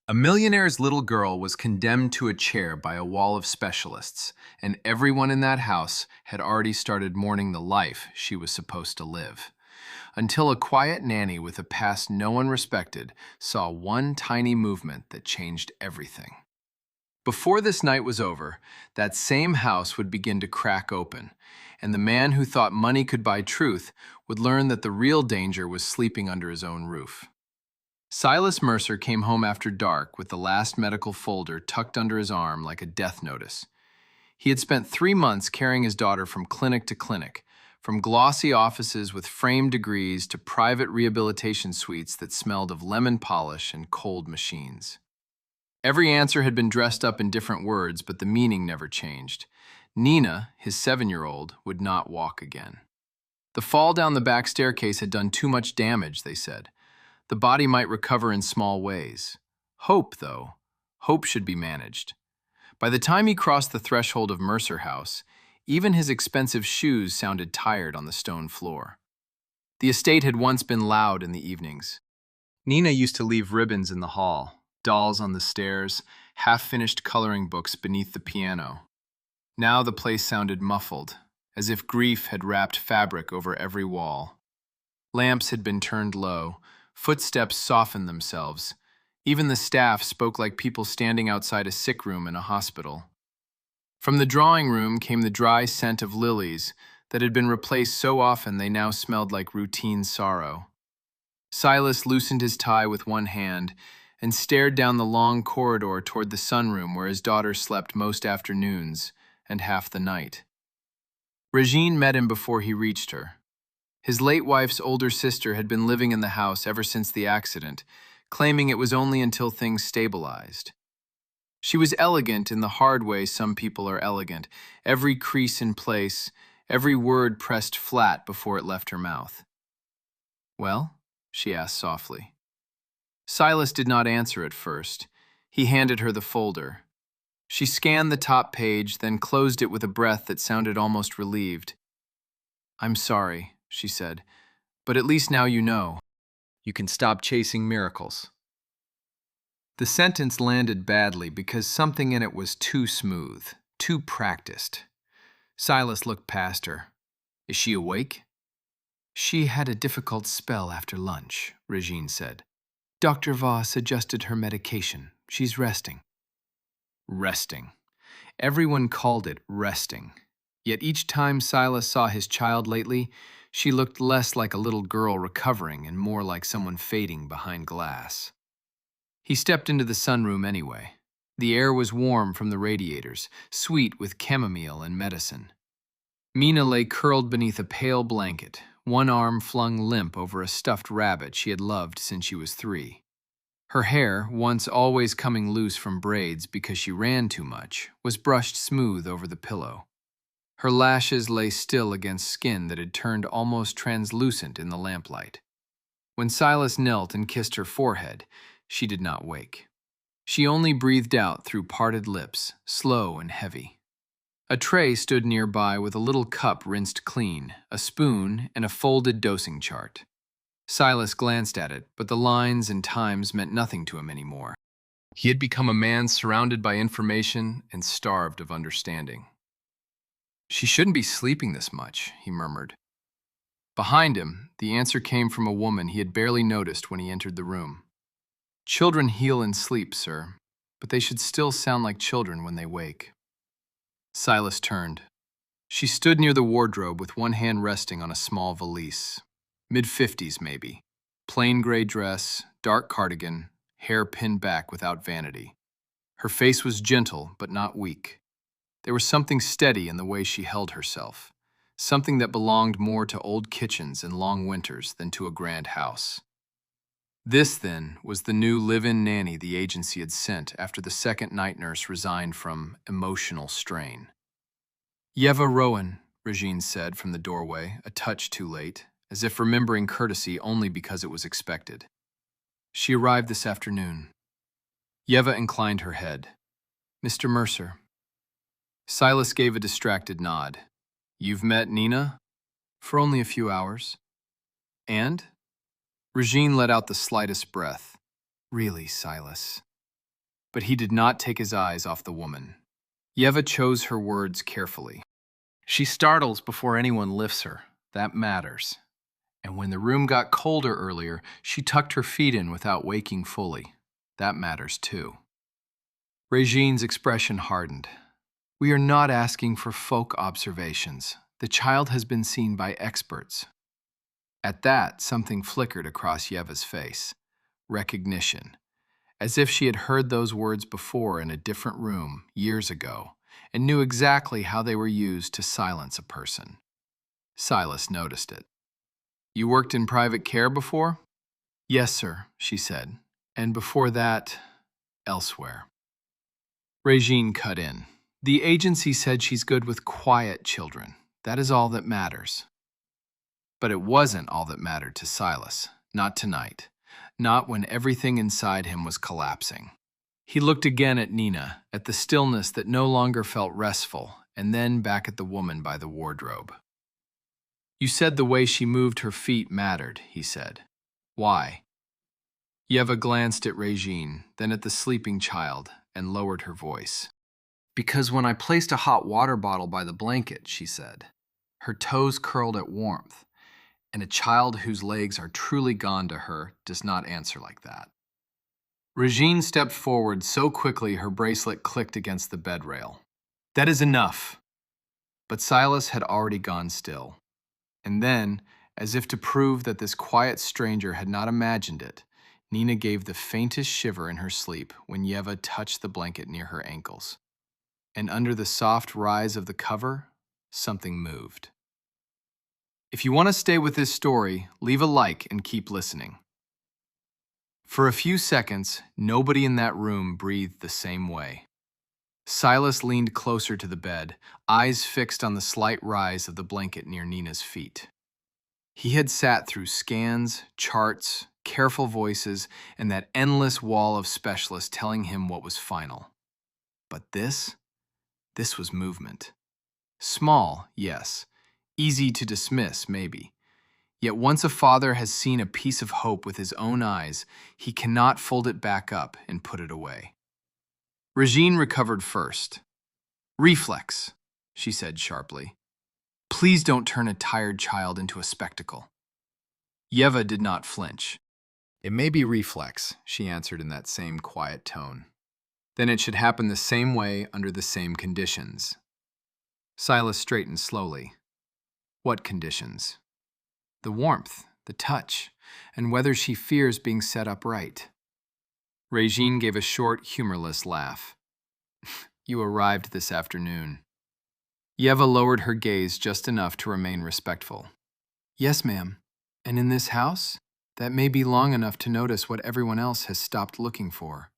A millionaire's little girl was condemned to a chair by a wall of specialists, and everyone in that house had already started mourning the life she was supposed to live. Until a quiet nanny with a past no one respected saw one tiny movement that changed everything. Before this night was over, that same house would begin to crack open, and the man who thought money could buy truth would learn that the real danger was sleeping under his own roof. Silas Mercer came home after dark with the last medical folder tucked under his arm like a death notice. He had spent 3 months carrying his daughter from clinic to clinic, from glossy offices with framed degrees to private rehabilitation suites that smelled of lemon polish and cold machines. Every answer had been dressed up in different words, but the meaning never changed. Nina, his 7-year-old, would not walk again. The fall down the back staircase had done too much damage, they said. The body might recover in small ways. Hope should be managed. By the time he crossed the threshold of Mercer House, even his expensive shoes sounded tired on the stone floor. The estate had once been loud in the evenings. Nina used to leave ribbons in the hall, dolls on the stairs, half-finished coloring books beneath the piano. Now the place sounded muffled, as if grief had wrapped fabric over every wall. Lamps had been turned low, footsteps softened themselves. Even the staff spoke like people standing outside a sick room in a hospital. From the drawing room came the dry scent of lilies that had been replaced so often they now smelled like routine sorrow. Silas loosened his tie with one hand and stared down the long corridor toward the sunroom where his daughter slept most afternoons and half the night. Regine met him before he reached her. His late wife's older sister had been living in the house ever since the accident, claiming it was only until things stabilized. She was elegant in the hard way some people are elegant, every crease in place, every word pressed flat before it left her mouth. "Well?" she asked softly. Silas did not answer at first. He handed her the folder. She scanned the top page, then closed it with a breath that sounded almost relieved. "I'm sorry," she said, "but at least now you know. You can stop chasing miracles." The sentence landed badly because something in it was too smooth, too practiced. Silas looked past her. "Is she awake?" "She had a difficult spell after lunch," Regine said. "Dr. Voss adjusted her medication. She's resting." Resting. Everyone called it resting. Yet each time Silas saw his child lately, she looked less like a little girl recovering and more like someone fading behind glass. He stepped into the sunroom anyway. The air was warm from the radiators, sweet with chamomile and medicine. Mina lay curled beneath a pale blanket, one arm flung limp over a stuffed rabbit she had loved since she was 3. Her hair, once always coming loose from braids because she ran too much, was brushed smooth over the pillow. Her lashes lay still against skin that had turned almost translucent in the lamplight. When Silas knelt and kissed her forehead, she did not wake. She only breathed out through parted lips, slow and heavy. A tray stood nearby with a little cup rinsed clean, a spoon, and a folded dosing chart. Silas glanced at it, but the lines and times meant nothing to him anymore. He had become a man surrounded by information and starved of understanding. "She shouldn't be sleeping this much," he murmured. Behind him, the answer came from a woman he had barely noticed when he entered the room. "Children heal in sleep, sir, but they should still sound like children when they wake." Silas turned. She stood near the wardrobe with one hand resting on a small valise. Mid-50s, maybe. Plain gray dress, dark cardigan, hair pinned back without vanity. Her face was gentle, but not weak. There was something steady in the way she held herself, something that belonged more to old kitchens and long winters than to a grand house. This, then, was the new live-in nanny the agency had sent after the second night nurse resigned from emotional strain. "Yeva Rowan," Regine said from the doorway, a touch too late, as if remembering courtesy only because it was expected. "She arrived this afternoon." Yeva inclined her head. "Mr. Mercer." Silas gave a distracted nod. "You've met Nina?" "For only a few hours." "And?" Regine let out the slightest breath. "Really, Silas." But he did not take his eyes off the woman. Yeva chose her words carefully. She startles before anyone lifts her. That matters. And when the room got colder earlier, she tucked her feet in without waking fully. That matters too. Regine's expression hardened. We are not asking for folk observations. The child has been seen by experts. At that, something flickered across Yeva's face. Recognition. As if she had heard those words before in a different room, years ago, and knew exactly how they were used to silence a person. Silas noticed it. You worked in private care before? Yes, sir, she said. And before that, elsewhere. Regine cut in. The agency said she's good with quiet children. That is all that matters. But it wasn't all that mattered to Silas. Not tonight. Not when everything inside him was collapsing. He looked again at Nina, at the stillness that no longer felt restful, and then back at the woman by the wardrobe. You said the way she moved her feet mattered, he said. Why? Yeva glanced at Regine, then at the sleeping child, and lowered her voice. Because when I placed a hot water bottle by the blanket, she said, her toes curled at warmth, and a child whose legs are truly gone to her does not answer like that. Regine stepped forward so quickly her bracelet clicked against the bed rail. That is enough. But Silas had already gone still. And then, as if to prove that this quiet stranger had not imagined it, Nina gave the faintest shiver in her sleep when Yeva touched the blanket near her ankles. And under the soft rise of the cover, something moved. If you want to stay with this story, leave a like and keep listening. For a few seconds, nobody in that room breathed the same way. Silas leaned closer to the bed, eyes fixed on the slight rise of the blanket near Nina's feet. He had sat through scans, charts, careful voices, and that endless wall of specialists telling him what was final. But this was movement. Small, yes. Easy to dismiss, maybe. Yet once a father has seen a piece of hope with his own eyes, he cannot fold it back up and put it away. Regine recovered first. Reflex, she said sharply. Please don't turn a tired child into a spectacle. Yeva did not flinch. It may be reflex, she answered in that same quiet tone. Then it should happen the same way under the same conditions. Silas straightened slowly. What conditions? The warmth, the touch, and whether she fears being set upright. Regine gave a short, humorless laugh. You arrived this afternoon. Yeva lowered her gaze just enough to remain respectful. Yes, ma'am. And in this house? That may be long enough to notice what everyone else has stopped looking for.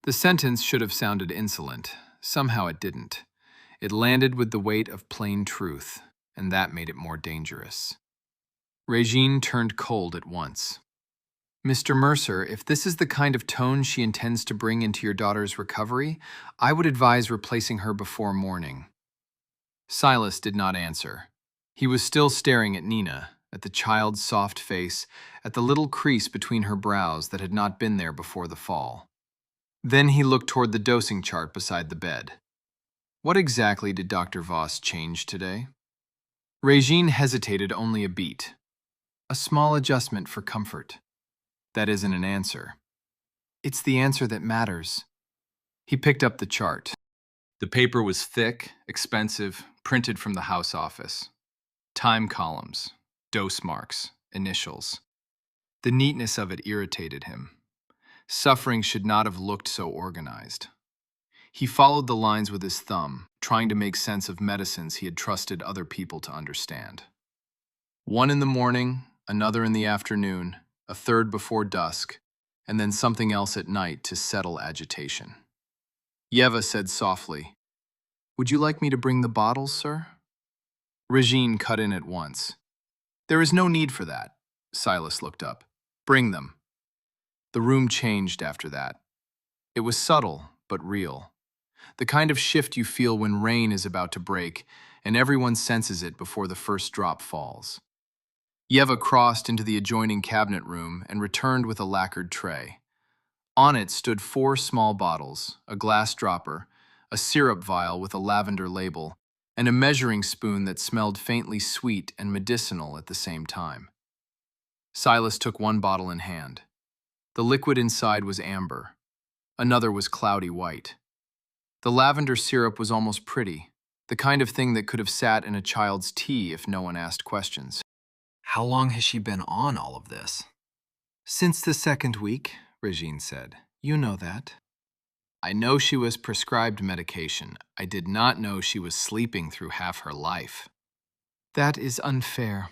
The sentence should have sounded insolent. Somehow it didn't. It landed with the weight of plain truth, and that made it more dangerous. Regine turned cold at once. Mr. Mercer, if this is the kind of tone she intends to bring into your daughter's recovery, I would advise replacing her before morning. Silas did not answer. He was still staring at Nina, at the child's soft face, at the little crease between her brows that had not been there before the fall. Then he looked toward the dosing chart beside the bed. What exactly did Dr. Voss change today? Regine hesitated only a beat. A small adjustment for comfort. That isn't an answer. It's the answer that matters. He picked up the chart. The paper was thick, expensive, printed from the house office. Time columns, dose marks, initials. The neatness of it irritated him. Suffering should not have looked so organized. He followed the lines with his thumb, trying to make sense of medicines he had trusted other people to understand. One in the morning, another in the afternoon, a third before dusk, and then something else at night to settle agitation. Yeva said softly, "Would you like me to bring the bottles, sir?" Regine cut in at once. "There is no need for that." Silas looked up. "Bring them." The room changed after that. It was subtle, but real. The kind of shift you feel when rain is about to break, and everyone senses it before the first drop falls. Yeva crossed into the adjoining cabinet room and returned with a lacquered tray. On it stood 4 small bottles, a glass dropper, a syrup vial with a lavender label, and a measuring spoon that smelled faintly sweet and medicinal at the same time. Silas took one bottle in hand. The liquid inside was amber. Another was cloudy white. The lavender syrup was almost pretty, the kind of thing that could have sat in a child's tea if no one asked questions. How long has she been on all of this? Since the 2nd week, Regine said. You know that. I know she was prescribed medication. I did not know she was sleeping through half her life. That is unfair.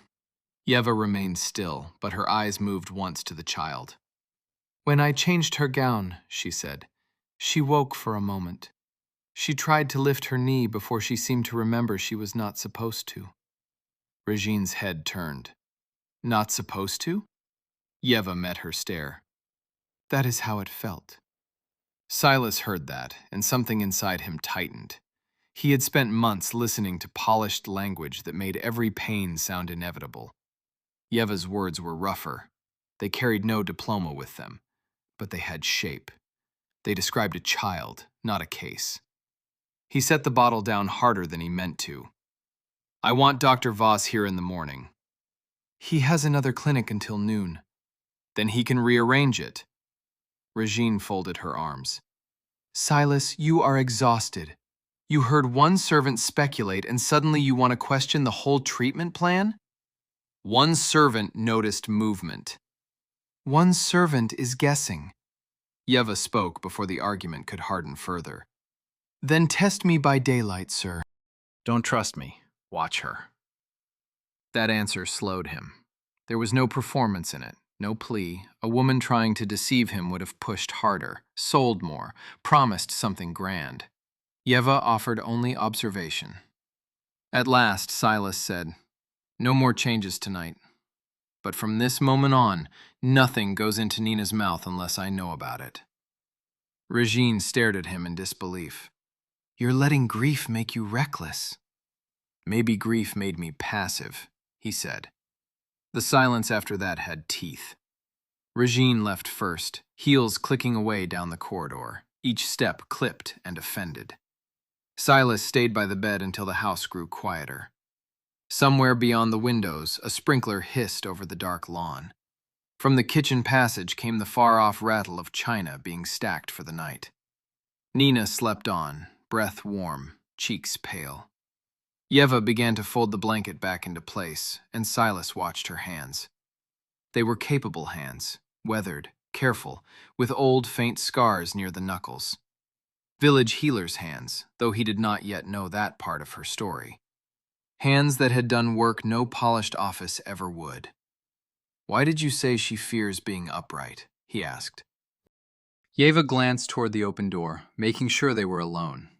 Yeva remained still, but her eyes moved once to the child. When I changed her gown, she said, she woke for a moment. She tried to lift her knee before she seemed to remember she was not supposed to. Regine's head turned. Not supposed to? Yeva met her stare. That is how it felt. Silas heard that, and something inside him tightened. He had spent months listening to polished language that made every pain sound inevitable. Yeva's words were rougher. They carried no diploma with them, but they had shape. They described a child, not a case. He set the bottle down harder than he meant to. I want Dr. Voss here in the morning. He has another clinic until noon. Then he can rearrange it. Regine folded her arms. Silas, you are exhausted. You heard one servant speculate and suddenly you want to question the whole treatment plan? One servant noticed movement. One servant is guessing. Yeva spoke before the argument could harden further. Then test me by daylight, sir. Don't trust me. Watch her. That answer slowed him. There was no performance in it, no plea. A woman trying to deceive him would have pushed harder, sold more, promised something grand. Yeva offered only observation. At last, Silas said, no more changes tonight. But from this moment on, nothing goes into Nina's mouth unless I know about it. Regine stared at him in disbelief. You're letting grief make you reckless. Maybe grief made me passive, he said. The silence after that had teeth. Regine left first, heels clicking away down the corridor, each step clipped and offended. Silas stayed by the bed until the house grew quieter. Somewhere beyond the windows, a sprinkler hissed over the dark lawn. From the kitchen passage came the far-off rattle of china being stacked for the night. Nina slept on, breath warm, cheeks pale. Yeva began to fold the blanket back into place, and Silas watched her hands. They were capable hands, weathered, careful, with old, faint scars near the knuckles. Village healer's hands, though he did not yet know that part of her story. Hands that had done work no polished office ever would. Why did you say she fears being upright? He asked. Yeva glanced toward the open door, making sure they were alone.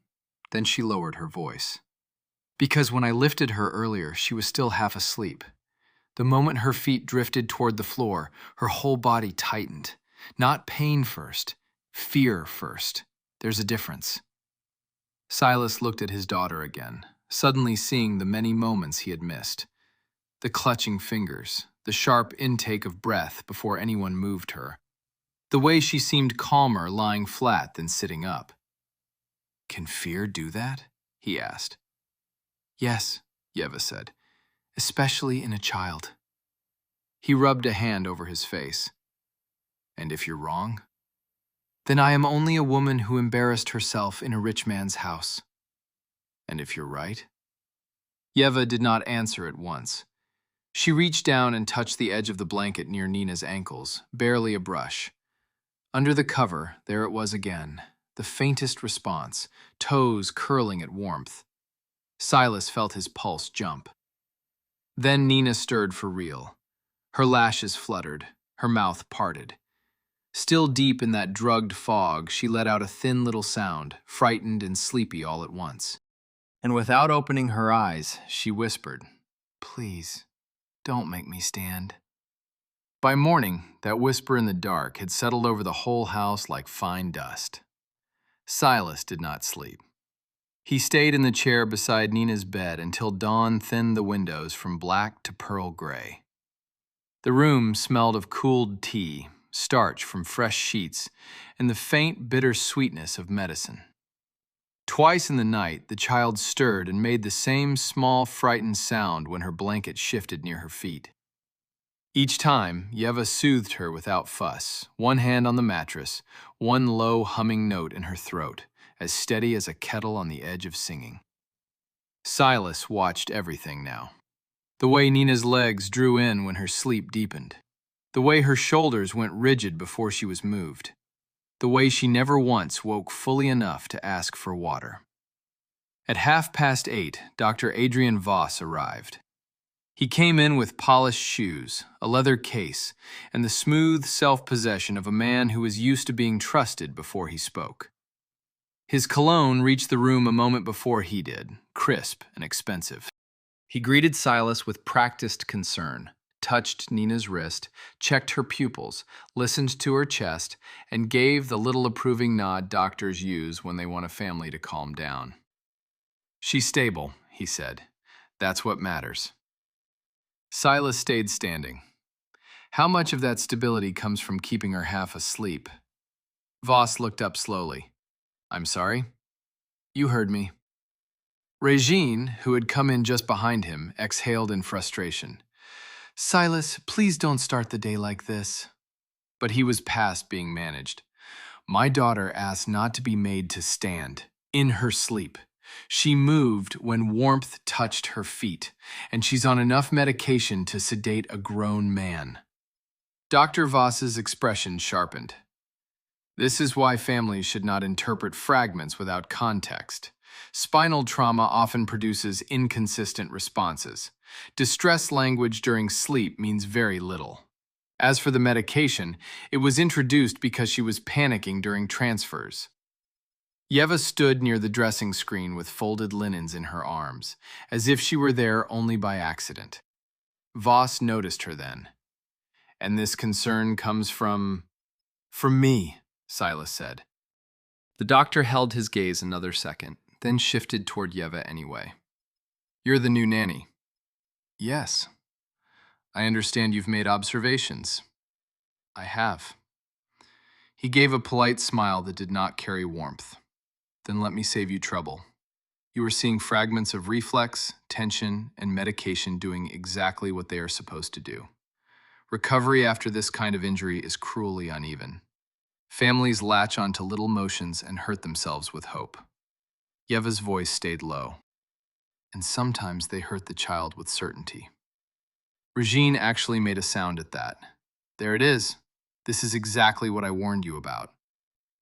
Then she lowered her voice. Because when I lifted her earlier, she was still half asleep. The moment her feet drifted toward the floor, her whole body tightened. Not pain first, fear first. There's a difference. Silas looked at his daughter again, suddenly seeing the many moments he had missed. The clutching fingers, the sharp intake of breath before anyone moved her. The way she seemed calmer lying flat than sitting up. Can fear do that? He asked. Yes, Yeva said, especially in a child. He rubbed a hand over his face. And if you're wrong? Then I am only a woman who embarrassed herself in a rich man's house. And if you're right? Yeva did not answer at once. She reached down and touched the edge of the blanket near Nina's ankles, barely a brush. Under the cover, there it was again, the faintest response, toes curling at warmth. Silas felt his pulse jump. Then Nina stirred for real. Her lashes fluttered, her mouth parted. Still deep in that drugged fog, she let out a thin little sound, frightened and sleepy all at once. And without opening her eyes, she whispered, Please, don't make me stand. By morning, that whisper in the dark had settled over the whole house like fine dust. Silas did not sleep. He stayed in the chair beside Nina's bed until dawn thinned the windows from black to pearl gray. The room smelled of cooled tea, starch from fresh sheets, and the faint, bitter sweetness of medicine. Twice in the night, the child stirred and made the same small, frightened sound when her blanket shifted near her feet. Each time, Yeva soothed her without fuss, one hand on the mattress, one low, humming note in her throat, as steady as a kettle on the edge of singing. Silas watched everything now. The way Nina's legs drew in when her sleep deepened. The way her shoulders went rigid before she was moved. The way she never once woke fully enough to ask for water. At 8:30, Dr. Adrian Voss arrived. He came in with polished shoes, a leather case, and the smooth self-possession of a man who was used to being trusted before he spoke. His cologne reached the room a moment before he did, crisp and expensive. He greeted Silas with practiced concern, touched Nina's wrist, checked her pupils, listened to her chest, and gave the little approving nod doctors use when they want a family to calm down. "She's stable," he said. "That's what matters." Silas stayed standing. How much of that stability comes from keeping her half asleep? Voss looked up slowly. "I'm sorry?" "You heard me." Regine, who had come in just behind him, exhaled in frustration. "Silas, please don't start the day like this." But he was past being managed. "My daughter asked not to be made to stand, in her sleep. She moved when warmth touched her feet, and she's on enough medication to sedate a grown man." Dr. Voss's expression sharpened. "This is why families should not interpret fragments without context. Spinal trauma often produces inconsistent responses. Distress language during sleep means very little. As for the medication, it was introduced because she was panicking during transfers." Yeva stood near the dressing screen with folded linens in her arms, as if she were there only by accident. Voss noticed her then. "And this concern comes from me," Silas said. The doctor held his gaze another second, then shifted toward Yeva anyway. "You're the new nanny." "Yes." "I understand you've made observations." "I have." He gave a polite smile that did not carry warmth. "Then let me save you trouble. You are seeing fragments of reflex, tension, and medication doing exactly what they are supposed to do. Recovery after this kind of injury is cruelly uneven. Families latch onto little motions and hurt themselves with hope." Yeva's voice stayed low. "And sometimes they hurt the child with certainty." Regine actually made a sound at that. "There it is. This is exactly what I warned you about."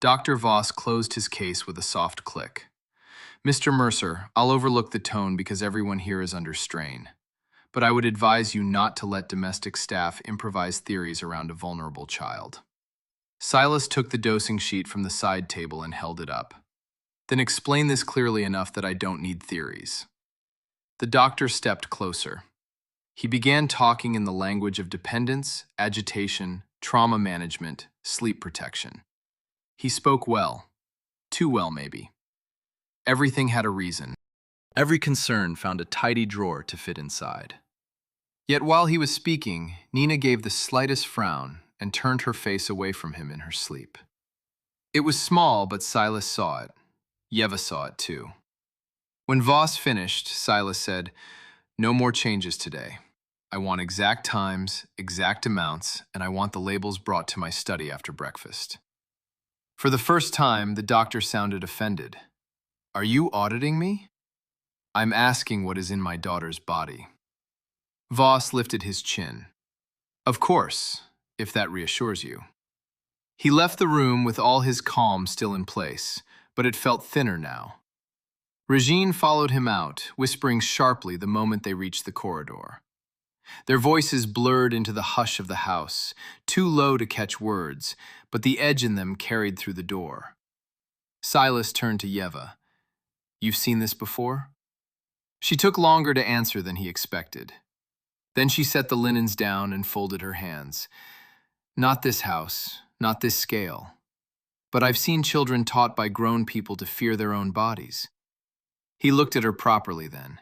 Dr. Voss closed his case with a soft click. "Mr. Mercer, I'll overlook the tone because everyone here is under strain. But I would advise you not to let domestic staff improvise theories around a vulnerable child." Silas took the dosing sheet from the side table and held it up. "Then explain this clearly enough that I don't need theories." The doctor stepped closer. He began talking in the language of dependence, agitation, trauma management, sleep protection. He spoke well. Too well, maybe. Everything had a reason. Every concern found a tidy drawer to fit inside. Yet while he was speaking, Nina gave the slightest frown and turned her face away from him in her sleep. It was small, but Silas saw it. Yeva saw it too. When Voss finished, Silas said, "No more changes today. I want exact times, exact amounts, and I want the labels brought to my study after breakfast." For the first time, the doctor sounded offended. "Are you auditing me?" "I'm asking what is in my daughter's body." Voss lifted his chin. "Of course, if that reassures you." He left the room with all his calm still in place, but it felt thinner now. Regine followed him out, whispering sharply the moment they reached the corridor. Their voices blurred into the hush of the house, too low to catch words, but the edge in them carried through the door. Silas turned to Yeva. "You've seen this before?" She took longer to answer than he expected. Then she set the linens down and folded her hands. "Not this house, not this scale. But I've seen children taught by grown people to fear their own bodies." He looked at her properly then.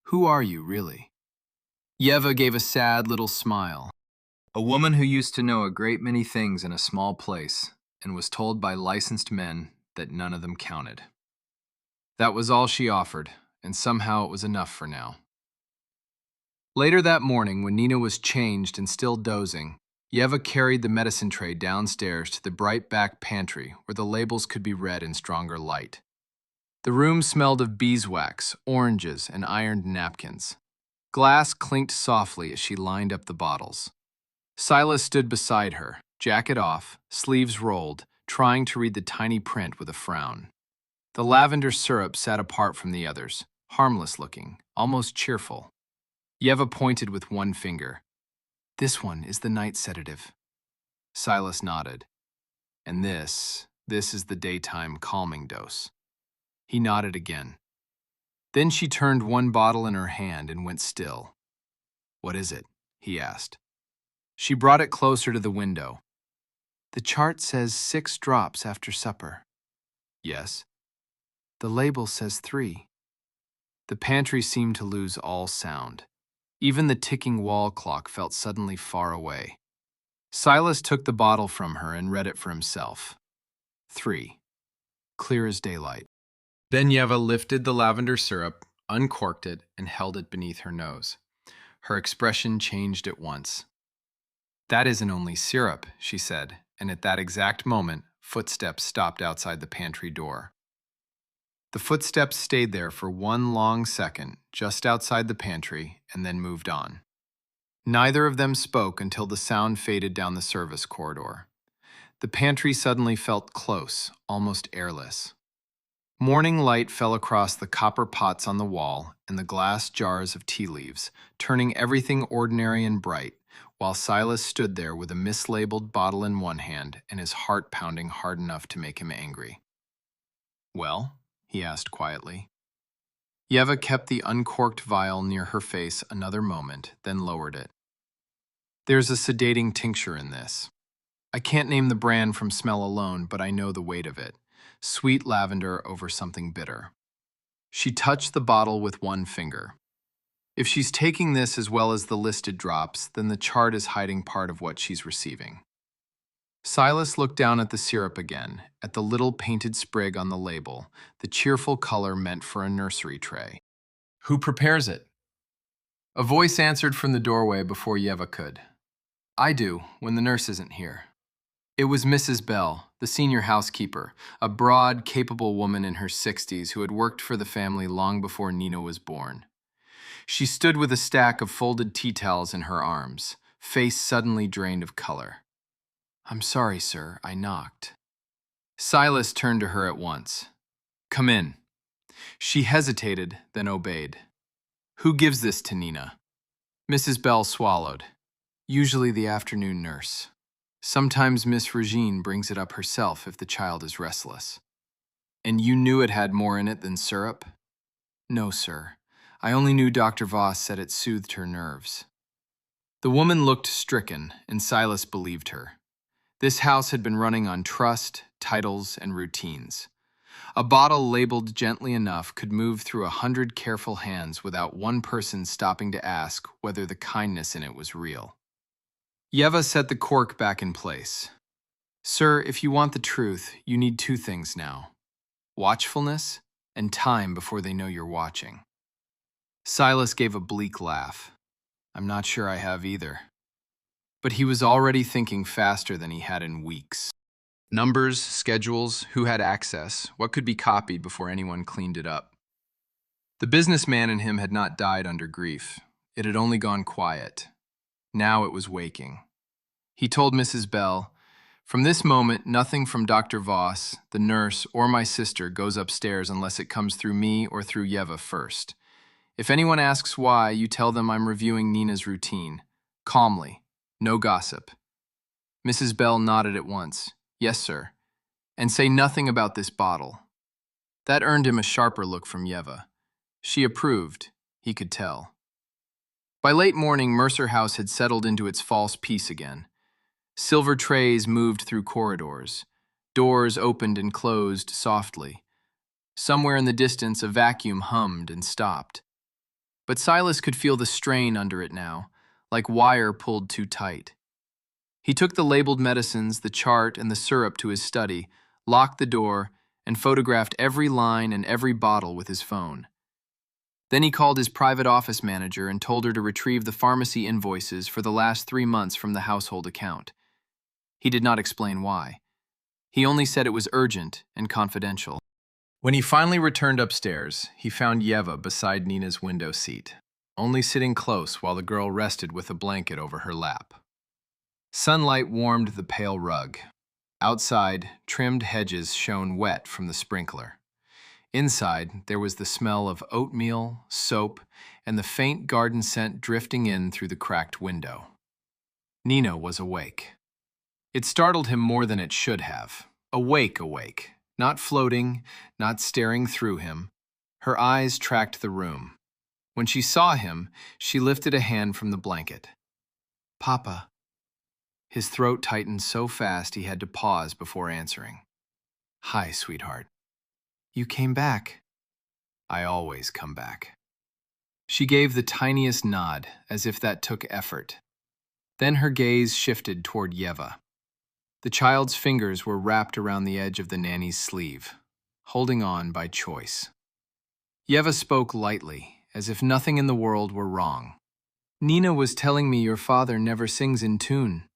"Who are you, really?" Yeva gave a sad little smile. A woman who used to know a great many things in a small place and was told by licensed men that none of them counted. That was all she offered, and somehow it was enough for now. Later that morning, when Nina was changed and still dozing, Yeva carried the medicine tray downstairs to the bright back pantry where the labels could be read in stronger light. The room smelled of beeswax, oranges, and ironed napkins. Glass clinked softly as she lined up the bottles. Silas stood beside her, jacket off, sleeves rolled, trying to read the tiny print with a frown. The lavender syrup sat apart from the others, harmless looking, almost cheerful. Yeva pointed with one finger. "This one is the night sedative." Silas nodded. "And this is the daytime calming dose." He nodded again. Then she turned one bottle in her hand and went still. "What is it?" he asked. She brought it closer to the window. "The chart says 6 drops after supper." "Yes." "The label says 3. The pantry seemed to lose all sound. Even the ticking wall clock felt suddenly far away. Silas took the bottle from her and read it for himself. 3. Clear as daylight. Then Yeva lifted the lavender syrup, uncorked it, and held it beneath her nose. Her expression changed at once. "That isn't only syrup," she said, and at that exact moment, footsteps stopped outside the pantry door. The footsteps stayed there for one long second, just outside the pantry, and then moved on. Neither of them spoke until the sound faded down the service corridor. The pantry suddenly felt close, almost airless. Morning light fell across the copper pots on the wall and the glass jars of tea leaves, turning everything ordinary and bright, while Silas stood there with a mislabeled bottle in one hand and his heart pounding hard enough to make him angry. "Well?" he asked quietly. Yeva kept the uncorked vial near her face another moment, then lowered it. "There's a sedating tincture in this. I can't name the brand from smell alone, but I know the weight of it. Sweet lavender over something bitter." She touched the bottle with one finger. "If she's taking this as well as the listed drops, then the chart is hiding part of what she's receiving." Silas looked down at the syrup again, at the little painted sprig on the label, the cheerful color meant for a nursery tray. "Who prepares it?" A voice answered from the doorway before Yeva could. "I do, when the nurse isn't here." It was Mrs. Bell, the senior housekeeper, a broad, capable woman in her 60s who had worked for the family long before Nina was born. She stood with a stack of folded tea towels in her arms, face suddenly drained of color. "I'm sorry, sir, I knocked." Silas turned to her at once. "Come in." She hesitated, then obeyed. "Who gives this to Nina?" Mrs. Bell swallowed. "Usually the afternoon nurse. Sometimes Miss Regine brings it up herself if the child is restless." "And you knew it had more in it than syrup?" "No, sir. I only knew Dr. Voss said it soothed her nerves." The woman looked stricken, and Silas believed her. This house had been running on trust, titles, and routines. A bottle labeled gently enough could move through 100 careful hands without one person stopping to ask whether the kindness in it was real. Yeva set the cork back in place. "Sir, if you want the truth, you need 2 things now: watchfulness and time before they know you're watching." Silas gave a bleak laugh. "I'm not sure I have either." But he was already thinking faster than he had in weeks. Numbers, schedules, who had access, what could be copied before anyone cleaned it up. The businessman in him had not died under grief. It had only gone quiet. Now it was waking. He told Mrs. Bell, "From this moment, nothing from Dr. Voss, the nurse, or my sister goes upstairs unless it comes through me or through Yeva first. If anyone asks why, you tell them I'm reviewing Nina's routine. Calmly. No gossip." Mrs. Bell nodded at once. "Yes, sir. And say nothing about this bottle." That earned him a sharper look from Yeva. She approved, he could tell. By late morning, Mercer House had settled into its false peace again. Silver trays moved through corridors. Doors opened and closed softly. Somewhere in the distance, a vacuum hummed and stopped. But Silas could feel the strain under it now, like wire pulled too tight. He took the labeled medicines, the chart, and the syrup to his study, locked the door, and photographed every line and every bottle with his phone. Then he called his private office manager and told her to retrieve the pharmacy invoices for the last 3 months from the household account. He did not explain why. He only said it was urgent and confidential. When he finally returned upstairs, he found Yeva beside Nina's window seat, only sitting close while the girl rested with a blanket over her lap. Sunlight warmed the pale rug. Outside, trimmed hedges shone wet from the sprinkler. Inside, there was the smell of oatmeal, soap, and the faint garden scent drifting in through the cracked window. Nina was awake. It startled him more than it should have. Awake, not floating, not staring through him. Her eyes tracked the room. When she saw him, she lifted a hand from the blanket. "Papa." His throat tightened so fast he had to pause before answering. "Hi, sweetheart." "You came back." "I always come back." She gave the tiniest nod, as if that took effort. Then her gaze shifted toward Yeva. The child's fingers were wrapped around the edge of the nanny's sleeve, holding on by choice. Yeva spoke lightly, as if nothing in the world were wrong. "Nina was telling me your father never sings in tune."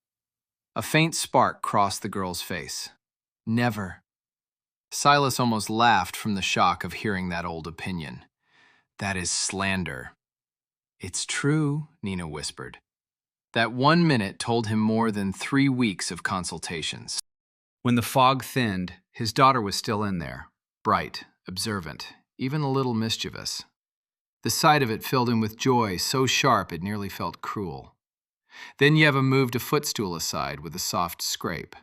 A faint spark crossed the girl's face. "Never." Silas almost laughed from the shock of hearing that old opinion. "That is slander." "It's true," Nina whispered. That 1 minute told him more than 3 weeks of consultations. When the fog thinned, his daughter was still in there, bright, observant, even a little mischievous. The sight of it filled him with joy so sharp it nearly felt cruel. Then Yeva moved a footstool aside with a soft scrape.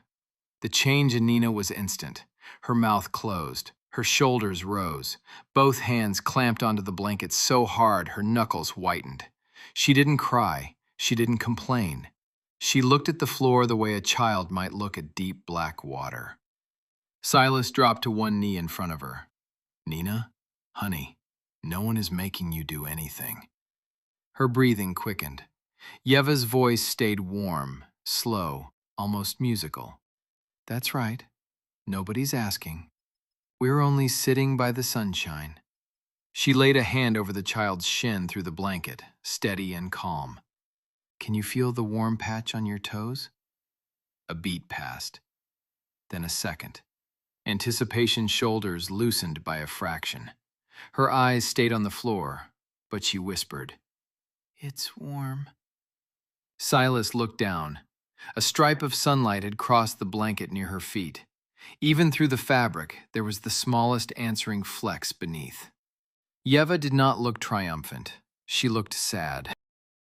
The change in Nina was instant. Her mouth closed. Her shoulders rose. Both hands clamped onto the blanket so hard her knuckles whitened. She didn't cry. She didn't complain. She looked at the floor the way a child might look at deep black water. Silas dropped to one knee in front of her. "Nina, honey, no one is making you do anything." Her breathing quickened. Yeva's voice stayed warm, slow, almost musical. "That's right. Nobody's asking. We're only sitting by the sunshine." She laid a hand over the child's shin through the blanket, steady and calm. "Can you feel the warm patch on your toes?" A beat passed. Then a second. Anticipation's shoulders loosened by a fraction. Her eyes stayed on the floor, but she whispered, "It's warm." Silas looked down. A stripe of sunlight had crossed the blanket near her feet. Even through the fabric, there was the smallest answering flecks beneath. Yeva did not look triumphant. She looked sad.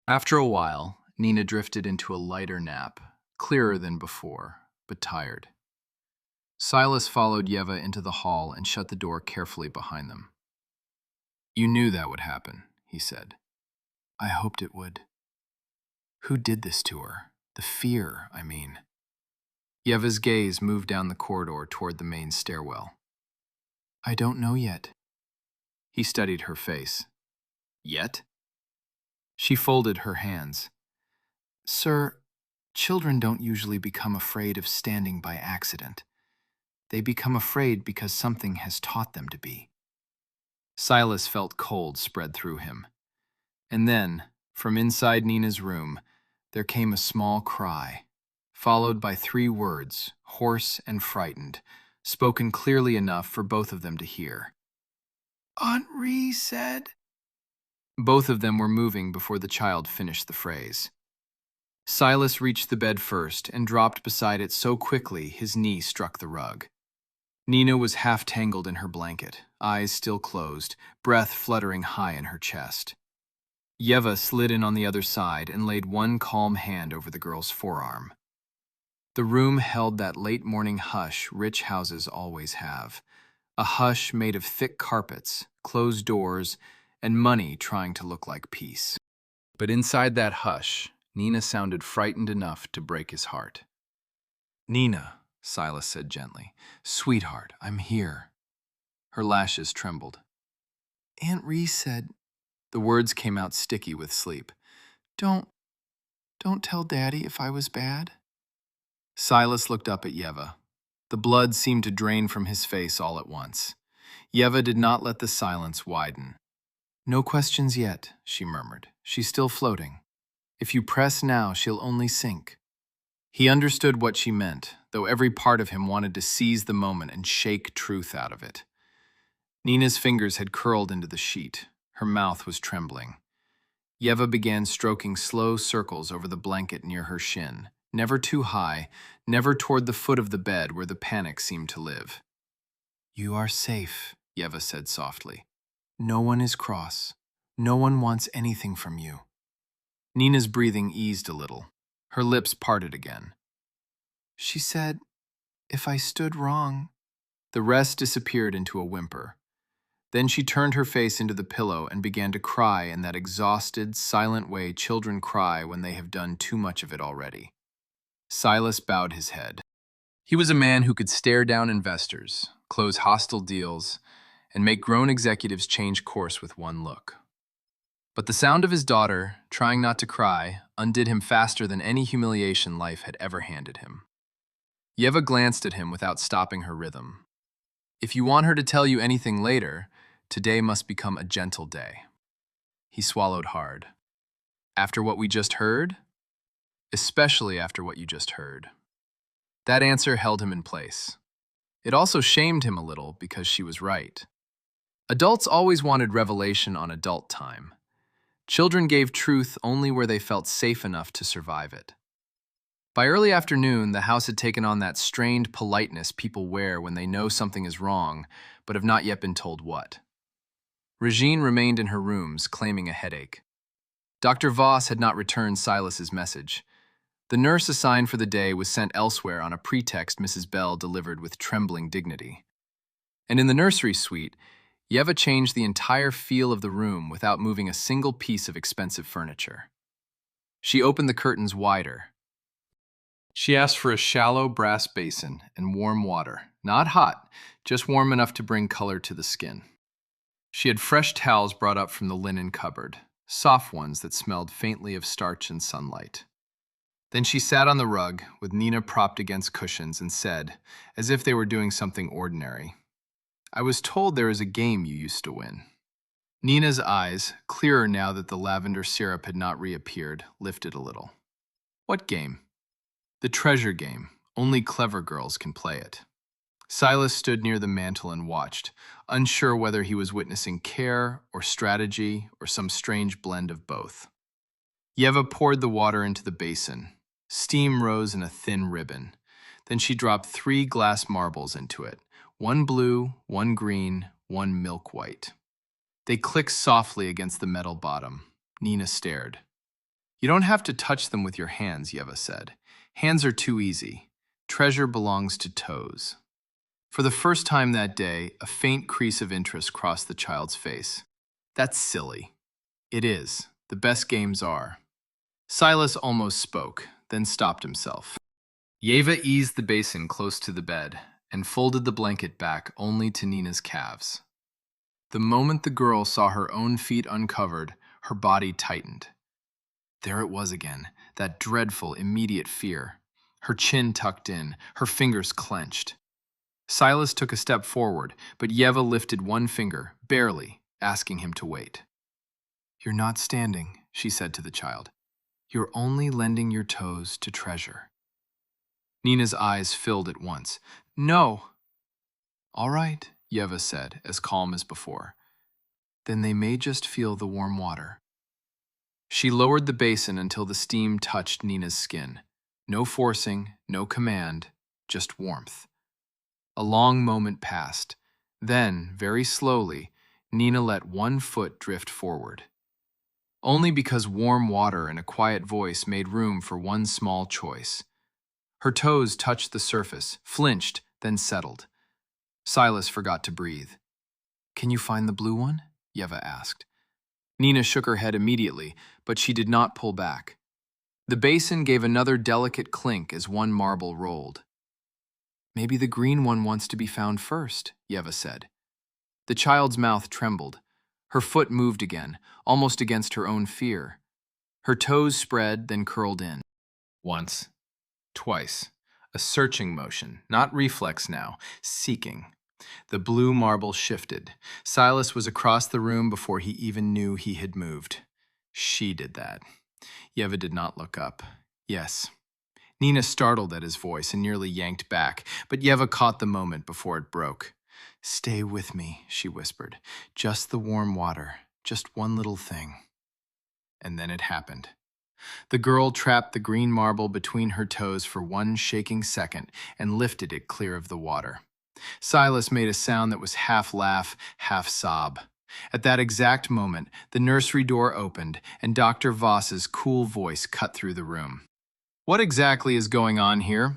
After a while, Nina drifted into a lighter nap, clearer than before, but tired. Silas followed Yeva into the hall and shut the door carefully behind them. "You knew that would happen," he said. "I hoped it would." "Who did this to her? The fear, I mean." Yeva's gaze moved down the corridor toward the main stairwell. "I don't know yet." He studied her face. "Yet?" She folded her hands. "Sir, children don't usually become afraid of standing by accident. They become afraid because something has taught them to be." Silas felt cold spread through him. And then, from inside Nina's room, there came a small cry, followed by 3 words, hoarse and frightened, spoken clearly enough for both of them to hear. "Henri said." Both of them were moving before the child finished the phrase. Silas reached the bed first and dropped beside it so quickly his knee struck the rug. Nina was half tangled in her blanket, eyes still closed, breath fluttering high in her chest. Yeva slid in on the other side and laid one calm hand over the girl's forearm. The room held that late morning hush rich houses always have, a hush made of thick carpets, closed doors, and money trying to look like peace. But inside that hush, Nina sounded frightened enough to break his heart. "Nina," Silas said gently, "sweetheart, I'm here." Her lashes trembled. "Aunt Reese said," the words came out sticky with sleep, Don't tell Daddy if I was bad." Silas looked up at Yeva. The blood seemed to drain from his face all at once. Yeva did not let the silence widen. "No questions yet," she murmured. "She's still floating. If you press now, she'll only sink." He understood what she meant, though every part of him wanted to seize the moment and shake truth out of it. Nina's fingers had curled into the sheet. Her mouth was trembling. Yeva began stroking slow circles over the blanket near her shin, never too high, never toward the foot of the bed where the panic seemed to live. "You are safe," Yeva said softly. "No one is cross. No one wants anything from you." Nina's breathing eased a little. Her lips parted again. "She said, if I stood wrong." The rest disappeared into a whimper. Then she turned her face into the pillow and began to cry in that exhausted, silent way children cry when they have done too much of it already. Silas bowed his head. He was a man who could stare down investors, close hostile deals, and make grown executives change course with one look. But the sound of his daughter, trying not to cry, undid him faster than any humiliation life had ever handed him. Yeva glanced at him without stopping her rhythm. "If you want her to tell you anything later, today must become a gentle day." He swallowed hard. "After what we just heard?" "Especially after what you just heard." That answer held him in place. It also shamed him a little because she was right. Adults always wanted revelation on adult time. Children gave truth only where they felt safe enough to survive it. By early afternoon, the house had taken on that strained politeness people wear when they know something is wrong, but have not yet been told what. Regine remained in her rooms, claiming a headache. Dr. Voss had not returned Silas's message. The nurse assigned for the day was sent elsewhere on a pretext Mrs. Bell delivered with trembling dignity. And in the nursery suite, Yeva changed the entire feel of the room without moving a single piece of expensive furniture. She opened the curtains wider. She asked for a shallow brass basin and warm water, not hot, just warm enough to bring color to the skin. She had fresh towels brought up from the linen cupboard, soft ones that smelled faintly of starch and sunlight. Then she sat on the rug, with Nina propped against cushions, and said, as if they were doing something ordinary, "I was told there is a game you used to win." Nina's eyes, clearer now that the lavender syrup had not reappeared, lifted a little. "What game?" "The treasure game. Only clever girls can play it." Silas stood near the mantel and watched, unsure whether he was witnessing care or strategy or some strange blend of both. Yeva poured the water into the basin. Steam rose in a thin ribbon. Then she dropped 3 glass marbles into it, one blue, one green, one milk white. They clicked softly against the metal bottom. Nina stared. "You don't have to touch them with your hands," Yeva said. "Hands are too easy. Treasure belongs to toes." For the first time that day, a faint crease of interest crossed the child's face. "That's silly." "It is. The best games are." Silas almost spoke, then stopped himself. Yeva eased the basin close to the bed and folded the blanket back only to Nina's calves. The moment the girl saw her own feet uncovered, her body tightened. There it was again, that dreadful, immediate fear. Her chin tucked in, her fingers clenched. Silas took a step forward, but Yeva lifted one finger, barely, asking him to wait. "You're not standing," she said to the child. "You're only lending your toes to treasure." Nina's eyes filled at once. "No." "All right," Yeva said, as calm as before. "Then they may just feel the warm water." She lowered the basin until the steam touched Nina's skin. No forcing, no command, just warmth. A long moment passed. Then, very slowly, Nina let one foot drift forward. Only because warm water and a quiet voice made room for one small choice. Her toes touched the surface, flinched, then settled. Silas forgot to breathe. "Can you find the blue one?" Yeva asked. Nina shook her head immediately, but she did not pull back. The basin gave another delicate clink as one marble rolled. "Maybe the green one wants to be found first," Yeva said. The child's mouth trembled. Her foot moved again, almost against her own fear. Her toes spread, then curled in. Once. Twice. A searching motion, not reflex now, seeking. The blue marble shifted. Silas was across the room before he even knew he had moved. She did that. Yeva did not look up. Yes. Nina startled at his voice and nearly yanked back, but Yeva caught the moment before it broke. "Stay with me," she whispered. "Just the warm water. Just one little thing." And then it happened. The girl trapped the green marble between her toes for one shaking second and lifted it clear of the water. Silas made a sound that was half laugh, half sob. At that exact moment, the nursery door opened and Dr. Voss's cool voice cut through the room. "What exactly is going on here?"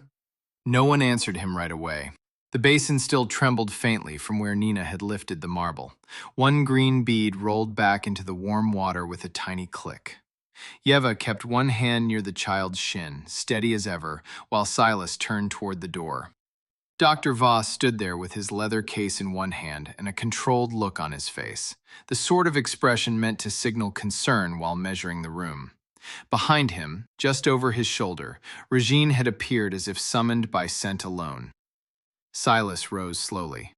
No one answered him right away. The basin still trembled faintly from where Nina had lifted the marble. One green bead rolled back into the warm water with a tiny click. Yeva kept one hand near the child's shin, steady as ever, while Silas turned toward the door. Dr. Voss stood there with his leather case in one hand and a controlled look on his face, the sort of expression meant to signal concern while measuring the room. Behind him, just over his shoulder, Regine had appeared as if summoned by scent alone. Silas rose slowly.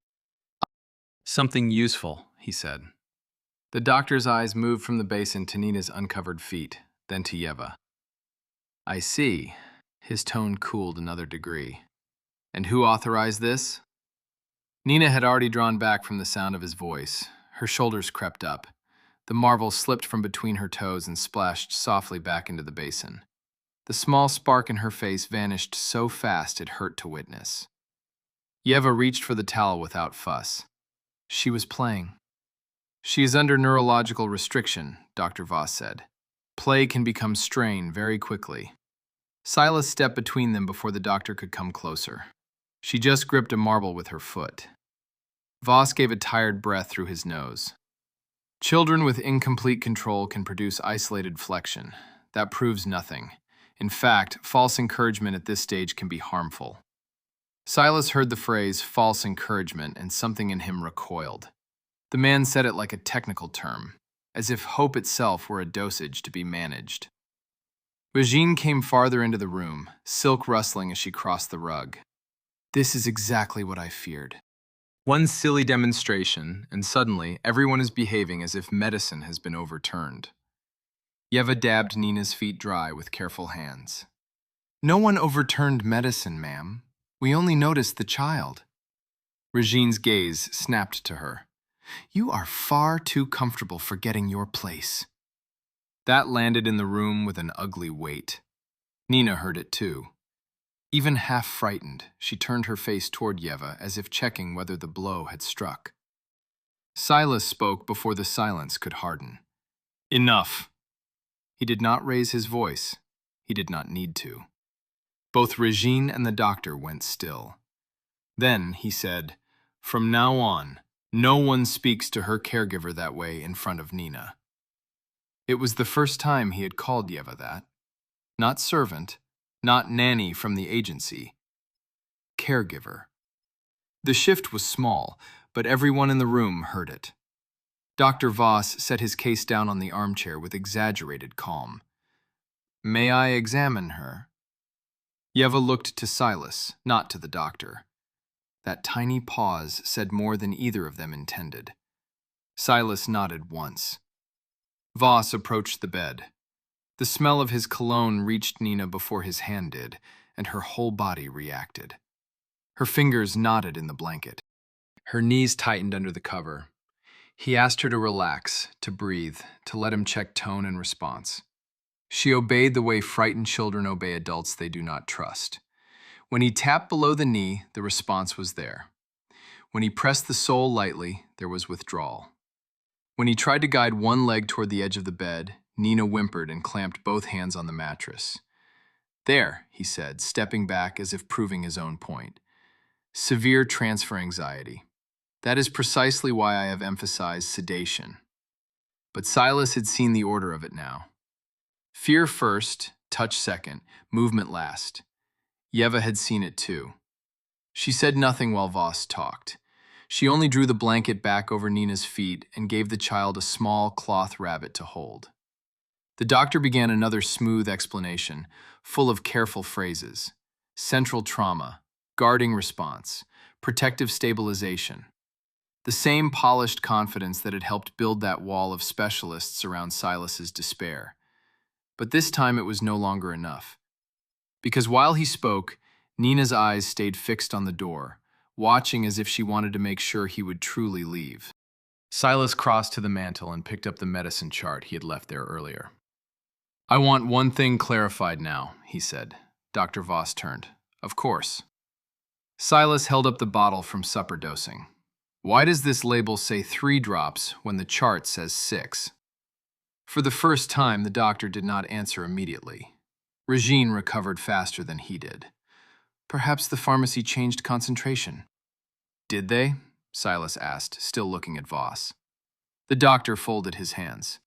"Something useful," he said. The doctor's eyes moved from the basin to Nina's uncovered feet, then to Yeva. "I see." His tone cooled another degree. "And who authorized this?" Nina had already drawn back from the sound of his voice. Her shoulders crept up. The marble slipped from between her toes and splashed softly back into the basin. The small spark in her face vanished so fast it hurt to witness. Yeva reached for the towel without fuss. She was playing. "She is under neurological restriction," Dr. Voss said. "Play can become strain very quickly." Silas stepped between them before the doctor could come closer. She just gripped a marble with her foot. Voss gave a tired breath through his nose. "Children with incomplete control can produce isolated flexion. That proves nothing. In fact, false encouragement at this stage can be harmful." Silas heard the phrase false encouragement and something in him recoiled. The man said it like a technical term, as if hope itself were a dosage to be managed. Regine came farther into the room, silk rustling as she crossed the rug. "This is exactly what I feared. One silly demonstration, and suddenly everyone is behaving as if medicine has been overturned." Yeva dabbed Nina's feet dry with careful hands. "No one overturned medicine, ma'am. We only noticed the child." Regine's gaze snapped to her. "You are far too comfortable forgetting your place." That landed in the room with an ugly weight. Nina heard it too. Even half frightened, she turned her face toward Yeva as if checking whether the blow had struck. Silas spoke before the silence could harden. "Enough." He did not raise his voice. He did not need to. Both Regine and the doctor went still. Then he said, "From now on, no one speaks to her caregiver that way in front of Nina." It was the first time he had called Yeva that. Not servant, not nanny from the agency. Caregiver. The shift was small, but everyone in the room heard it. Dr. Voss set his case down on the armchair with exaggerated calm. "May I examine her?" Yeva looked to Silas, not to the doctor. That tiny pause said more than either of them intended. Silas nodded once. Voss approached the bed. The smell of his cologne reached Nina before his hand did, and her whole body reacted. Her fingers knotted in the blanket. Her knees tightened under the cover. He asked her to relax, to breathe, to let him check tone and response. She obeyed the way frightened children obey adults they do not trust. When he tapped below the knee, the response was there. When he pressed the sole lightly, there was withdrawal. When he tried to guide one leg toward the edge of the bed, Nina whimpered and clamped both hands on the mattress. "There," he said, stepping back as if proving his own point. "Severe transfer anxiety. That is precisely why I have emphasized sedation." But Silas had seen the order of it now. Fear first, touch second, movement last. Yeva had seen it too. She said nothing while Voss talked. She only drew the blanket back over Nina's feet and gave the child a small cloth rabbit to hold. The doctor began another smooth explanation, full of careful phrases. central trauma, guarding response, protective stabilization. The same polished confidence that had helped build that wall of specialists around Silas's despair. But this time it was no longer enough. Because while he spoke, Nina's eyes stayed fixed on the door, watching as if she wanted to make sure he would truly leave. Silas crossed to the mantel and picked up the medicine chart he had left there earlier. "I want one thing clarified now," he said. Dr. Voss turned. "Of course." Silas held up the bottle from supper dosing. "Why does this label say 3 drops when the chart says 6? For the first time, the doctor did not answer immediately. Regine recovered faster than he did. Perhaps the pharmacy changed concentration. "Did they?" Silas asked, still looking at Voss. The doctor folded his hands.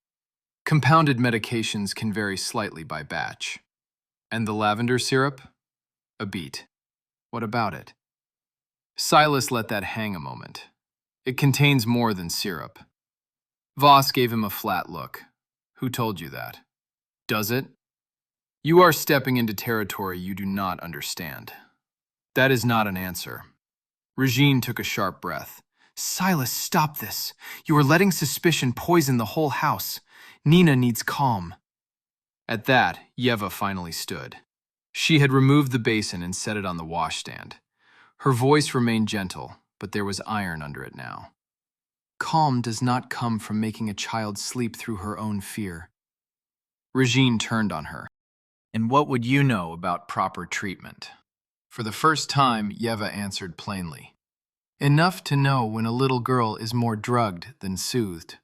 "Compounded medications can vary slightly by batch. And the lavender syrup? A beat. What about it?" Silas let that hang a moment. "It contains more than syrup." Voss gave him a flat look. "Who told you that?" "Does it?" "You are stepping into territory you do not understand." "That is not an answer." Regine took a sharp breath. "Silas, stop this. You are letting suspicion poison the whole house. Nina needs calm." At that, Yeva finally stood. She had removed the basin and set it on the washstand. Her voice remained gentle, but there was iron under it now. "Calm does not come from making a child sleep through her own fear." Regine turned on her. "And what would you know about proper treatment?" For the first time, Yeva answered plainly. "Enough to know when a little girl is more drugged than soothed.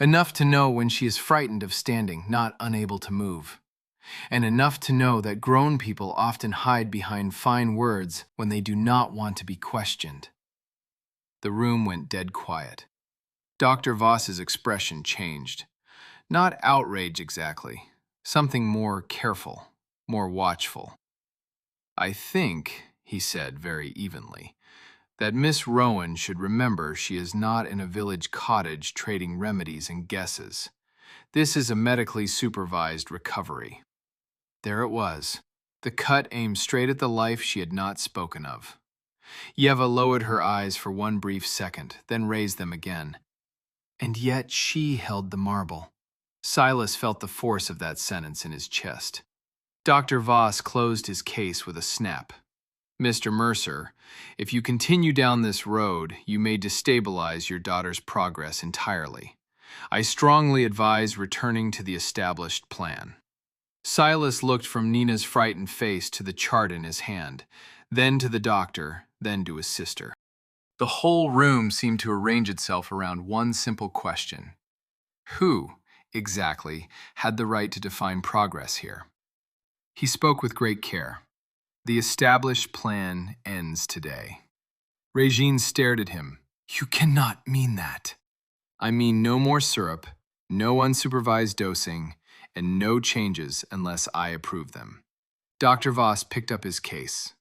Enough to know when she is frightened of standing, not unable to move. And enough to know that grown people often hide behind fine words when they do not want to be questioned." The room went dead quiet. Dr. Voss's expression changed. Not outrage exactly, something more careful, more watchful. "I think," he said very evenly, "that Miss Rowan should remember she is not in a village cottage trading remedies and guesses. This is a medically supervised recovery." There it was, the cut aimed straight at the life she had not spoken of. Yeva lowered her eyes for one brief second, then raised them again. "And yet she held the marble." Silas felt the force of that sentence in his chest. Dr. Voss closed his case with a snap. "Mr. Mercer, if you continue down this road, you may destabilize your daughter's progress entirely. I strongly advise returning to the established plan." Silas looked from Nina's frightened face to the chart in his hand, then to the doctor, then to his sister. The whole room seemed to arrange itself around one simple question. Who, exactly, had the right to define progress here? He spoke with great care. "The established plan ends today." Regine stared at him. "You cannot mean that." "I mean no more syrup, no unsupervised dosing, and no changes unless I approve them." Dr. Voss picked up his case.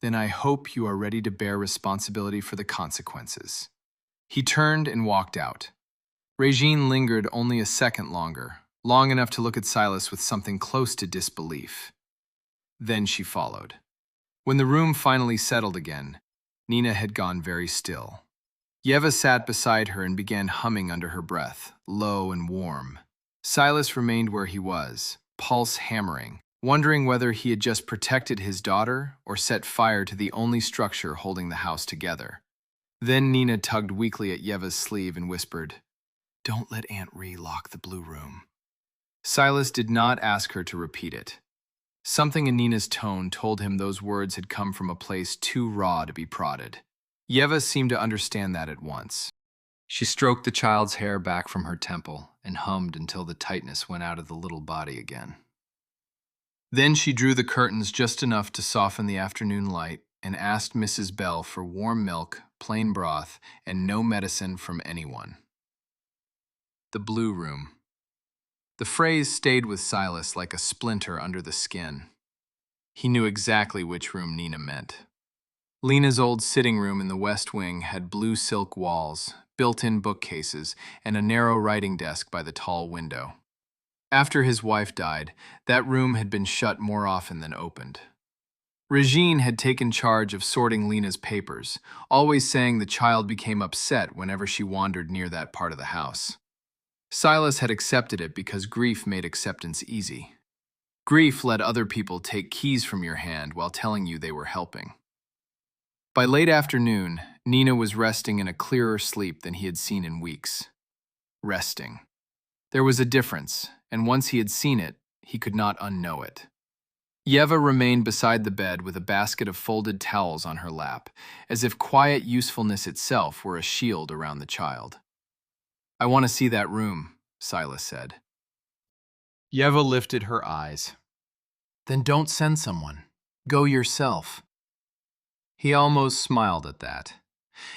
"Then I hope you are ready to bear responsibility for the consequences." He turned and walked out. Regine lingered only a second longer, long enough to look at Silas with something close to disbelief. Then she followed. When the room finally settled again, Nina had gone very still. Yeva sat beside her and began humming under her breath, low and warm. Silas remained where he was, pulse hammering, wondering whether he had just protected his daughter or set fire to the only structure holding the house together. Then Nina tugged weakly at Yeva's sleeve and whispered, "Don't let Aunt Ree lock the blue room." Silas did not ask her to repeat it. Something in Nina's tone told him those words had come from a place too raw to be prodded. Yeva seemed to understand that at once. She stroked the child's hair back from her temple and hummed until the tightness went out of the little body again. Then she drew the curtains just enough to soften the afternoon light and asked Mrs. Bell for warm milk, plain broth, and no medicine from anyone. The blue room. The phrase stayed with Silas like a splinter under the skin. He knew exactly which room Nina meant. Lena's old sitting room in the West Wing had blue silk walls, built-in bookcases, and a narrow writing desk by the tall window. After his wife died, that room had been shut more often than opened. Regine had taken charge of sorting Lena's papers, always saying the child became upset whenever she wandered near that part of the house. Silas had accepted it because grief made acceptance easy. Grief let other people take keys from your hand while telling you they were helping. By late afternoon, Nina was resting in a clearer sleep than he had seen in weeks. Resting. There was a difference, and once he had seen it, he could not unknow it. Yeva remained beside the bed with a basket of folded towels on her lap, as if quiet usefulness itself were a shield around the child. "I want to see that room," Silas said. Yeva lifted her eyes. "Then don't send someone. Go yourself." He almost smiled at that.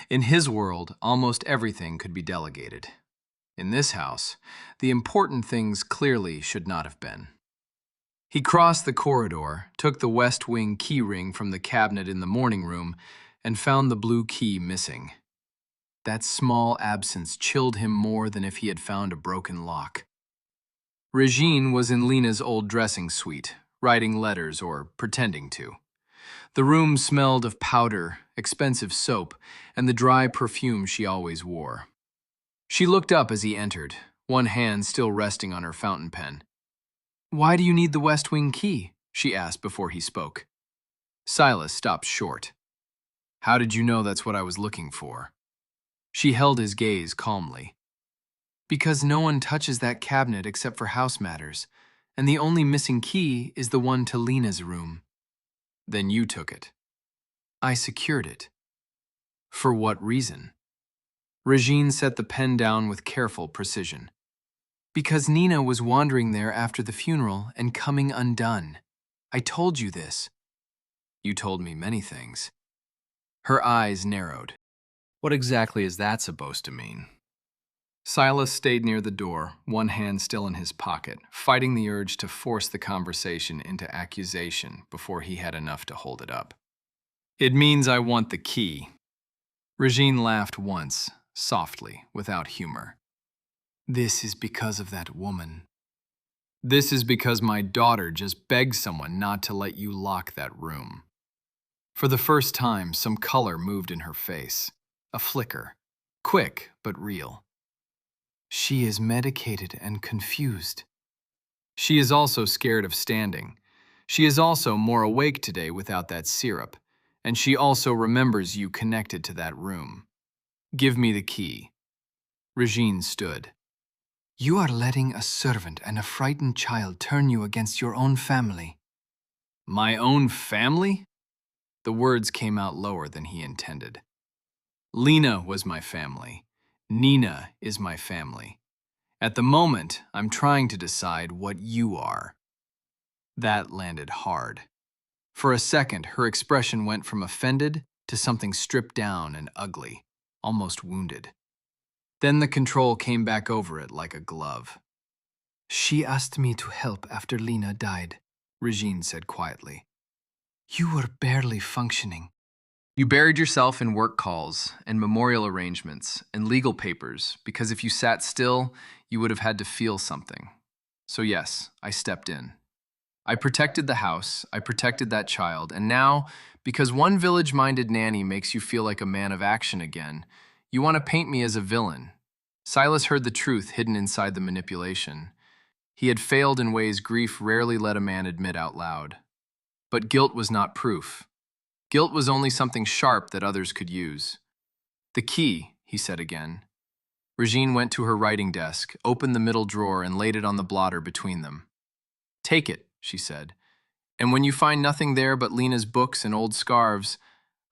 In his world, almost everything could be delegated. In this house, the important things clearly should not have been. He crossed the corridor, took the West Wing key ring from the cabinet in the morning room, and found the blue key missing. That small absence chilled him more than if he had found a broken lock. Regine was in Lena's old dressing suite, writing letters or pretending to. The room smelled of powder, expensive soap, and the dry perfume she always wore. She looked up as he entered, one hand still resting on her fountain pen. "Why do you need the West Wing key?" she asked before he spoke. Silas stopped short. "How did you know that's what I was looking for?" She held his gaze calmly. "Because no one touches that cabinet except for house matters, and the only missing key is the one to Lena's room." "Then you took it." "I secured it." "For what reason?" Regine set the pen down with careful precision. "Because Nina was wandering there after the funeral and coming undone. I told you this." "You told me many things." Her eyes narrowed. "What exactly is that supposed to mean?" Silas stayed near the door, one hand still in his pocket, fighting the urge to force the conversation into accusation before he had enough to hold it up. "It means I want the key." Regine laughed once, softly, without humor. "This is because of that woman." "This is because my daughter just begged someone not to let you lock that room." For the first time, some color moved in her face. A flicker. Quick, but real. "She is medicated and confused." "She is also scared of standing. She is also more awake today without that syrup. And she also remembers you connected to that room. Give me the key." Regine stood. "You are letting a servant and a frightened child turn you against your own family." "My own family?" The words came out lower than he intended. "Lena was my family. Nina is my family. At the moment, I'm trying to decide what you are." That landed hard. For a second, her expression went from offended to something stripped down and ugly, almost wounded. Then the control came back over it like a glove. "She asked me to help after Lena died," Regine said quietly. "You were barely functioning." "You buried yourself in work calls and memorial arrangements and legal papers because if you sat still, you would have had to feel something. So yes, I stepped in. I protected the house, I protected that child, and now, because one village-minded nanny makes you feel like a man of action again, you want to paint me as a villain." Silas heard the truth hidden inside the manipulation. He had failed in ways grief rarely let a man admit out loud. But guilt was not proof. Guilt was only something sharp that others could use. "The key," he said again. Regine went to her writing desk, opened the middle drawer, and laid it on the blotter between them. "Take it," she said. "And when you find nothing there but Lena's books and old scarves,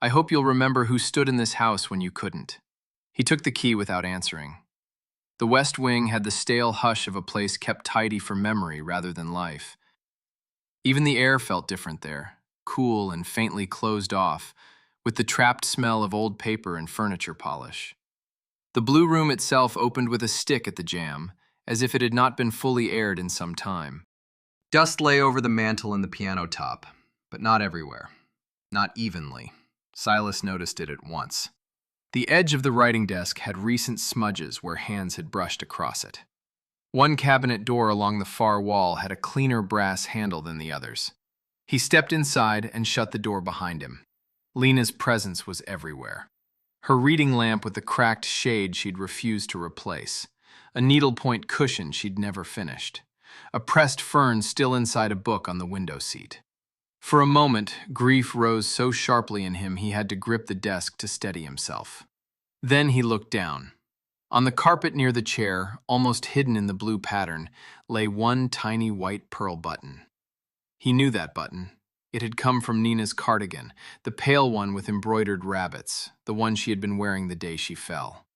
I hope you'll remember who stood in this house when you couldn't." He took the key without answering. The West Wing had the stale hush of a place kept tidy for memory rather than life. Even the air felt different there, cool and faintly closed off, with the trapped smell of old paper and furniture polish. The blue room itself opened with a stick at the jamb, as if it had not been fully aired in some time. Dust lay over the mantel and the piano top, but not everywhere. Not evenly. Silas noticed it at once. The edge of the writing desk had recent smudges where hands had brushed across it. One cabinet door along the far wall had a cleaner brass handle than the others. He stepped inside and shut the door behind him. Lena's presence was everywhere. Her reading lamp with the cracked shade she'd refused to replace, a needlepoint cushion she'd never finished, a pressed fern still inside a book on the window seat. For a moment, grief rose so sharply in him he had to grip the desk to steady himself. Then he looked down. On the carpet near the chair, almost hidden in the blue pattern, lay one tiny white pearl button. He knew that button. It had come from Nina's cardigan, the pale one with embroidered rabbits, the one she had been wearing the day she fell.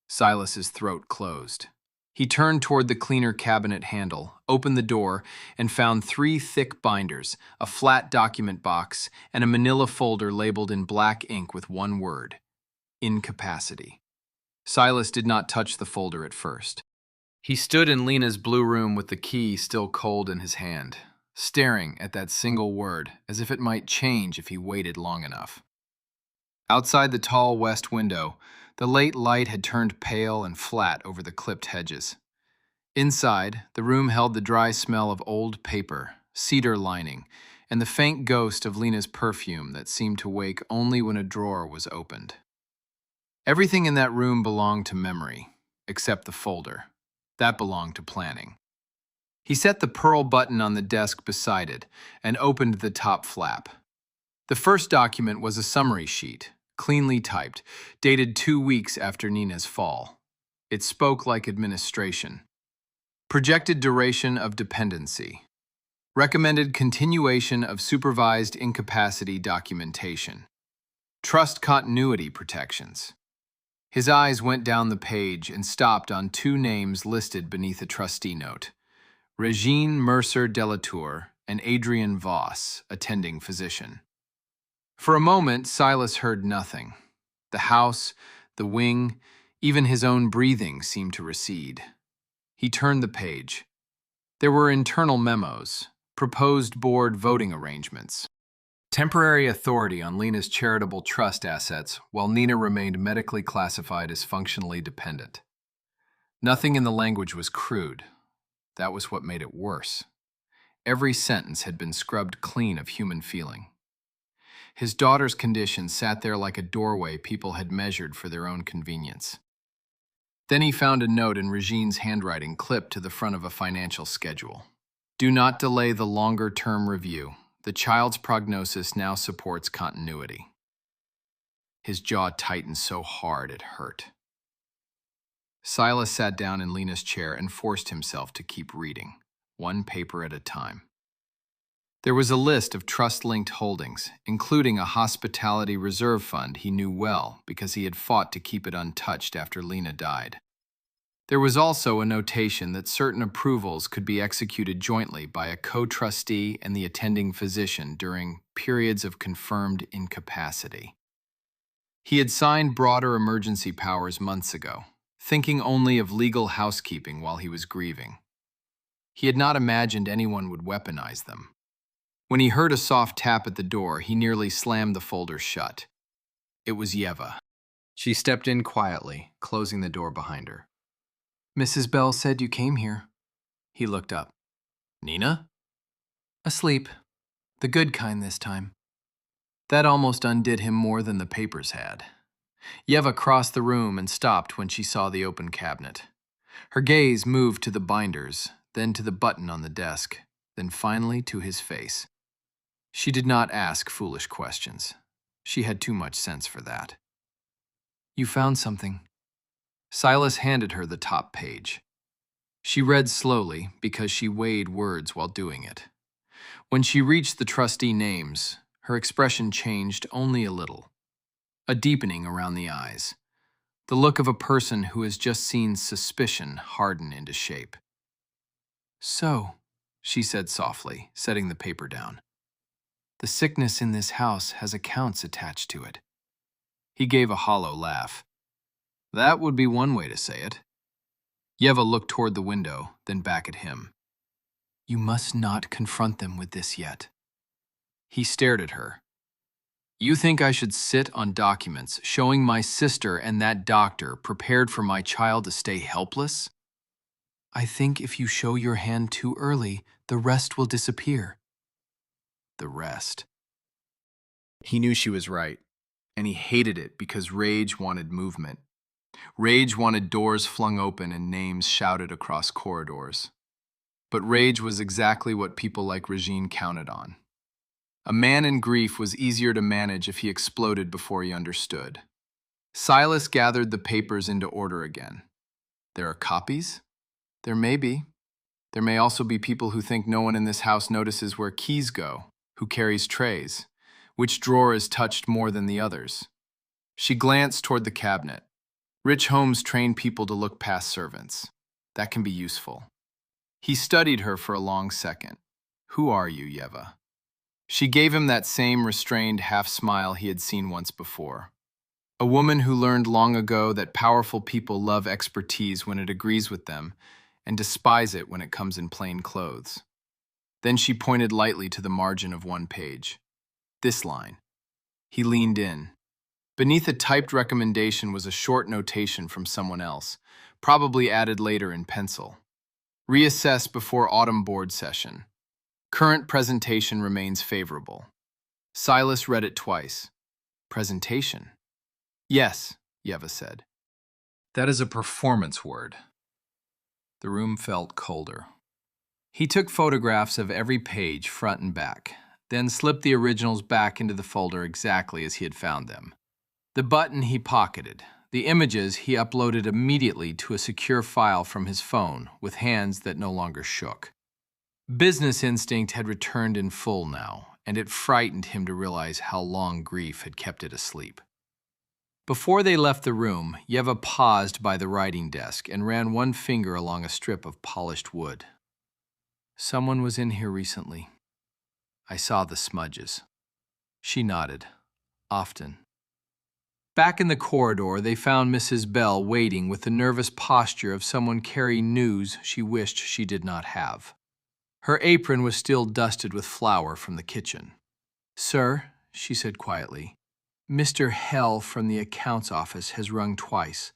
Silas's throat closed. He turned toward the cleaner cabinet handle, opened the door, and found 3 thick binders, a flat document box, and a manila folder labeled in black ink with one word: incapacity. Silas did not touch the folder at first. He stood in Lena's blue room with the key still cold in his hand, staring at that single word as if it might change if he waited long enough. Outside the tall west window, the late light had turned pale and flat over the clipped hedges. Inside, the room held the dry smell of old paper, cedar lining, and the faint ghost of Lena's perfume that seemed to wake only when a drawer was opened. Everything in that room belonged to memory, except the folder. That belonged to planning. He set the pearl button on the desk beside it and opened the top flap. The first document was a summary sheet, cleanly typed, dated 2 weeks after Nina's fall. It spoke like administration. Projected duration of dependency. Recommended continuation of supervised incapacity documentation. Trust continuity protections. His eyes went down the page and stopped on 2 names listed beneath a trustee note: Regine Mercer Delatour and Adrian Voss, attending physician. For a moment, Silas heard nothing. The house, the wing, even his own breathing seemed to recede. He turned the page. There were internal memos, proposed board voting arrangements, temporary authority on Lena's charitable trust assets while Nina remained medically classified as functionally dependent. Nothing in the language was crude. That was what made it worse. Every sentence had been scrubbed clean of human feeling. His daughter's condition sat there like a doorway people had measured for their own convenience. Then he found a note in Regine's handwriting clipped to the front of a financial schedule. Do not delay the longer-term review. The child's prognosis now supports continuity. His jaw tightened so hard it hurt. Silas sat down in Lena's chair and forced himself to keep reading, one paper at a time. There was a list of trust-linked holdings, including a hospitality reserve fund he knew well because he had fought to keep it untouched after Lena died. There was also a notation that certain approvals could be executed jointly by a co-trustee and the attending physician during periods of confirmed incapacity. He had signed broader emergency powers months ago, thinking only of legal housekeeping while he was grieving. He had not imagined anyone would weaponize them. When he heard a soft tap at the door, he nearly slammed the folder shut. It was Yeva. She stepped in quietly, closing the door behind her. Mrs. Bell said you came here. He looked up. Nina? Asleep. The good kind this time. That almost undid him more than the papers had. Yeva crossed the room and stopped when she saw the open cabinet. Her gaze moved to the binders, then to the button on the desk, then finally to his face. She did not ask foolish questions. She had too much sense for that. You found something. Silas handed her the top page. She read slowly because she weighed words while doing it. When she reached the trustee names, her expression changed only a little. A deepening around the eyes. The look of a person who has just seen suspicion harden into shape. So, she said softly, setting the paper down. The sickness in this house has accounts attached to it. He gave a hollow laugh. That would be one way to say it. Yeva looked toward the window, then back at him. You must not confront them with this yet. He stared at her. You think I should sit on documents showing my sister and that doctor prepared for my child to stay helpless? I think if you show your hand too early, the rest will disappear. the rest. He knew she was right, and he hated it because rage wanted movement. Rage wanted doors flung open and names shouted across corridors. But rage was exactly what people like Regine counted on. A man in grief was easier to manage if he exploded before he understood. Silas gathered the papers into order again. There are copies? There may be. There may also be people who think no one in this house notices where keys go, who carries trays, which drawer is touched more than the others. She glanced toward the cabinet. Rich homes train people to look past servants. That can be useful. He studied her for a long second. Who are you, Yeva? She gave him that same restrained half-smile he had seen once before. A woman who learned long ago that powerful people love expertise when it agrees with them and despise it when it comes in plain clothes. Then she pointed lightly to the margin of one page. This line. He leaned in. Beneath a typed recommendation was a short notation from someone else, probably added later in pencil. Reassess before autumn board session. Current presentation remains favorable. Silas read it twice. Presentation? Yes, Yeva said. That is a performance word. The room felt colder. He took photographs of every page, front and back, then slipped the originals back into the folder exactly as he had found them. The button he pocketed. The images he uploaded immediately to a secure file from his phone with hands that no longer shook. Business instinct had returned in full now, and it frightened him to realize how long grief had kept it asleep. Before they left the room, Yeva paused by the writing desk and ran one finger along a strip of polished wood. Someone was in here recently. I saw the smudges. She nodded. Often. Back in the corridor, they found Mrs. Bell waiting with the nervous posture of someone carrying news she wished she did not have. Her apron was still dusted with flour from the kitchen. "Sir," she said quietly, "Mr. Hell from the accounts office has rung twice.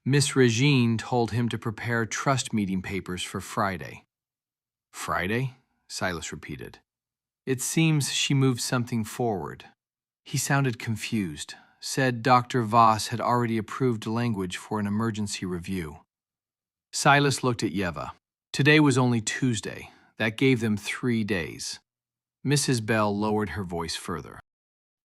Miss Regine told him to prepare trust meeting papers for Friday." "Friday?" Silas repeated. "It seems she moved something forward." He sounded confused, said Dr. Voss had already approved language for an emergency review. Silas looked at Yeva. Today was only Tuesday. That gave them 3 days. Mrs. Bell lowered her voice further.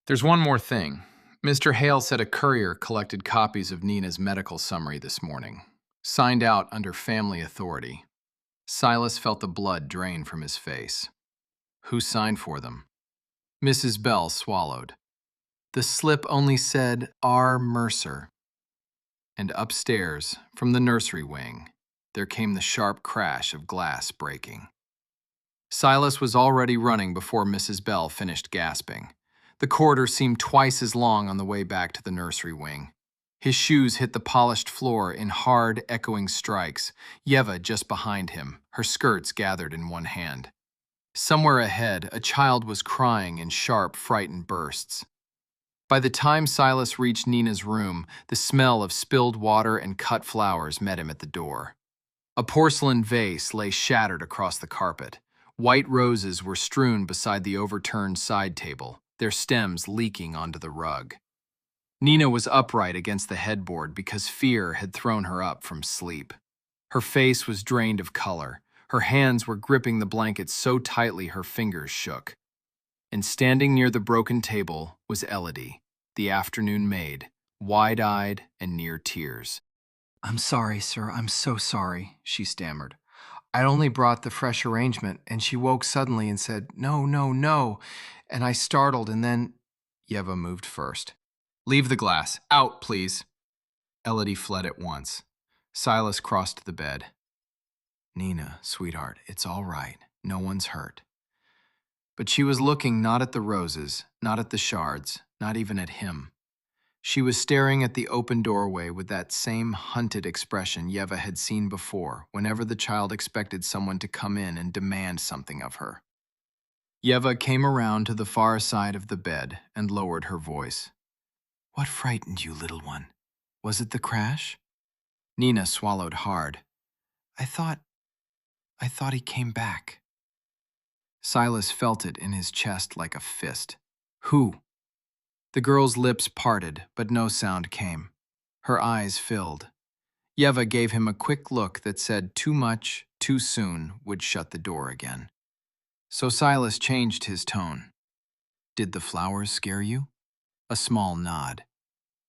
"There's one more thing. Mr. Hale said a courier collected copies of Nina's medical summary this morning, signed out under family authority." Silas felt the blood drain from his face. "Who signed for them?" Mrs. Bell swallowed. "The slip only said R. Mercer." And upstairs, from the nursery wing, there came the sharp crash of glass breaking. Silas was already running before Mrs. Bell finished gasping. The corridor seemed twice as long on the way back to the nursery wing. His shoes hit the polished floor in hard, echoing strikes, Yeva just behind him, her skirts gathered in one hand. Somewhere ahead, a child was crying in sharp, frightened bursts. By the time Silas reached Nina's room, the smell of spilled water and cut flowers met him at the door. A porcelain vase lay shattered across the carpet. White roses were strewn beside the overturned side table, their stems leaking onto the rug. Nina was upright against the headboard because fear had thrown her up from sleep. Her face was drained of color. Her hands were gripping the blanket so tightly her fingers shook. And standing near the broken table was Elodie, the afternoon maid, wide-eyed and near tears. "I'm sorry, sir, I'm so sorry," she stammered. "I only brought the fresh arrangement, and she woke suddenly and said, 'No, no, no,' and I startled, and then—" Yeva moved first. "Leave the glass. Out, please." Elodie fled at once. Silas crossed the bed. "Nina, sweetheart, it's all right. No one's hurt." But she was looking not at the roses, not at the shards, not even at him. She was staring at the open doorway with that same hunted expression Yeva had seen before whenever the child expected someone to come in and demand something of her. Yeva came around to the far side of the bed and lowered her voice. "What frightened you, little one? Was it the crash?" Nina swallowed hard. I thought he came back." Silas felt it in his chest like a fist. Who? The girl's lips parted, but no sound came. Her eyes filled. Yeva gave him a quick look that said too much, too soon would shut the door again. So Silas changed his tone. Did the flowers scare you? A small nod.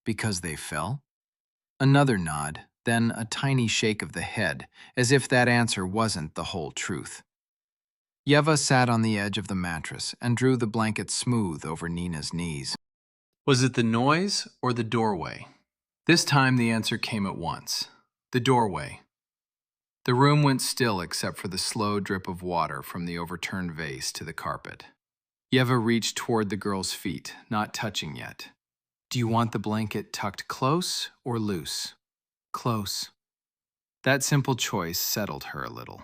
Because they fell? Another nod, then a tiny shake of the head, as if that answer wasn't the whole truth. Yeva sat on the edge of the mattress and drew the blanket smooth over Nina's knees. Was it the noise or the doorway? This time the answer came at once. The doorway. The room went still except for the slow drip of water from the overturned vase to the carpet. Yeva reached toward the girl's feet, not touching yet. Do you want the blanket tucked close or loose? Close. That simple choice settled her a little.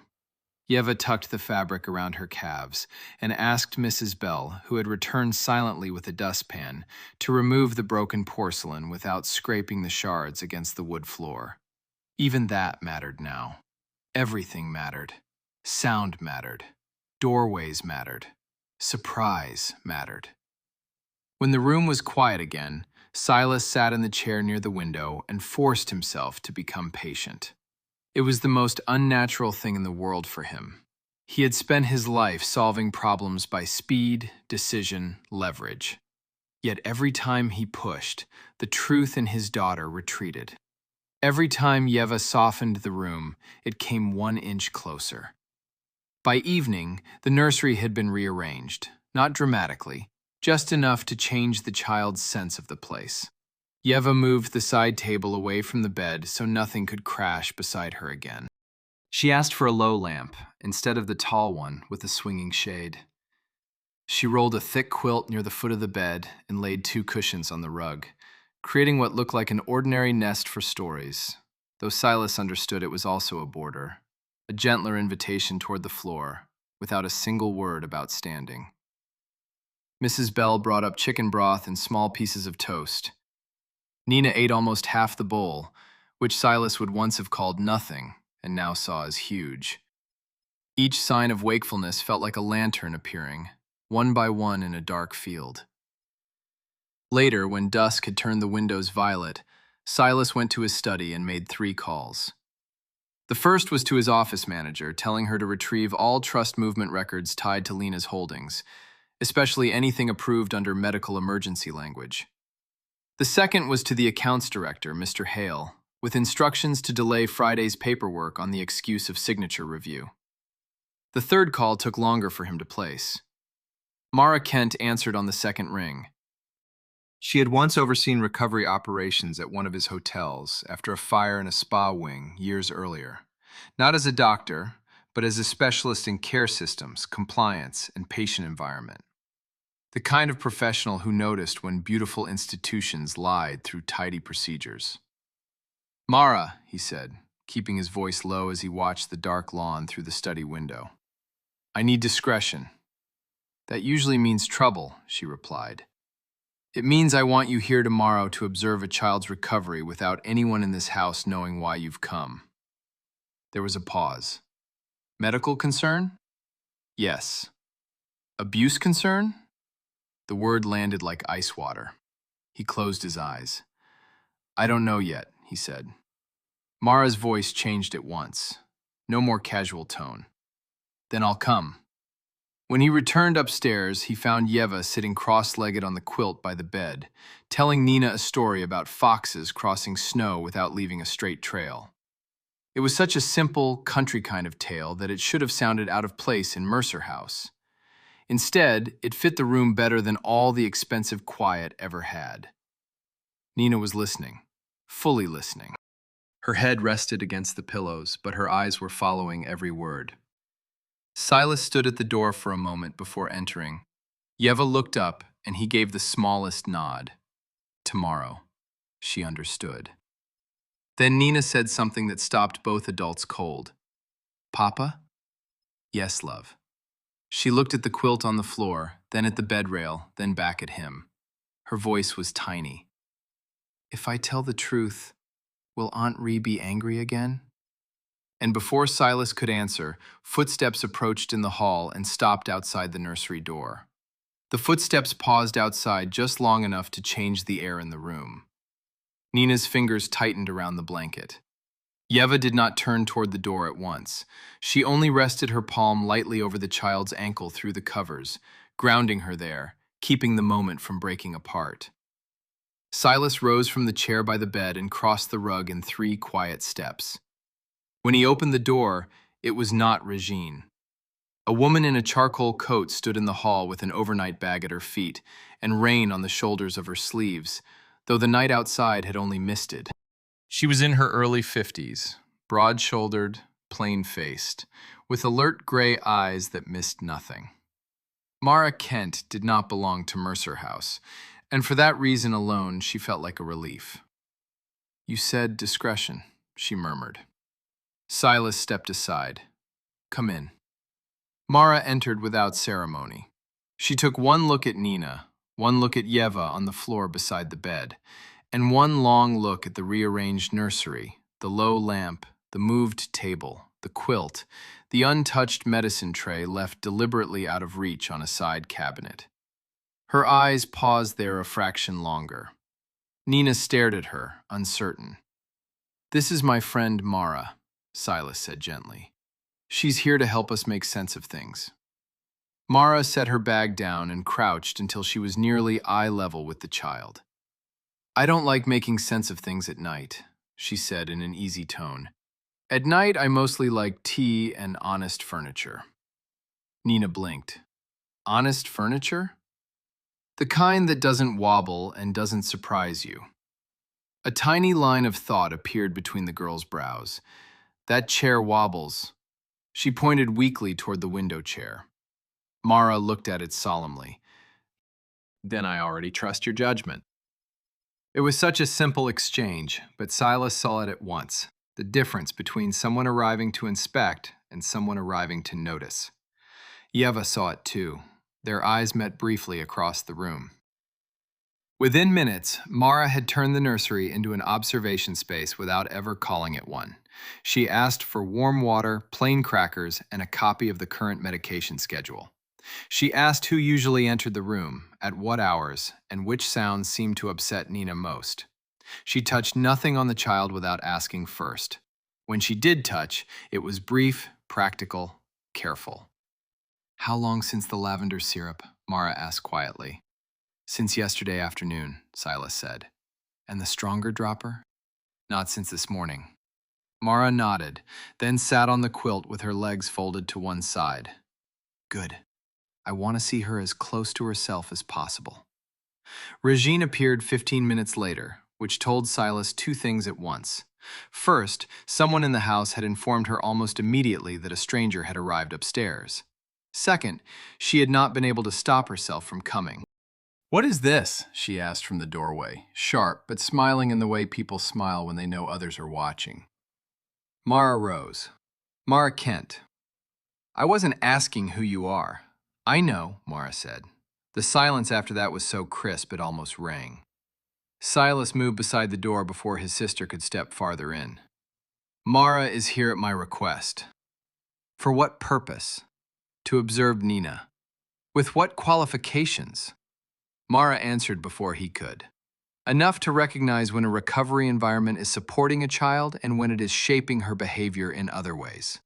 Yeva tucked the fabric around her calves and asked Mrs. Bell, who had returned silently with a dustpan, to remove the broken porcelain without scraping the shards against the wood floor. Even that mattered now. Everything mattered. Sound mattered. Doorways mattered. Surprise mattered. When the room was quiet again, Silas sat in the chair near the window and forced himself to become patient. It was the most unnatural thing in the world for him. He had spent his life solving problems by speed, decision, leverage. Yet every time he pushed, the truth in his daughter retreated. Every time Yeva softened the room, it came 1 inch closer. By evening, the nursery had been rearranged, not dramatically, just enough to change the child's sense of the place. Yeva moved the side table away from the bed so nothing could crash beside her again. She asked for a low lamp instead of the tall one with the swinging shade. She rolled a thick quilt near the foot of the bed and laid 2 cushions on the rug, creating what looked like an ordinary nest for stories, though Silas understood it was also a border, a gentler invitation toward the floor, without a single word about standing. Mrs. Bell brought up chicken broth and small pieces of toast. Nina ate almost half the bowl, which Silas would once have called nothing and now saw as huge. Each sign of wakefulness felt like a lantern appearing, one by one in a dark field. Later, when dusk had turned the windows violet, Silas went to his study and made 3 calls. The first was to his office manager, telling her to retrieve all trust movement records tied to Lena's holdings, especially anything approved under medical emergency language. The second was to the accounts director, Mr. Hale, with instructions to delay Friday's paperwork on the excuse of signature review. The third call took longer for him to place. Mara Kent answered on the second ring. She had once overseen recovery operations at one of his hotels after a fire in a spa wing years earlier. Not as a doctor, but as a specialist in care systems, compliance, and patient environment. The kind of professional who noticed when beautiful institutions lied through tidy procedures. Mara, he said, keeping his voice low as he watched the dark lawn through the study window. I need discretion. That usually means trouble, she replied. It means I want you here tomorrow to observe a child's recovery without anyone in this house knowing why you've come. There was a pause. Medical concern? Yes. Abuse concern? The word landed like ice water. He closed his eyes. I don't know yet, he said. Mara's voice changed at once. No more casual tone. Then I'll come. When he returned upstairs, he found Yeva sitting cross-legged on the quilt by the bed, telling Nina a story about foxes crossing snow without leaving a straight trail. It was such a simple, country kind of tale that it should have sounded out of place in Mercer House. Instead, it fit the room better than all the expensive quiet ever had. Nina was listening, fully listening. Her head rested against the pillows, but her eyes were following every word. Silas stood at the door for a moment before entering. Yeva looked up, and he gave the smallest nod. Tomorrow. She understood. Then Nina said something that stopped both adults cold. Papa? Yes, love. She looked at the quilt on the floor, then at the bed rail, then back at him. Her voice was tiny. If I tell the truth, will Aunt Ree be angry again? And before Silas could answer, footsteps approached in the hall and stopped outside the nursery door. The footsteps paused outside just long enough to change the air in the room. Nina's fingers tightened around the blanket. Yeva did not turn toward the door at once. She only rested her palm lightly over the child's ankle through the covers, grounding her there, keeping the moment from breaking apart. Silas rose from the chair by the bed and crossed the rug in 3 quiet steps. When he opened the door, it was not Regine. A woman in a charcoal coat stood in the hall with an overnight bag at her feet and rain on the shoulders of her sleeves, though the night outside had only misted. She was in her early 50s, broad-shouldered, plain-faced, with alert gray eyes that missed nothing. Mara Kent did not belong to Mercer House, and for that reason alone she felt like a relief. "You said discretion," she murmured. Silas stepped aside. "Come in." Mara entered without ceremony. She took one look at Nina, one look at Yeva on the floor beside the bed, and one long look at the rearranged nursery, the low lamp, the moved table, the quilt, the untouched medicine tray left deliberately out of reach on a side cabinet. Her eyes paused there a fraction longer. Nina stared at her, uncertain. "This is my friend Mara," Silas said gently. "She's here to help us make sense of things." Mara set her bag down and crouched until she was nearly eye level with the child. "I don't like making sense of things at night," she said in an easy tone. "At night, I mostly like tea and honest furniture." Nina blinked. "Honest furniture?" "The kind that doesn't wobble and doesn't surprise you." A tiny line of thought appeared between the girl's brows. "That chair wobbles." She pointed weakly toward the window chair. Mara looked at it solemnly. "Then I already trust your judgment." It was such a simple exchange, but Silas saw it at once, the difference between someone arriving to inspect and someone arriving to notice. Yeva saw it too. Their eyes met briefly across the room. Within minutes, Mara had turned the nursery into an observation space without ever calling it one. She asked for warm water, plain crackers, and a copy of the current medication schedule. She asked who usually entered the room, at what hours, and which sounds seemed to upset Nina most. She touched nothing on the child without asking first. When she did touch, it was brief, practical, careful. "How long since the lavender syrup?" Mara asked quietly. "Since yesterday afternoon," Silas said. "And the stronger dropper?" "Not since this morning." Mara nodded, then sat on the quilt with her legs folded to one side. "Good. I want to see her as close to herself as possible." Regine appeared 15 minutes later, which told Silas 2 things at once. First, someone in the house had informed her almost immediately that a stranger had arrived upstairs. Second, she had not been able to stop herself from coming. "What is this?" she asked from the doorway, sharp but smiling in the way people smile when they know others are watching. Mara rose. "Mara Kent." "I wasn't asking who you are." "I know," Mara said. The silence after that was so crisp it almost rang. Silas moved beside the door before his sister could step farther in. "Mara is here at my request." "For what purpose?" "To observe Nina." "With what qualifications?" Mara answered before he could. "Enough to recognize when a recovery environment is supporting a child and when it is shaping her behavior in other ways."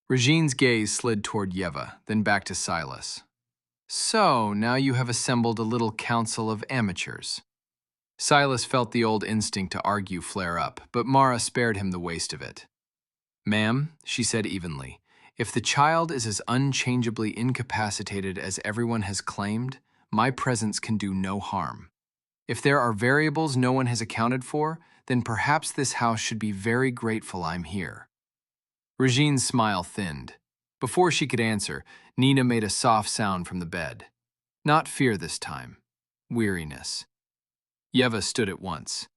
Regine's gaze slid toward Yeva, then back to Silas. "So, now you have assembled a little council of amateurs." Silas felt the old instinct to argue flare up, but Mara spared him the waste of it. "Ma'am," she said evenly, "if the child is as unchangeably incapacitated as everyone has claimed, my presence can do no harm. If there are variables no one has accounted for, then perhaps this house should be very grateful I'm here." Regine's smile thinned. Before she could answer, Nina made a soft sound from the bed. Not fear this time. Weariness. Yeva stood at once.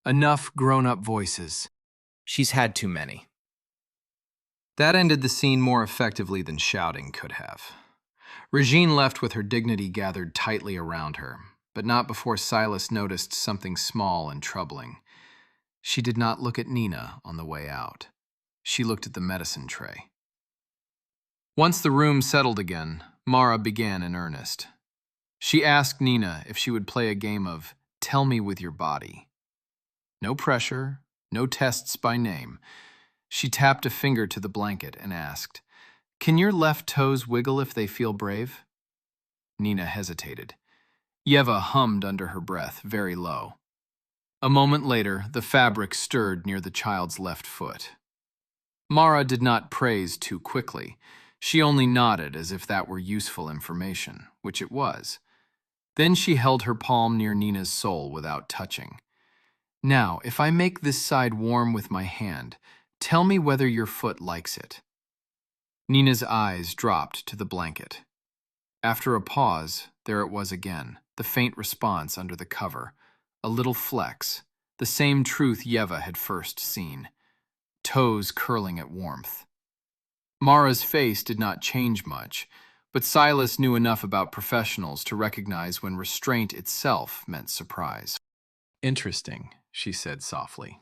"Enough grown-up voices. She's had too many." That ended the scene more effectively than shouting could have. Regine left with her dignity gathered tightly around her, but not before Silas noticed something small and troubling. She did not look at Nina on the way out. She looked at the medicine tray. Once the room settled again, Mara began in earnest. She asked Nina if she would play a game of Tell Me With Your Body. No pressure, no tests by name. She tapped a finger to the blanket and asked, Can your left toes wiggle if they feel brave? Nina hesitated. Yeva hummed under her breath, very low. A moment later, the fabric stirred near the child's left foot. Mara did not praise too quickly. She only nodded as if that were useful information, which it was. Then she held her palm near Nina's sole without touching. Now, if I make this side warm with my hand, tell me whether your foot likes it. Nina's eyes dropped to the blanket. After a pause, there it was again, the faint response under the cover. A little flex, the same truth Yeva had first seen. Toes curling at warmth. Mara's face did not change much, but Silas knew enough about professionals to recognize when restraint itself meant surprise. Interesting, she said softly.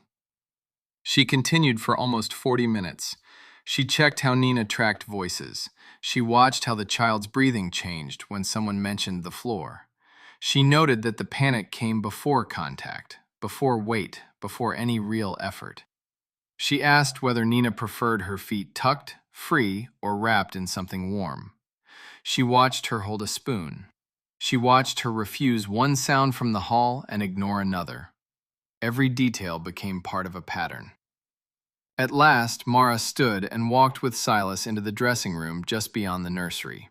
She continued for almost 40 minutes. She checked how Nina tracked voices. She watched how the child's breathing changed when someone mentioned the floor. She noted that the panic came before contact, before weight, before any real effort. She asked whether Nina preferred her feet tucked, free, or wrapped in something warm. She watched her hold a spoon. She watched her refuse one sound from the hall and ignore another. Every detail became part of a pattern. At last, Mara stood and walked with Silas into the dressing room just beyond the nursery.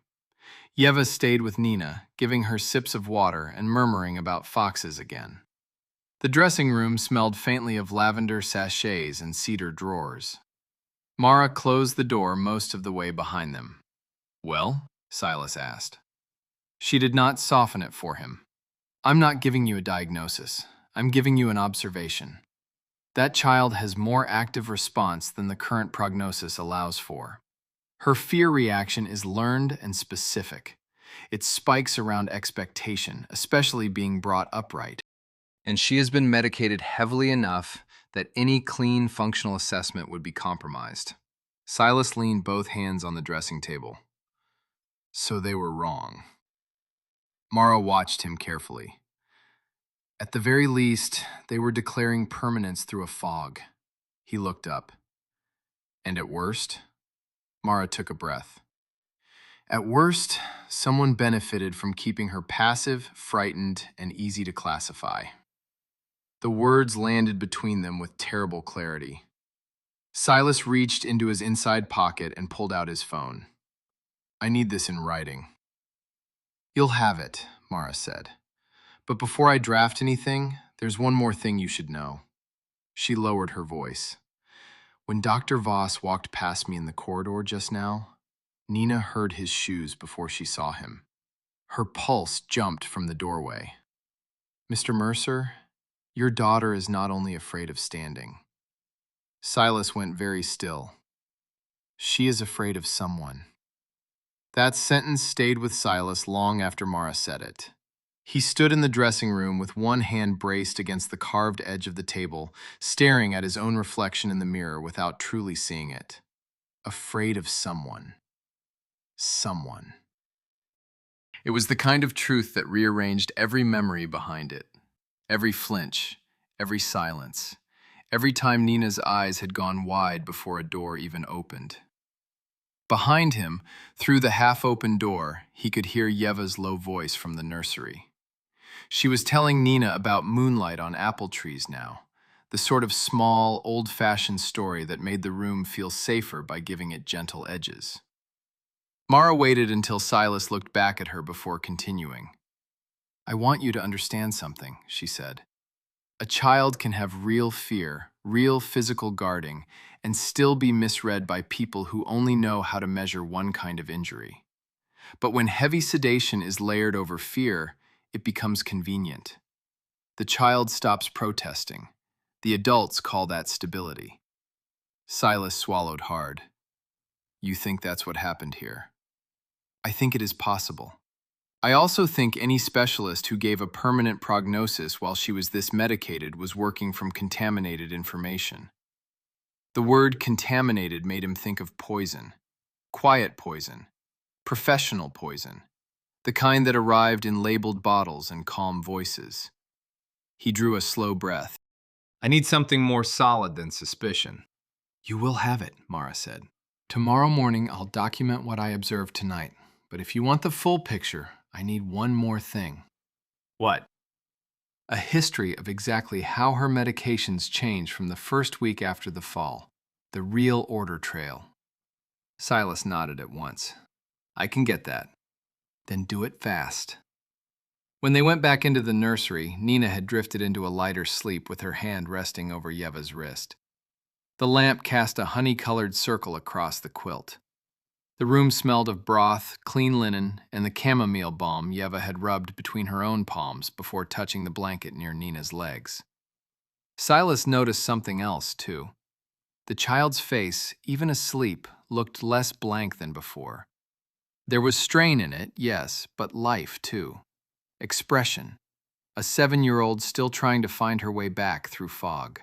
Yeva stayed with Nina, giving her sips of water and murmuring about foxes again. The dressing room smelled faintly of lavender sachets and cedar drawers. Mara closed the door most of the way behind them. Well? Silas asked. She did not soften it for him. I'm not giving you a diagnosis. I'm giving you an observation. That child has more active response than the current prognosis allows for. Her fear reaction is learned and specific. It spikes around expectation, especially being brought upright. And she has been medicated heavily enough that any clean functional assessment would be compromised. Silas leaned both hands on the dressing table. So they were wrong. Mara watched him carefully. At the very least, they were declaring permanence through a fog. He looked up. And at worst? Mara took a breath. At worst, someone benefited from keeping her passive, frightened, and easy to classify. The words landed between them with terrible clarity. Silas reached into his inside pocket and pulled out his phone. I need this in writing. You'll have it, Mara said. But before I draft anything, there's one more thing you should know. She lowered her voice. When Dr. Voss walked past me in the corridor just now, Nina heard his shoes before she saw him. Her pulse jumped from the doorway. Mr. Mercer, your daughter is not only afraid of standing. Silas went very still. She is afraid of someone. That sentence stayed with Silas long after Mara said it. He stood in the dressing room with one hand braced against the carved edge of the table, staring at his own reflection in the mirror without truly seeing it. Afraid of someone. Someone. It was the kind of truth that rearranged every memory behind it. Every flinch, every silence, every time Nina's eyes had gone wide before a door even opened. Behind him, through the half-open door, he could hear Yeva's low voice from the nursery. She was telling Nina about moonlight on apple trees now, the sort of small, old-fashioned story that made the room feel safer by giving it gentle edges. Mara waited until Silas looked back at her before continuing. I want you to understand something, she said. A child can have real fear, real physical guarding, and still be misread by people who only know how to measure one kind of injury. But when heavy sedation is layered over fear, it becomes convenient. The child stops protesting. The adults call that stability. Silas swallowed hard. You think that's what happened here? I think it is possible. I also think any specialist who gave a permanent prognosis while she was this medicated was working from contaminated information. The word contaminated made him think of poison. Quiet poison. Professional poison. The kind that arrived in labeled bottles and calm voices. He drew a slow breath. I need something more solid than suspicion. You will have it, Mara said. Tomorrow morning, I'll document what I observed tonight. But if you want the full picture, I need one more thing. What? A history of exactly how her medications changed from the first week after the fall. The real order trail. Silas nodded at once. I can get that. Then do it fast. When they went back into the nursery, Nina had drifted into a lighter sleep with her hand resting over Yeva's wrist. The lamp cast a honey-colored circle across the quilt. The room smelled of broth, clean linen, and the chamomile balm Yeva had rubbed between her own palms before touching the blanket near Nina's legs. Silas noticed something else, too. The child's face, even asleep, looked less blank than before. There was strain in it, yes, but life, too. Expression. A 7-year-old still trying to find her way back through fog.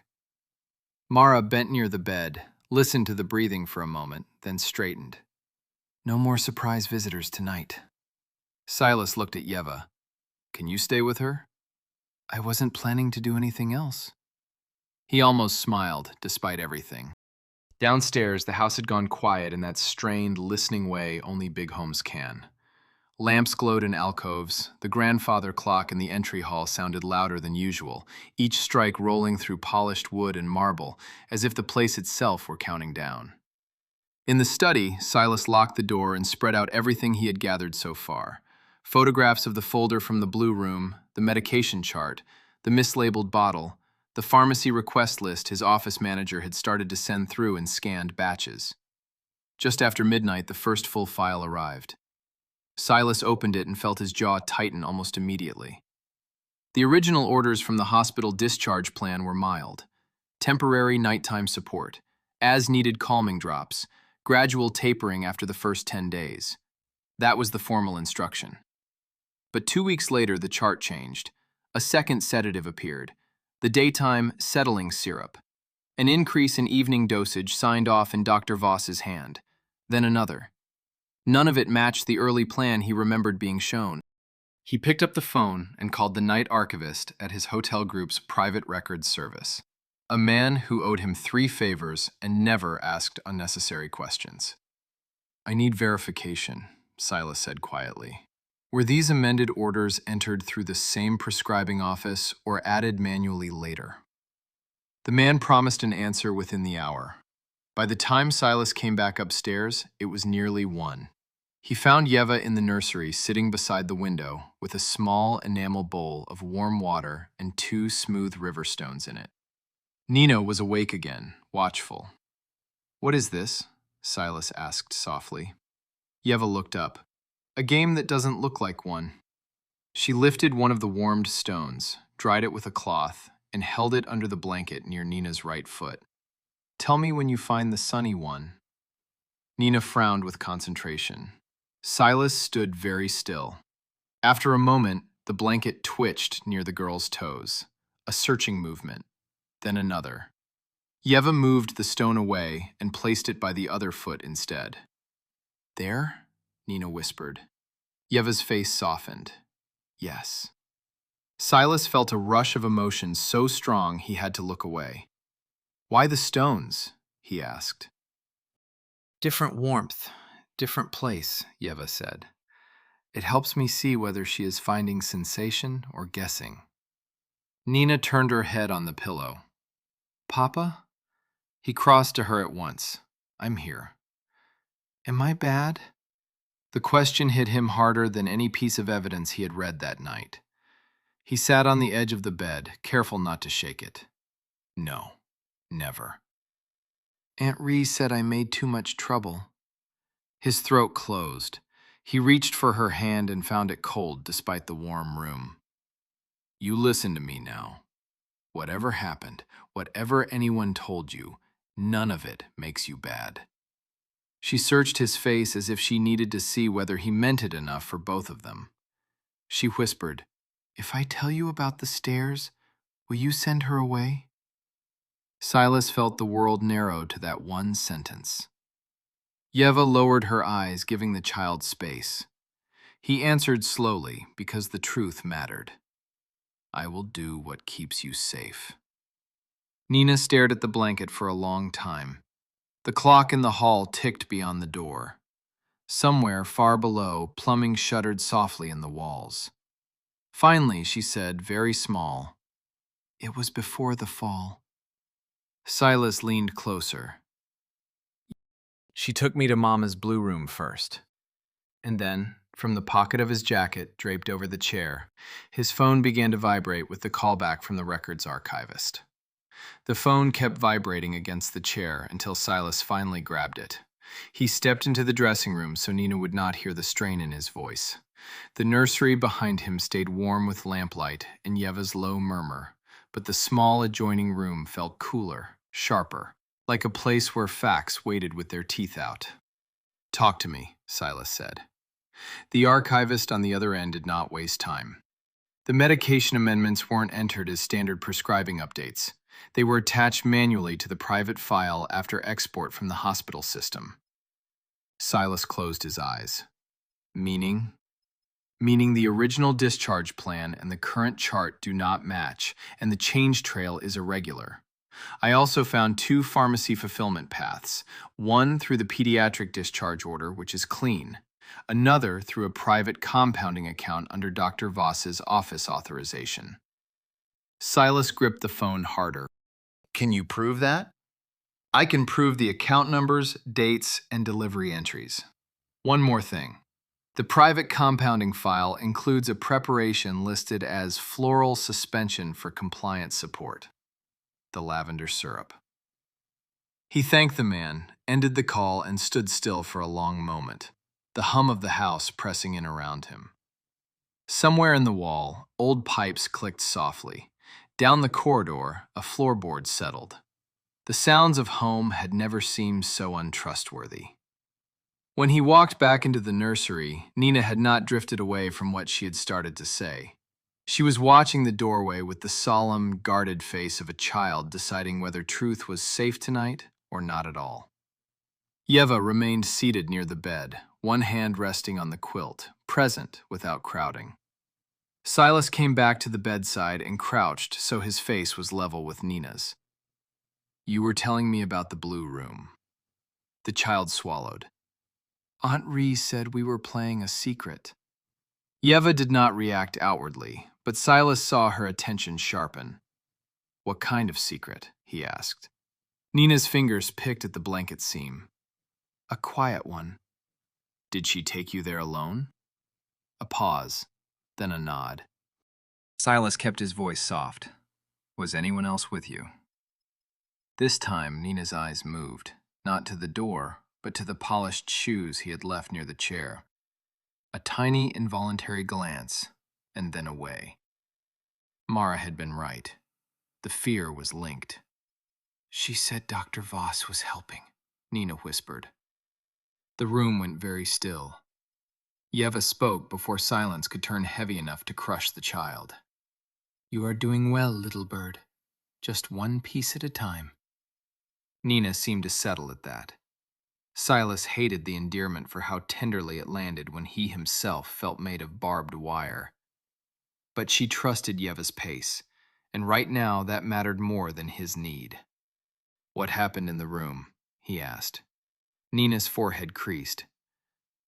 Mara bent near the bed, listened to the breathing for a moment, then straightened. No more surprise visitors tonight. Silas looked at Yeva. Can you stay with her? I wasn't planning to do anything else. He almost smiled, despite everything. Downstairs, the house had gone quiet in that strained, listening way only big homes can. Lamps glowed in alcoves, the grandfather clock in the entry hall sounded louder than usual, each strike rolling through polished wood and marble, as if the place itself were counting down. In the study, Silas locked the door and spread out everything he had gathered so far. Photographs of the folder from the blue room, the medication chart, the mislabeled bottle, the pharmacy request list his office manager had started to send through in scanned batches. Just after midnight, the first full file arrived. Silas opened it and felt his jaw tighten almost immediately. The original orders from the hospital discharge plan were mild. Temporary nighttime support, as-needed calming drops, gradual tapering after the first 10 days. That was the formal instruction. But 2 weeks later, the chart changed. A second sedative appeared, the daytime settling syrup. An increase in evening dosage signed off in Dr. Voss's hand. Then another. None of it matched the early plan he remembered being shown. He picked up the phone and called the night archivist at his hotel group's private records service. A man who owed him 3 favors and never asked unnecessary questions. I need verification, Silas said quietly. Were these amended orders entered through the same prescribing office or added manually later? The man promised an answer within the hour. By the time Silas came back upstairs, it was nearly 1. He found Yeva in the nursery sitting beside the window with a small enamel bowl of warm water and 2 smooth river stones in it. Nina was awake again, watchful. What is this? Silas asked softly. Yeva looked up. A game that doesn't look like one. She lifted one of the warmed stones, dried it with a cloth, and held it under the blanket near Nina's right foot. Tell me when you find the sunny one. Nina frowned with concentration. Silas stood very still. After a moment, the blanket twitched near the girl's toes, a searching movement, then another. Yeva moved the stone away and placed it by the other foot instead. There? Nina whispered. Yeva's face softened. Yes. Silas felt a rush of emotion so strong he had to look away. Why the stones? He asked. Different warmth, different place, Yeva said. It helps me see whether she is finding sensation or guessing. Nina turned her head on the pillow. Papa? He crossed to her at once. I'm here. Am I bad? The question hit him harder than any piece of evidence he had read that night. He sat on the edge of the bed, careful not to shake it. No, never. Aunt Ree said I made too much trouble. His throat closed. He reached for her hand and found it cold despite the warm room. You listen to me now. Whatever happened, whatever anyone told you, none of it makes you bad. She searched his face as if she needed to see whether he meant it enough for both of them. She whispered, If I tell you about the stairs, will you send her away? Silas felt the world narrow to that one sentence. Yeva lowered her eyes, giving the child space. He answered slowly, because the truth mattered. I will do what keeps you safe. Nina stared at the blanket for a long time. The clock in the hall ticked beyond the door. Somewhere far below, plumbing shuddered softly in the walls. Finally, she said, very small, "It was before the fall." Silas leaned closer. She took me to Mama's blue room first. And then, from the pocket of his jacket draped over the chair, his phone began to vibrate with the callback from the records archivist. The phone kept vibrating against the chair until Silas finally grabbed it. He stepped into the dressing room so Nina would not hear the strain in his voice. The nursery behind him stayed warm with lamplight and Yeva's low murmur, but the small adjoining room felt cooler, sharper, like a place where facts waited with their teeth out. "Talk to me," Silas said. The archivist on the other end did not waste time. The medication amendments weren't entered as standard prescribing updates. They were attached manually to the private file after export from the hospital system. Silas closed his eyes. Meaning? Meaning the original discharge plan and the current chart do not match, and the change trail is irregular. I also found 2 pharmacy fulfillment paths, one through the pediatric discharge order, which is clean, another through a private compounding account under Dr. Voss's office authorization. Silas gripped the phone harder. "Can you prove that?" "I can prove the account numbers, dates, and delivery entries. One more thing. The private compounding file includes a preparation listed as floral suspension for compliance support. The lavender syrup." He thanked the man, ended the call, and stood still for a long moment, the hum of the house pressing in around him. Somewhere in the wall, old pipes clicked softly. Down the corridor, a floorboard settled. The sounds of home had never seemed so untrustworthy. When he walked back into the nursery, Nina had not drifted away from what she had started to say. She was watching the doorway with the solemn, guarded face of a child deciding whether truth was safe tonight or not at all. Yeva remained seated near the bed, one hand resting on the quilt, present without crowding. Silas came back to the bedside and crouched so his face was level with Nina's. "You were telling me about the blue room." The child swallowed. "Aunt Ree said we were playing a secret." Yeva did not react outwardly, but Silas saw her attention sharpen. "What kind of secret?" he asked. Nina's fingers picked at the blanket seam. "A quiet one." "Did she take you there alone?" A pause, then a nod. Silas kept his voice soft. "Was anyone else with you?" This time, Nina's eyes moved, not to the door, but to the polished shoes he had left near the chair. A tiny, involuntary glance, and then away. Mara had been right. The fear was linked. "She said Dr. Voss was helping," Nina whispered. The room went very still. Yeva spoke before silence could turn heavy enough to crush the child. "You are doing well, little bird. Just one piece at a time." Nina seemed to settle at that. Silas hated the endearment for how tenderly it landed when he himself felt made of barbed wire. But she trusted Yeva's pace, and right now that mattered more than his need. "What happened in the room?" he asked. Nina's forehead creased.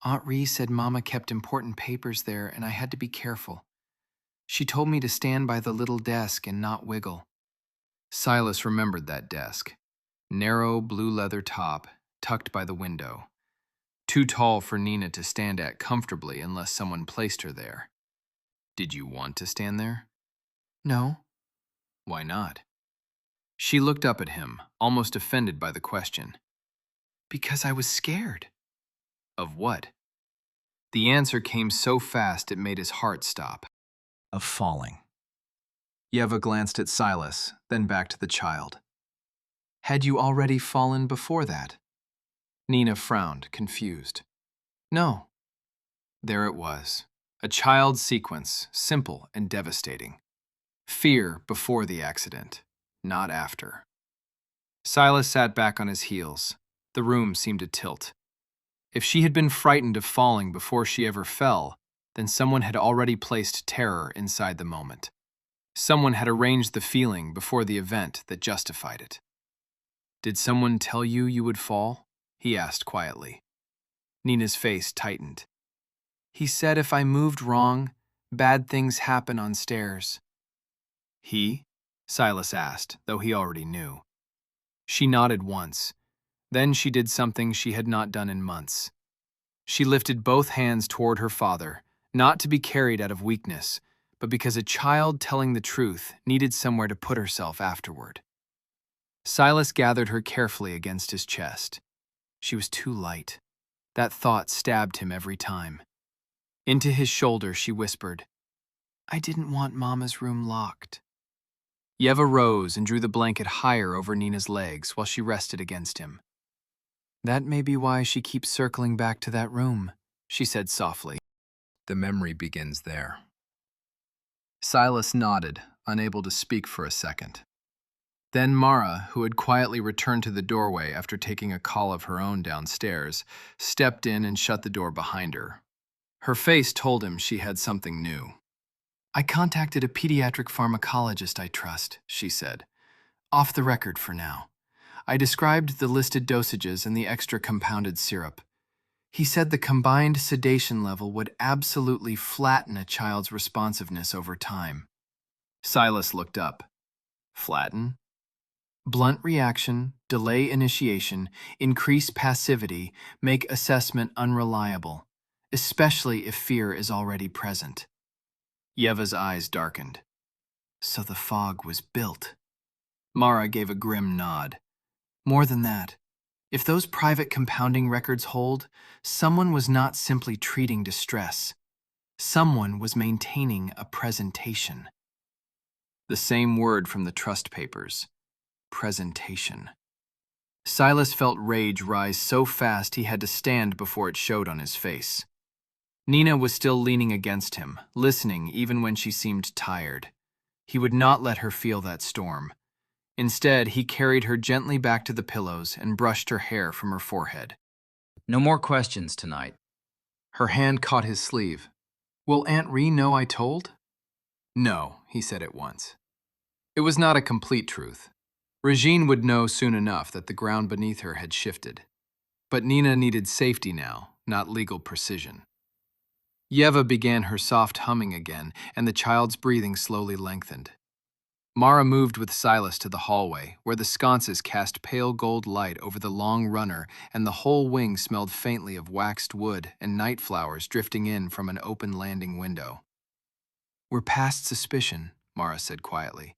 "Aunt Ree said Mama kept important papers there and I had to be careful. She told me to stand by the little desk and not wiggle." Silas remembered that desk. Narrow blue leather top, tucked by the window. Too tall for Nina to stand at comfortably unless someone placed her there. "Did you want to stand there?" "No." "Why not?" She looked up at him, almost offended by the question. "Because I was scared." "Of what?" The answer came so fast it made his heart stop. "Of falling." Yeva glanced at Silas, then back to the child. "Had you already fallen before that?" Nina frowned, confused. "No." There it was, a child's sequence, simple and devastating. Fear before the accident, not after. Silas sat back on his heels. The room seemed to tilt. If she had been frightened of falling before she ever fell, then someone had already placed terror inside the moment. Someone had arranged the feeling before the event that justified it. "Did someone tell you you would fall?" he asked quietly. Nina's face tightened. "He said if I moved wrong, bad things happen on stairs." "He?" Silas asked, though he already knew. She nodded once. Then she did something she had not done in months. She lifted both hands toward her father, not to be carried out of weakness, but because a child telling the truth needed somewhere to put herself afterward. Silas gathered her carefully against his chest. She was too light. That thought stabbed him every time. Into his shoulder she whispered, "I didn't want Mama's room locked." Yeva rose and drew the blanket higher over Nina's legs while she rested against him. "That may be why she keeps circling back to that room," she said softly. The memory begins there. Silas nodded, unable to speak for a second. Then Mara, who had quietly returned to the doorway after taking a call of her own downstairs, stepped in and shut the door behind her. Her face told him she had something new. "I contacted a pediatric pharmacologist I trust," she said. "Off the record for now. I described the listed dosages and the extra compounded syrup. He said the combined sedation level would absolutely flatten a child's responsiveness over time." Silas looked up. "Flatten?" "Blunt reaction, delay initiation, increase passivity, make assessment unreliable, especially if fear is already present." Yeva's eyes darkened. "So the fog was built." Mara gave a grim nod. "More than that. If those private compounding records hold, someone was not simply treating distress. Someone was maintaining a presentation." The same word from the trust papers. Presentation. Silas felt rage rise so fast he had to stand before it showed on his face. Nina was still leaning against him, listening even when she seemed tired. He would not let her feel that storm. Instead, he carried her gently back to the pillows and brushed her hair from her forehead. No more questions tonight. Her hand caught his sleeve. "Will Aunt Ree know I told?" "No," he said at once. It was not a complete truth. Regine would know soon enough that the ground beneath her had shifted. But Nina needed safety now, not legal precision. Yeva began her soft humming again, and the child's breathing slowly lengthened. Mara moved with Silas to the hallway, where the sconces cast pale gold light over the long runner and the whole wing smelled faintly of waxed wood and night flowers drifting in from an open landing window. "We're past suspicion," Mara said quietly.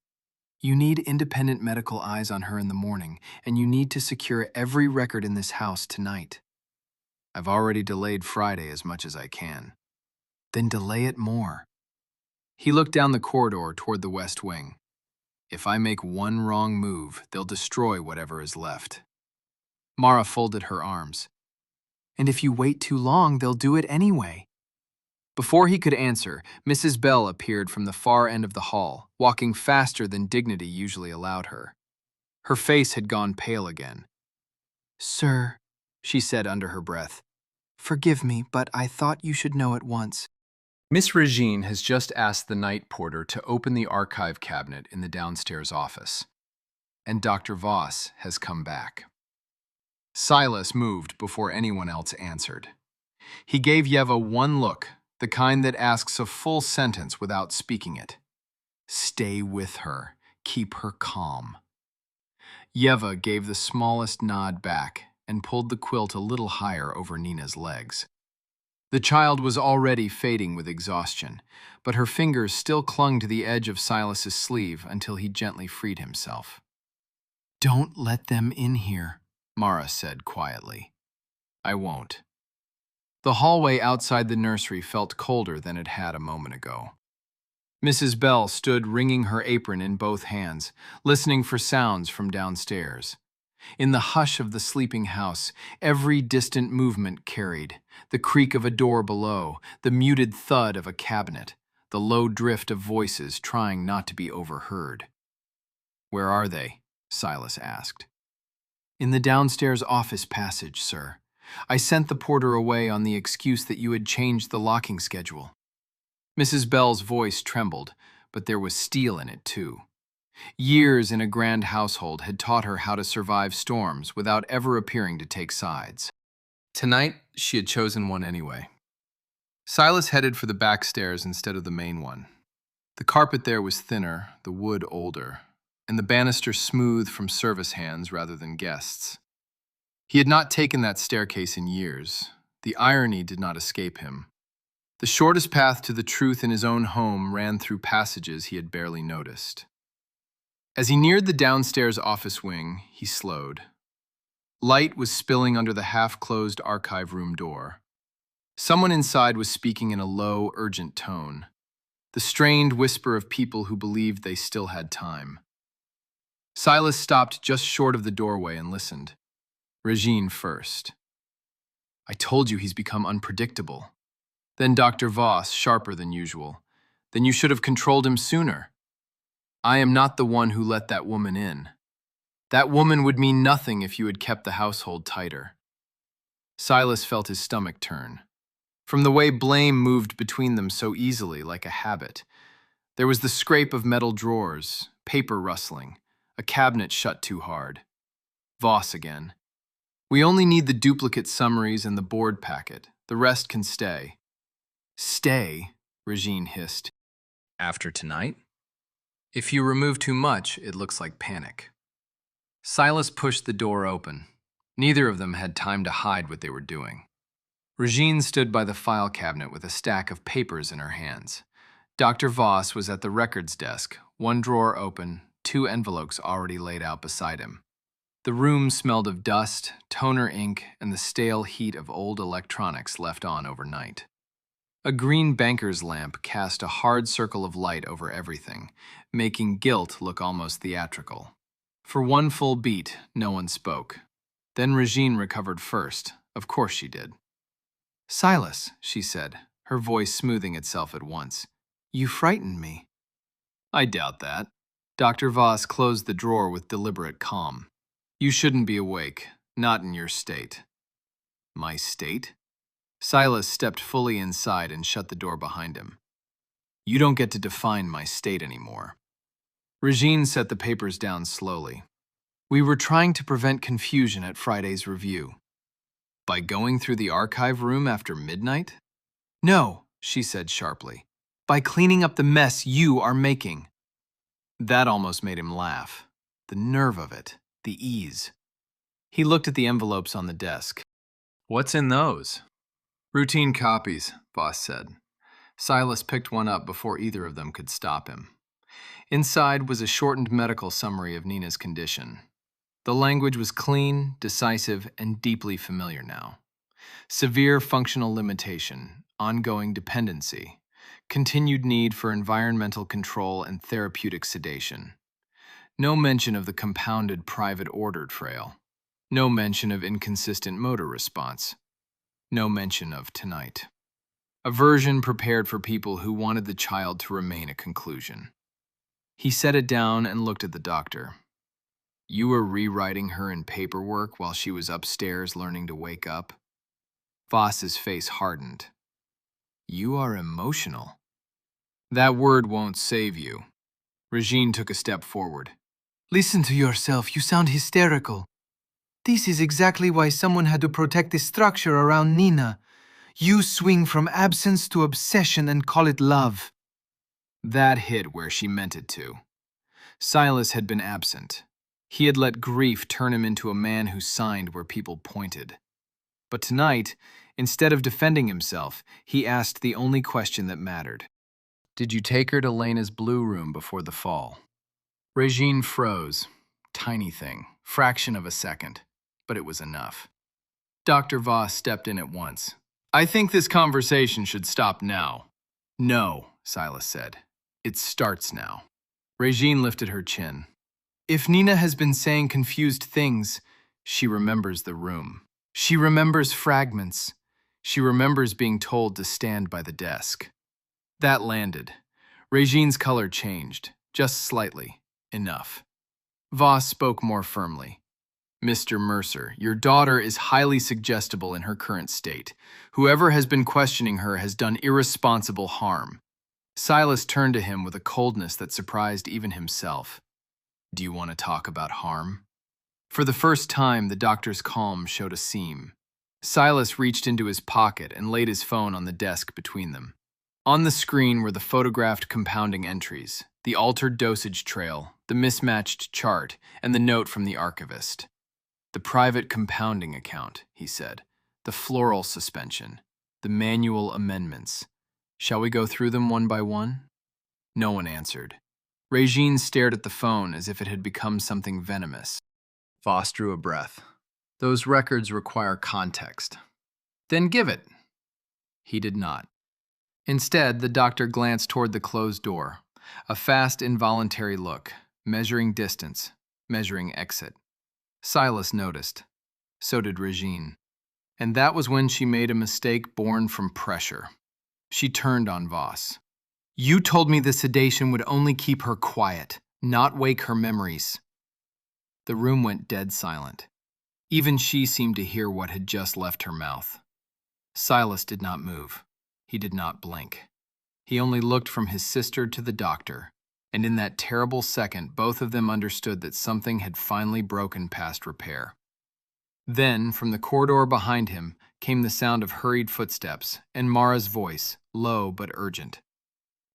"You need independent medical eyes on her in the morning, and you need to secure every record in this house tonight." "I've already delayed Friday as much as I can." "Then delay it more." He looked down the corridor toward the west wing. "If I make one wrong move, they'll destroy whatever is left." Mara folded her arms. "And if you wait too long, they'll do it anyway." Before he could answer, Mrs. Bell appeared from the far end of the hall, walking faster than dignity usually allowed her. Her face had gone pale again. "Sir," she said under her breath, "forgive me, but I thought you should know at once. Miss Regine has just asked the night porter to open the archive cabinet in the downstairs office. And Dr. Voss has come back." Silas moved before anyone else answered. He gave Yeva one look, the kind that asks a full sentence without speaking it. Stay with her. Keep her calm. Yeva gave the smallest nod back and pulled the quilt a little higher over Nina's legs. The child was already fading with exhaustion, but her fingers still clung to the edge of Silas's sleeve until he gently freed himself. "Don't let them in here," Mara said quietly. "I won't." The hallway outside the nursery felt colder than it had a moment ago. Mrs. Bell stood wringing her apron in both hands, listening for sounds from downstairs. In the hush of the sleeping house, every distant movement carried: the creak of a door below, the muted thud of a cabinet, the low drift of voices trying not to be overheard. "Where are they?" Silas asked. In the downstairs office passage, sir. I sent the porter away on the excuse that you had changed the locking schedule. Mrs. Bell's voice trembled, but there was steel in it, too. Years in a grand household had taught her how to survive storms without ever appearing to take sides. Tonight, she had chosen one anyway. Silas headed for the back stairs instead of the main one. The carpet there was thinner, the wood older, and the banister smooth from service hands rather than guests. He had not taken that staircase in years. The irony did not escape him. The shortest path to the truth in his own home ran through passages he had barely noticed. As he neared the downstairs office wing, he slowed. Light was spilling under the half-closed archive room door. Someone inside was speaking in a low, urgent tone, the strained whisper of people who believed they still had time. Silas stopped just short of the doorway and listened. Regine first. I told you he's become unpredictable. Then Dr. Voss, sharper than usual. Then you should have controlled him sooner. I am not the one who let that woman in. That woman would mean nothing if you had kept the household tighter. Silas felt his stomach turn. From the way blame moved between them so easily, like a habit. There was the scrape of metal drawers, paper rustling, a cabinet shut too hard. Voss again. We only need the duplicate summaries and the board packet. The rest can stay. Stay, Regine hissed. After tonight? If you remove too much, it looks like panic. Silas pushed the door open. Neither of them had time to hide what they were doing. Regine stood by the file cabinet with a stack of papers in her hands. Dr. Voss was at the records desk, one drawer open, 2 envelopes already laid out beside him. The room smelled of dust, toner ink, and the stale heat of old electronics left on overnight. A green banker's lamp cast a hard circle of light over everything, making guilt look almost theatrical. For one full beat, no one spoke. Then Regine recovered first. Of course she did. Silas, she said, her voice smoothing itself at once. You frightened me. I doubt that. Dr. Voss closed the drawer with deliberate calm. You shouldn't be awake, not in your state. My state? Silas stepped fully inside and shut the door behind him. You don't get to define my state anymore. Regine set the papers down slowly. We were trying to prevent confusion at Friday's review. By going through the archive room after midnight? No, she said sharply. By cleaning up the mess you are making. That almost made him laugh. The nerve of it, the ease. He looked at the envelopes on the desk. What's in those? Routine copies, Voss said. Silas picked one up before either of them could stop him. Inside was a shortened medical summary of Nina's condition. The language was clean, decisive, and deeply familiar now. Severe functional limitation, ongoing dependency, continued need for environmental control and therapeutic sedation. No mention of the compounded private order trail. No mention of inconsistent motor response. No mention of tonight. A version prepared for people who wanted the child to remain a conclusion. He set it down and looked at the doctor. You were rewriting her in paperwork while she was upstairs learning to wake up? Voss's face hardened. You are emotional. That word won't save you. Regine took a step forward. Listen to yourself, you sound hysterical. This is exactly why someone had to protect the structure around Nina. You swing from absence to obsession and call it love. That hit where she meant it to. Silas had been absent. He had let grief turn him into a man who signed where people pointed. But tonight, instead of defending himself, he asked the only question that mattered. Did you take her to Lena's blue room before the fall? Regine froze. Tiny thing, fraction of a second, but it was enough. Dr. Voss stepped in at once. I think this conversation should stop now. No, Silas said. It starts now. Regine lifted her chin. If Nina has been saying confused things, she remembers the room. She remembers fragments. She remembers being told to stand by the desk. That landed. Regine's color changed, just slightly. Enough. Voss spoke more firmly. Mr. Mercer, your daughter is highly suggestible in her current state. Whoever has been questioning her has done irresponsible harm. Silas turned to him with a coldness that surprised even himself. Do you want to talk about harm? For the first time, the doctor's calm showed a seam. Silas reached into his pocket and laid his phone on the desk between them. On the screen were the photographed compounding entries, the altered dosage trail, the mismatched chart, and the note from the archivist. The private compounding account, he said, the floral suspension, the manual amendments. Shall we go through them one by one? No one answered. Regine stared at the phone as if it had become something venomous. Voss drew a breath. Those records require context. Then give it. He did not. Instead, the doctor glanced toward the closed door, a fast, involuntary look, measuring distance, measuring exit. Silas noticed. So did Regine. And that was when she made a mistake born from pressure. She turned on Voss. You told me the sedation would only keep her quiet, not wake her memories. The room went dead silent. Even she seemed to hear what had just left her mouth. Silas did not move. He did not blink. He only looked from his sister to the doctor, and in that terrible second, both of them understood that something had finally broken past repair. Then, from the corridor behind him, came the sound of hurried footsteps and Mara's voice, low but urgent.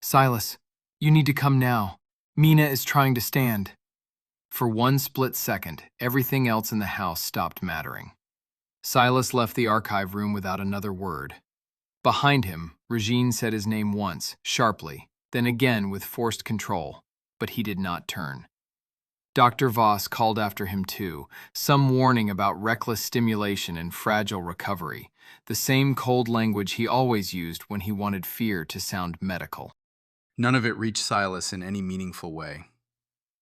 Silas, you need to come now. Mina is trying to stand. For one split second, everything else in the house stopped mattering. Silas left the archive room without another word. Behind him, Regine said his name once, sharply, then again with forced control, but he did not turn. Dr. Voss called after him too, some warning about reckless stimulation and fragile recovery, the same cold language he always used when he wanted fear to sound medical. None of it reached Silas in any meaningful way.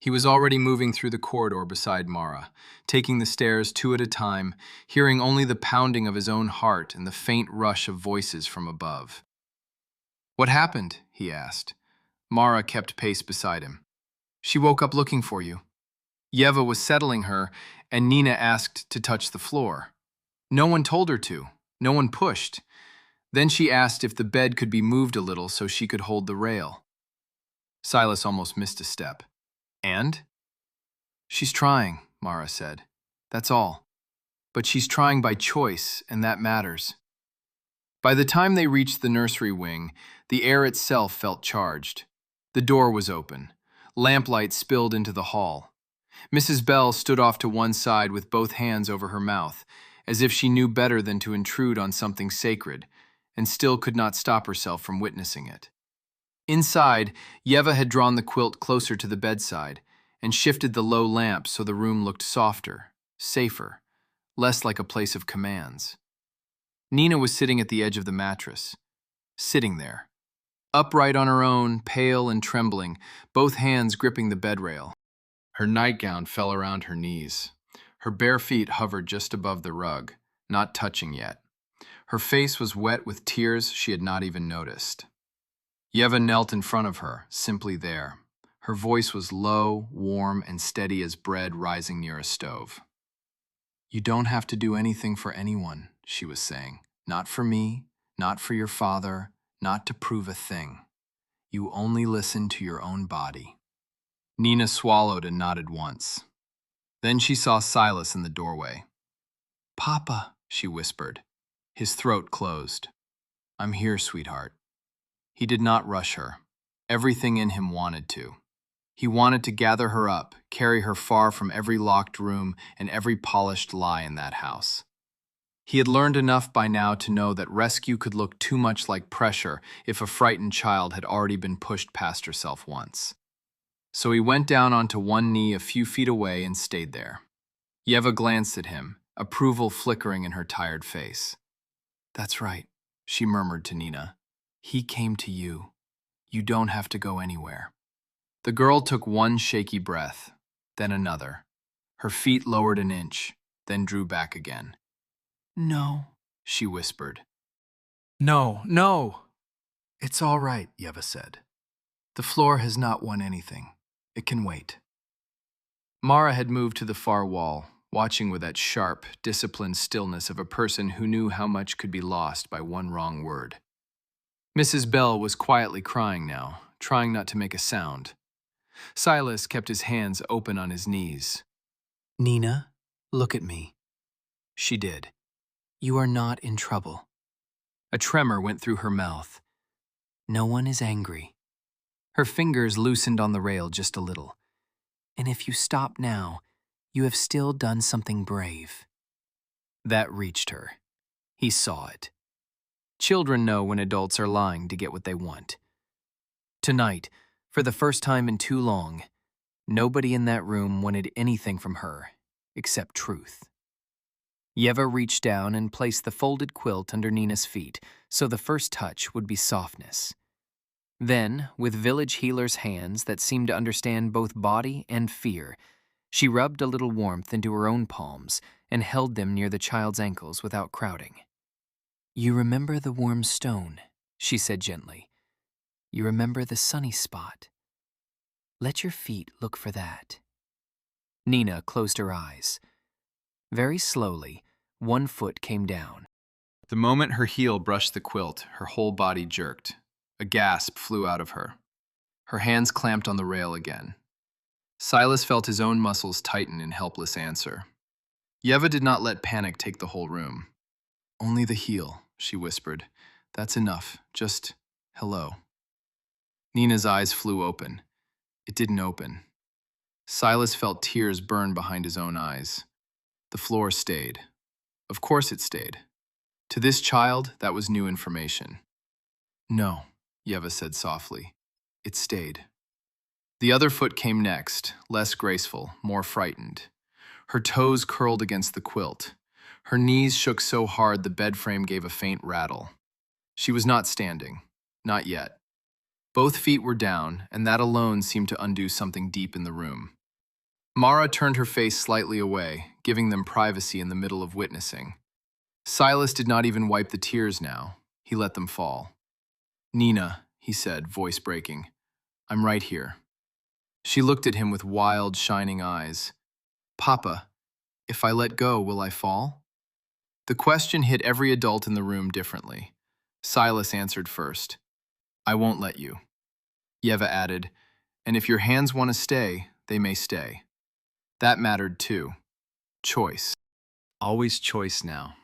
He was already moving through the corridor beside Mara, taking the stairs two at a time, hearing only the pounding of his own heart and the faint rush of voices from above. What happened? He asked. Mara kept pace beside him. She woke up looking for you. Yeva was settling her, and Nina asked to touch the floor. No one told her to. No one pushed. Then she asked if the bed could be moved a little so she could hold the rail. Silas almost missed a step. And? She's trying, Mara said. That's all. But she's trying by choice, and that matters. By the time they reached the nursery wing, the air itself felt charged. The door was open. Lamplight spilled into the hall. Mrs. Bell stood off to one side with both hands over her mouth, as if she knew better than to intrude on something sacred, and still could not stop herself from witnessing it. Inside, Yeva had drawn the quilt closer to the bedside and shifted the low lamp so the room looked softer, safer, less like a place of commands. Nina was sitting at the edge of the mattress, sitting there, upright on her own, pale and trembling, both hands gripping the bedrail. Her nightgown fell around her knees. Her bare feet hovered just above the rug, not touching yet. Her face was wet with tears she had not even noticed. Yeva knelt in front of her, simply there. Her voice was low, warm, and steady as bread rising near a stove. You don't have to do anything for anyone, she was saying. Not for me, not for your father, not to prove a thing. You only listen to your own body. Nina swallowed and nodded once. Then she saw Silas in the doorway. Papa, she whispered. His throat closed. I'm here, sweetheart. He did not rush her. Everything in him wanted to. He wanted to gather her up, carry her far from every locked room and every polished lie in that house. He had learned enough by now to know that rescue could look too much like pressure if a frightened child had already been pushed past herself once. So he went down onto one knee a few feet away and stayed there. Yeva glanced at him, approval flickering in her tired face. That's right, she murmured to Nina. He came to you. You don't have to go anywhere. The girl took one shaky breath, then another. Her feet lowered an inch, then drew back again. No, she whispered. No. It's all right, Yeva said. The floor has not won anything. It can wait. Mara had moved to the far wall, watching with that sharp, disciplined stillness of a person who knew how much could be lost by one wrong word. Mrs. Bell was quietly crying now, trying not to make a sound. Silas kept his hands open on his knees. Nina, look at me. She did. You are not in trouble. A tremor went through her mouth. No one is angry. Her fingers loosened on the rail just a little. And if you stop now, you have still done something brave. That reached her. He saw it. Children know when adults are lying to get what they want. Tonight, for the first time in too long, nobody in that room wanted anything from her except truth. Yeva reached down and placed the folded quilt under Nina's feet so the first touch would be softness. Then, with village healer's hands that seemed to understand both body and fear, she rubbed a little warmth into her own palms and held them near the child's ankles without crowding. You remember the warm stone, she said gently. You remember the sunny spot. Let your feet look for that. Nina closed her eyes. Very slowly, one foot came down. The moment her heel brushed the quilt, her whole body jerked. A gasp flew out of her. Her hands clamped on the rail again. Silas felt his own muscles tighten in helpless answer. Yeva did not let panic take the whole room. Only the heel, she whispered. That's enough. Just hello. Nina's eyes flew open. It didn't open. Silas felt tears burn behind his own eyes. The floor stayed. Of course it stayed. To this child, that was new information. No, Yeva said softly. It stayed. The other foot came next, less graceful, more frightened. Her toes curled against the quilt. Her knees shook so hard the bed frame gave a faint rattle. She was not standing. Not yet. Both feet were down, and that alone seemed to undo something deep in the room. Mara turned her face slightly away, giving them privacy in the middle of witnessing. Silas did not even wipe the tears now. He let them fall. Nina, he said, voice breaking, I'm right here. She looked at him with wild, shining eyes. Papa, if I let go, will I fall? The question hit every adult in the room differently. Silas answered first. I won't let you. Yeva added, and if your hands want to stay, they may stay. That mattered too. Choice. Always choice now.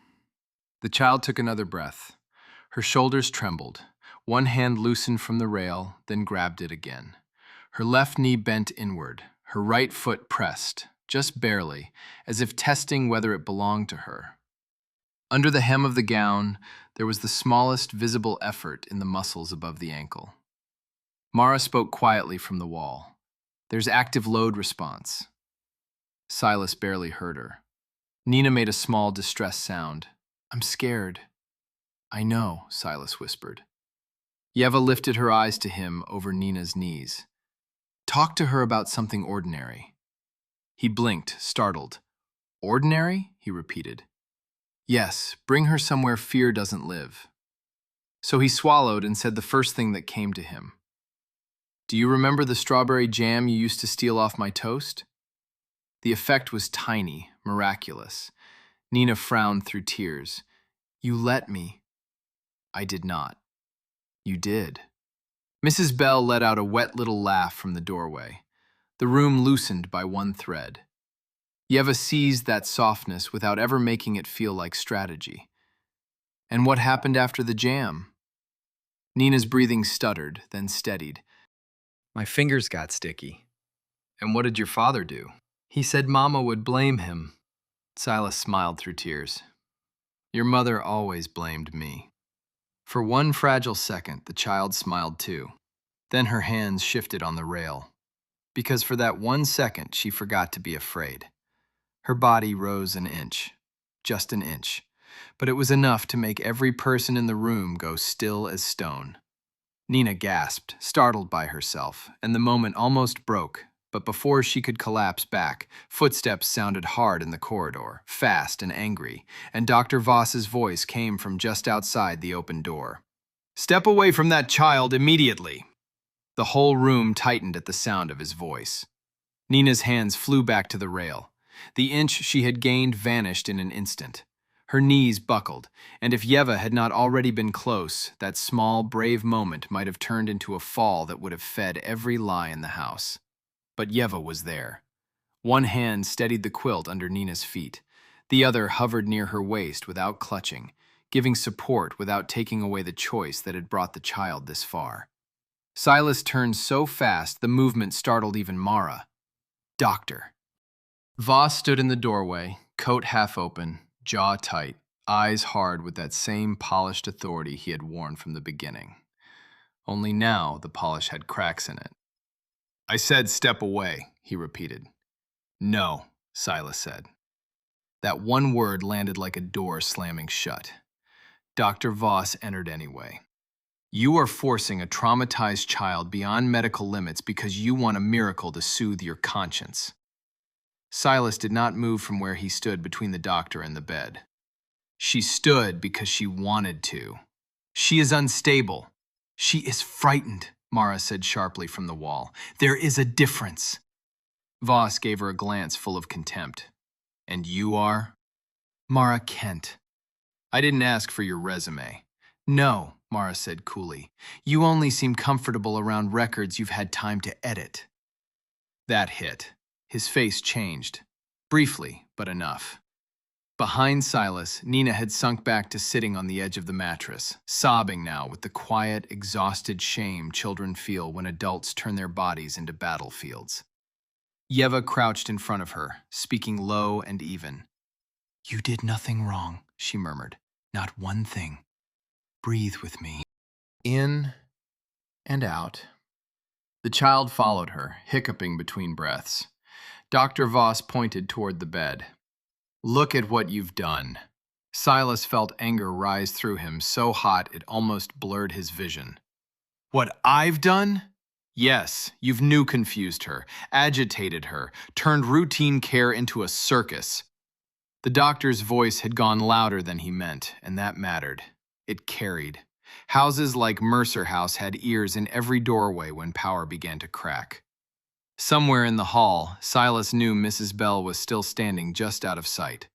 The child took another breath. Her shoulders trembled. One hand loosened from the rail, then grabbed it again. Her left knee bent inward, her right foot pressed, just barely, as if testing whether it belonged to her. Under the hem of the gown, there was the smallest visible effort in the muscles above the ankle. Mara spoke quietly from the wall. There's active load response. Silas barely heard her. Nina made a small, distressed sound. I'm scared. I know, Silas whispered. Yeva lifted her eyes to him over Nina's knees. Talk to her about something ordinary. He blinked, startled. Ordinary? He repeated. Yes, bring her somewhere fear doesn't live. So he swallowed and said the first thing that came to him. Do you remember the strawberry jam you used to steal off my toast? The effect was tiny, miraculous. Nina frowned through tears. You let me. I did not. You did. Mrs. Bell let out a wet little laugh from the doorway. The room loosened by one thread. Yeva seized that softness without ever making it feel like strategy. And what happened after the jam? Nina's breathing stuttered, then steadied. My fingers got sticky. And what did your father do? He said Mama would blame him. Silas smiled through tears. Your mother always blamed me. For one fragile second, the child smiled too. Then her hands shifted on the rail. Because for that 1 second, she forgot to be afraid. Her body rose an inch. Just an inch. But it was enough to make every person in the room go still as stone. Nina gasped, startled by herself, and the moment almost broke. But before she could collapse back, footsteps sounded hard in the corridor, fast and angry, and Dr. Voss's voice came from just outside the open door. Step away from that child immediately! The whole room tightened at the sound of his voice. Nina's hands flew back to the rail. The inch she had gained vanished in an instant. Her knees buckled, and if Yeva had not already been close, that small, brave moment might have turned into a fall that would have fed every lie in the house. But Yeva was there. One hand steadied the quilt under Nina's feet. The other hovered near her waist without clutching, giving support without taking away the choice that had brought the child this far. Silas turned so fast the movement startled even Mara. Doctor. Voss stood in the doorway, coat half open, jaw tight, eyes hard with that same polished authority he had worn from the beginning. Only now the polish had cracks in it. "I said step away," he repeated. "No," Silas said. That one word landed like a door slamming shut. Dr. Voss entered anyway. "You are forcing a traumatized child beyond medical limits because you want a miracle to soothe your conscience." Silas did not move from where he stood between the doctor and the bed. "She stood because she wanted to. She is unstable. She is frightened," Mara said sharply from the wall. "There is a difference." Voss gave her a glance full of contempt. "And you are?" "Mara Kent." "I didn't ask for your resume." "No," Mara said coolly. "You only seem comfortable around records you've had time to edit." That hit. His face changed. Briefly, but enough. Behind Silas, Nina had sunk back to sitting on the edge of the mattress, sobbing now with the quiet, exhausted shame children feel when adults turn their bodies into battlefields. Yeva crouched in front of her, speaking low and even. "You did nothing wrong," she murmured. "Not one thing. Breathe with me." In and out. The child followed her, hiccuping between breaths. Dr. Voss pointed toward the bed. "Look at what you've done." Silas felt anger rise through him, so hot it almost blurred his vision. "What I've done?" "Yes, you've new confused her, agitated her, turned routine care into a circus." The doctor's voice had gone louder than he meant, and that mattered. It carried. Houses like Mercer House had ears in every doorway when power began to crack. Somewhere in the hall, Silas knew Mrs. Bell was still standing just out of sight.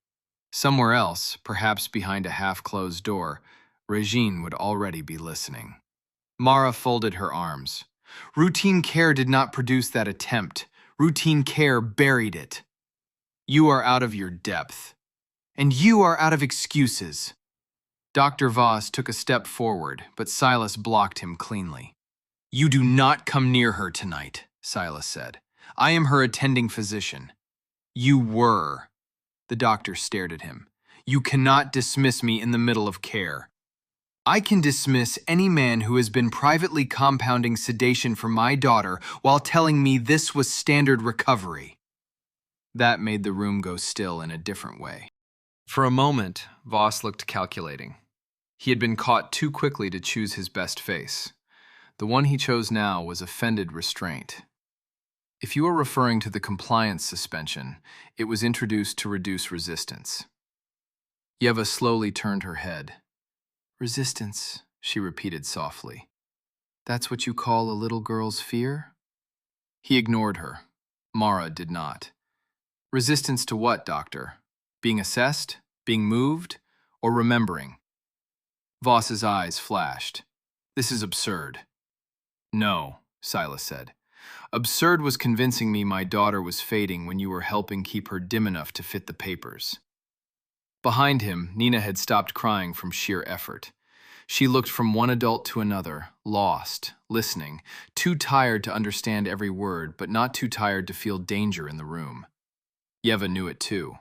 Somewhere else, perhaps behind a half-closed door, Regine would already be listening. Mara folded her arms. Routine care did not produce that attempt. Routine care buried it. "You are out of your depth. And you are out of excuses." Dr. Voss took a step forward, but Silas blocked him cleanly. "You do not come near her tonight," Silas said. "I am her attending physician." "You were." The doctor stared at him. "You cannot dismiss me in the middle of care." "I can dismiss any man who has been privately compounding sedation for my daughter while telling me this was standard recovery." That made the room go still in a different way. For a moment, Voss looked calculating. He had been caught too quickly to choose his best face. The one he chose now was offended restraint. If you are referring to the compliance suspension, it was introduced to reduce resistance. Yeva slowly turned her head. "Resistance," she repeated softly. "That's what you call a little girl's fear?" He ignored her. Mara did not. "Resistance to what, doctor? Being assessed? Being moved? Or remembering?" Voss's eyes flashed. "This is absurd." "No," Silas said. "Absurd was convincing me my daughter was fading when you were helping keep her dim enough to fit the papers." Behind him, Nina had stopped crying from sheer effort. She looked from one adult to another, lost, listening, too tired to understand every word, but not too tired to feel danger in the room. Yeva knew it too.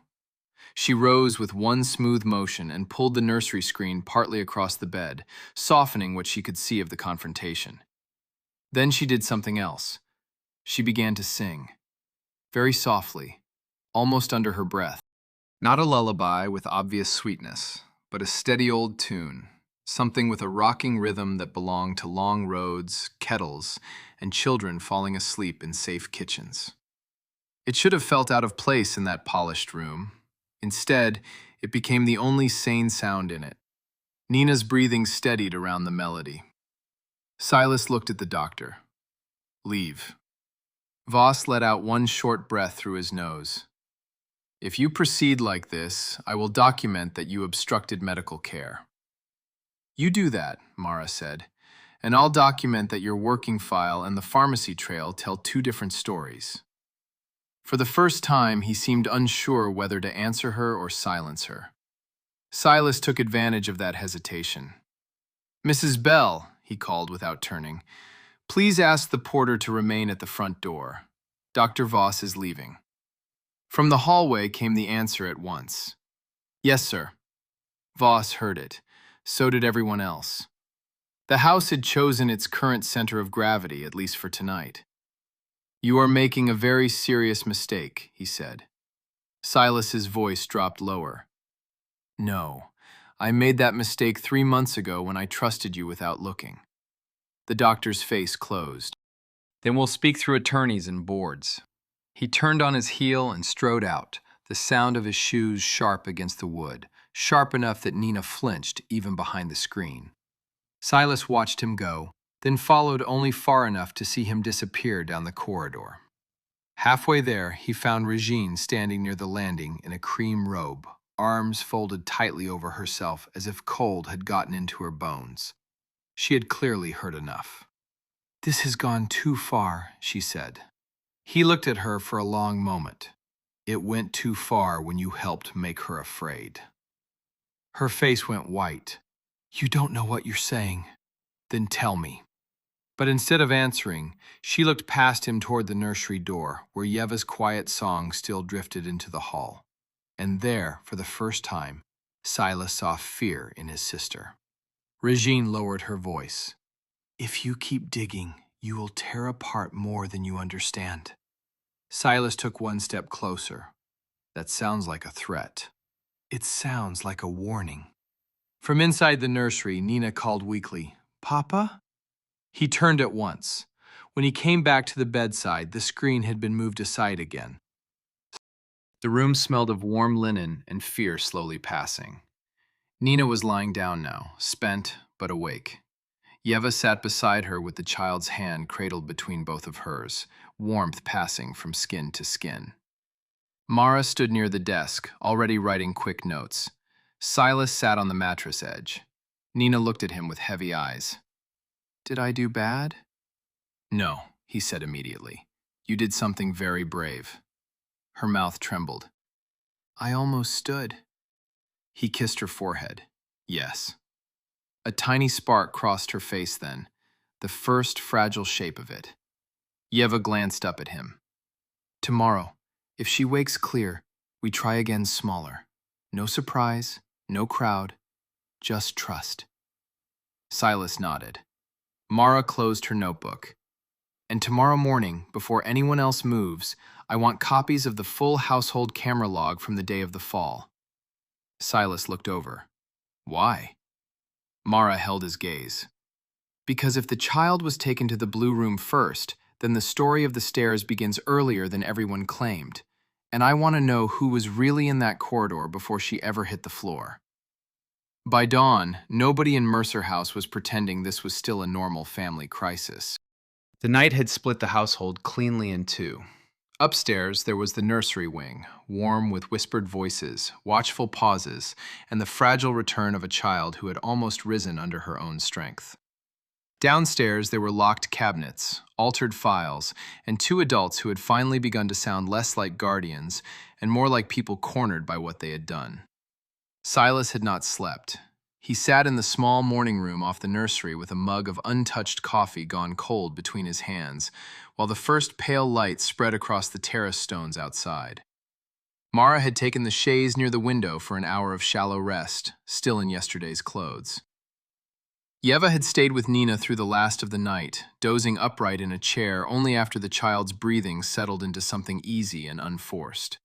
She rose with one smooth motion and pulled the nursery screen partly across the bed, softening what she could see of the confrontation. Then she did something else. She began to sing, very softly, almost under her breath. Not a lullaby with obvious sweetness, but a steady old tune, something with a rocking rhythm that belonged to long roads, kettles, and children falling asleep in safe kitchens. It should have felt out of place in that polished room. Instead, it became the only sane sound in it. Nina's breathing steadied around the melody. Silas looked at the doctor. "Leave." Voss let out one short breath through his nose. If you proceed like this, I will document that you obstructed medical care. You do that, Mara said, and I'll document that your working file and the pharmacy trail tell two different stories. For the first time, he seemed unsure whether to answer her or silence her. Silas took advantage of that hesitation. "Mrs. Bell," he called without turning, "please ask the porter to remain at the front door. Dr. Voss is leaving." From the hallway came the answer at once. "Yes, sir." Voss heard it. So did everyone else. The house had chosen its current center of gravity, at least for tonight. "You are making a very serious mistake," he said. Silas's voice dropped lower. "No, I made that mistake 3 months ago when I trusted you without looking." The doctor's face closed. Then we'll speak through attorneys and boards. He turned on his heel and strode out, the sound of his shoes sharp against the wood, sharp enough that Nina flinched even behind the screen. Silas watched him go, then followed only far enough to see him disappear down the corridor. Halfway there, he found Regine standing near the landing in a cream robe, arms folded tightly over herself as if cold had gotten into her bones. She had clearly heard enough. "This has gone too far," she said. He looked at her for a long moment. "It went too far when you helped make her afraid." Her face went white. "You don't know what you're saying. Then tell me." But instead of answering, she looked past him toward the nursery door, where Yeva's quiet song still drifted into the hall. And there, for the first time, Silas saw fear in his sister. Regine lowered her voice. "If you keep digging, you will tear apart more than you understand." Silas took one step closer. "That sounds like a threat." "It sounds like a warning." From inside the nursery, Nina called weakly, "Papa?" He turned at once. When he came back to the bedside, the screen had been moved aside again. The room smelled of warm linen and fear slowly passing. Nina was lying down now, spent but awake. Yeva sat beside her with the child's hand cradled between both of hers, warmth passing from skin to skin. Mara stood near the desk, already writing quick notes. Silas sat on the mattress edge. Nina looked at him with heavy eyes. "Did I do bad?" "No," he said immediately. "You did something very brave." Her mouth trembled. "I almost stood." He kissed her forehead. "Yes." A tiny spark crossed her face then, the first fragile shape of it. Yeva glanced up at him. "Tomorrow, if she wakes clear, we try again smaller. No surprise, no crowd, just trust." Silas nodded. Mara closed her notebook. "And tomorrow morning, before anyone else moves, I want copies of the full household camera log from the day of the fall." Silas looked over. "Why?" Mara held his gaze. "Because if the child was taken to the blue room first, then the story of the stairs begins earlier than everyone claimed. And I want to know who was really in that corridor before she ever hit the floor." By dawn, nobody in Mercer House was pretending this was still a normal family crisis. The night had split the household cleanly in two. Upstairs, there was the nursery wing, warm with whispered voices, watchful pauses, and the fragile return of a child who had almost risen under her own strength. Downstairs, there were locked cabinets, altered files, and two adults who had finally begun to sound less like guardians and more like people cornered by what they had done. Silas had not slept. He sat in the small morning room off the nursery with a mug of untouched coffee gone cold between his hands, while the first pale light spread across the terrace stones outside. Mara had taken the chaise near the window for an hour of shallow rest, still in yesterday's clothes. Yeva had stayed with Nina through the last of the night, dozing upright in a chair only after the child's breathing settled into something easy and unforced.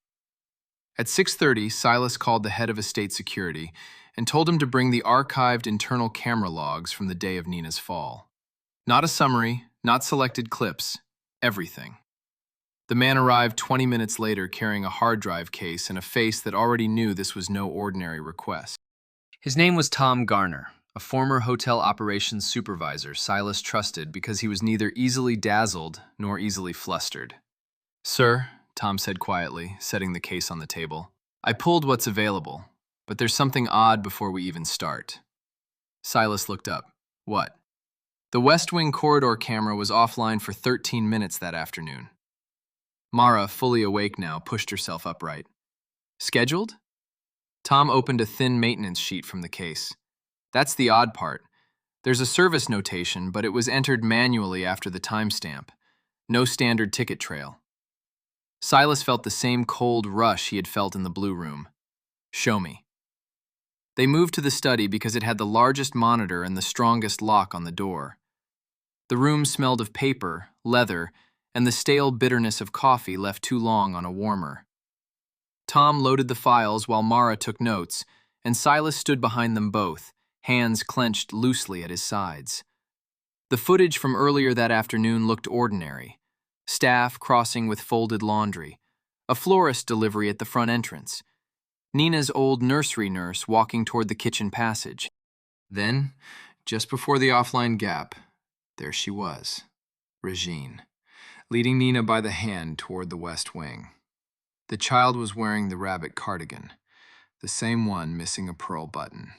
At 6:30, Silas called the head of estate security and told him to bring the archived internal camera logs from the day of Nina's fall. Not a summary, not selected clips, everything. The man arrived 20 minutes later carrying a hard drive case and a face that already knew this was no ordinary request. His name was Tom Garner, a former hotel operations supervisor Silas trusted because he was neither easily dazzled nor easily flustered. "Sir, Tom said quietly, setting the case on the table. I pulled what's available, but there's something odd before we even start. Silas looked up. What? The West Wing corridor camera was offline for 13 minutes that afternoon. Mara, fully awake now, pushed herself upright. Scheduled? Tom opened a thin maintenance sheet from the case. That's the odd part. There's a service notation, but it was entered manually after the timestamp. No standard ticket trail. Silas felt the same cold rush he had felt in the blue room. Show me. They moved to the study because it had the largest monitor and the strongest lock on the door. The room smelled of paper, leather, and the stale bitterness of coffee left too long on a warmer. Tom loaded the files while Mara took notes, and Silas stood behind them both, hands clenched loosely at his sides. The footage from earlier that afternoon looked ordinary. Staff crossing with folded laundry, a florist delivery at the front entrance, Nina's old nursery nurse walking toward the kitchen passage. Then, just before the offline gap, there she was, Regine, leading Nina by the hand toward the West Wing. The child was wearing the rabbit cardigan, the same one missing a pearl button.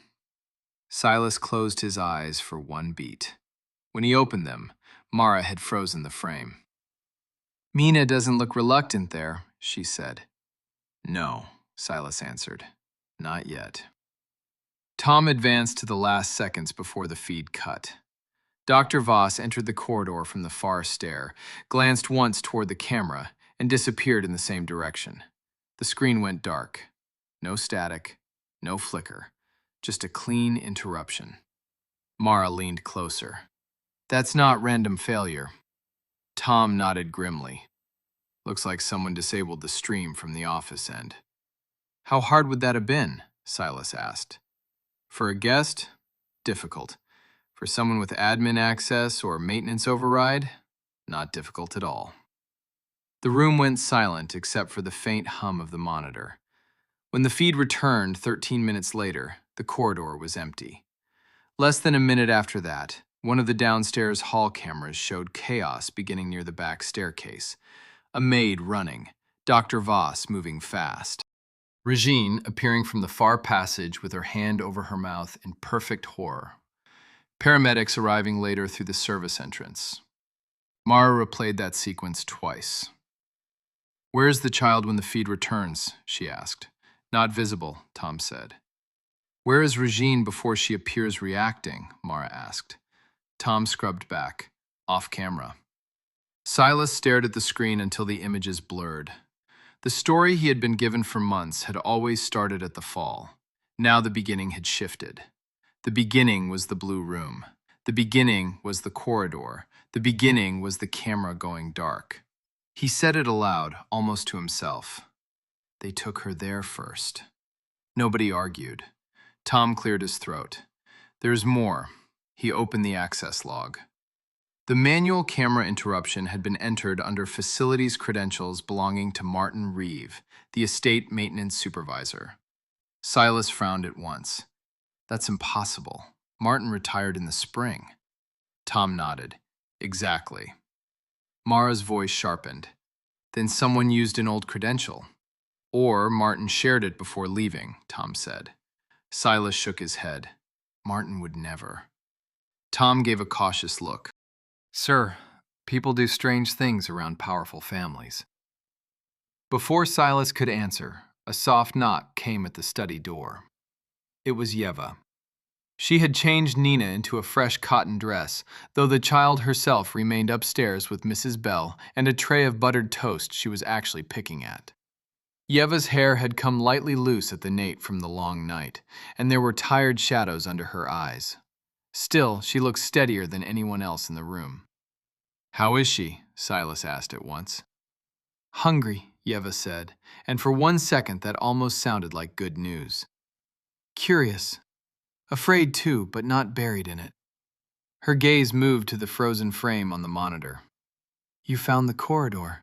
Silas closed his eyes for one beat. When he opened them, Mara had frozen the frame. Mina doesn't look reluctant there, she said. No, Silas answered. Not yet. Tom advanced to the last seconds before the feed cut. Dr. Voss entered the corridor from the far stair, glanced once toward the camera, and disappeared in the same direction. The screen went dark. No static, no flicker, just a clean interruption. Mara leaned closer. That's not random failure. Tom nodded grimly. Looks like someone disabled the stream from the office end. How hard would that have been? Silas asked. For a guest, difficult. For someone with admin access or maintenance override, not difficult at all. The room went silent except for the faint hum of the monitor. When the feed returned 13 minutes later, the corridor was empty. Less than a minute after that, one of the downstairs hall cameras showed chaos beginning near the back staircase. A maid running, Dr. Voss moving fast. Regine appearing from the far passage with her hand over her mouth in perfect horror. Paramedics arriving later through the service entrance. Mara replayed that sequence twice. Where is the child when the feed returns? She asked. Not visible, Tom said. Where is Regine before she appears reacting? Mara asked. Tom scrubbed back, off camera. Silas stared at the screen until the images blurred. The story he had been given for months had always started at the fall. Now the beginning had shifted. The beginning was the blue room. The beginning was the corridor. The beginning was the camera going dark. He said it aloud, almost to himself. They took her there first. Nobody argued. Tom cleared his throat. There's more. He opened the access log. The manual camera interruption had been entered under facilities credentials belonging to Martin Reeve, the estate maintenance supervisor. Silas frowned at once. That's impossible. Martin retired in the spring. Tom nodded. Exactly. Mara's voice sharpened. Then someone used an old credential. Or Martin shared it before leaving, Tom said. Silas shook his head. Martin would never. Tom gave a cautious look. Sir, people do strange things around powerful families. Before Silas could answer, a soft knock came at the study door. It was Yeva. She had changed Nina into a fresh cotton dress, though the child herself remained upstairs with Mrs. Bell and a tray of buttered toast she was actually picking at. Yeva's hair had come lightly loose at the nape from the long night, and there were tired shadows under her eyes. Still, she looked steadier than anyone else in the room. How is she? Silas asked at once. Hungry, Yeva said, and for 1 second that almost sounded like good news. Curious. Afraid too, but not buried in it. Her gaze moved to the frozen frame on the monitor. You found the corridor.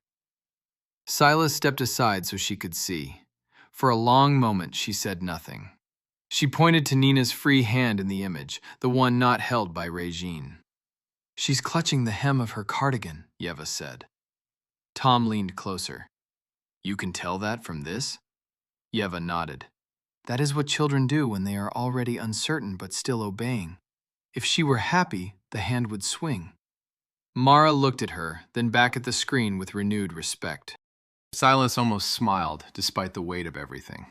Silas stepped aside so she could see. For a long moment, she said nothing. She pointed to Nina's free hand in the image, the one not held by Regine. She's clutching the hem of her cardigan, Yeva said. Tom leaned closer. You can tell that from this? Yeva nodded. That is what children do when they are already uncertain but still obeying. If she were happy, the hand would swing. Mara looked at her, then back at the screen with renewed respect. Silas almost smiled, despite the weight of everything.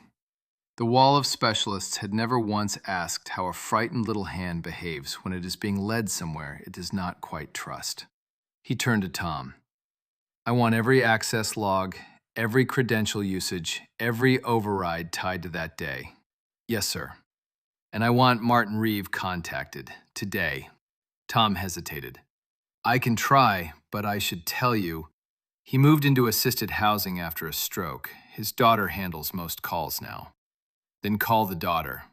The wall of specialists had never once asked how a frightened little hand behaves when it is being led somewhere it does not quite trust. He turned to Tom. I want every access log, every credential usage, every override tied to that day. Yes, sir. And I want Martin Reeve contacted, today. Tom hesitated. I can try, but I should tell you, he moved into assisted housing after a stroke. His daughter handles most calls now. Then call the daughter.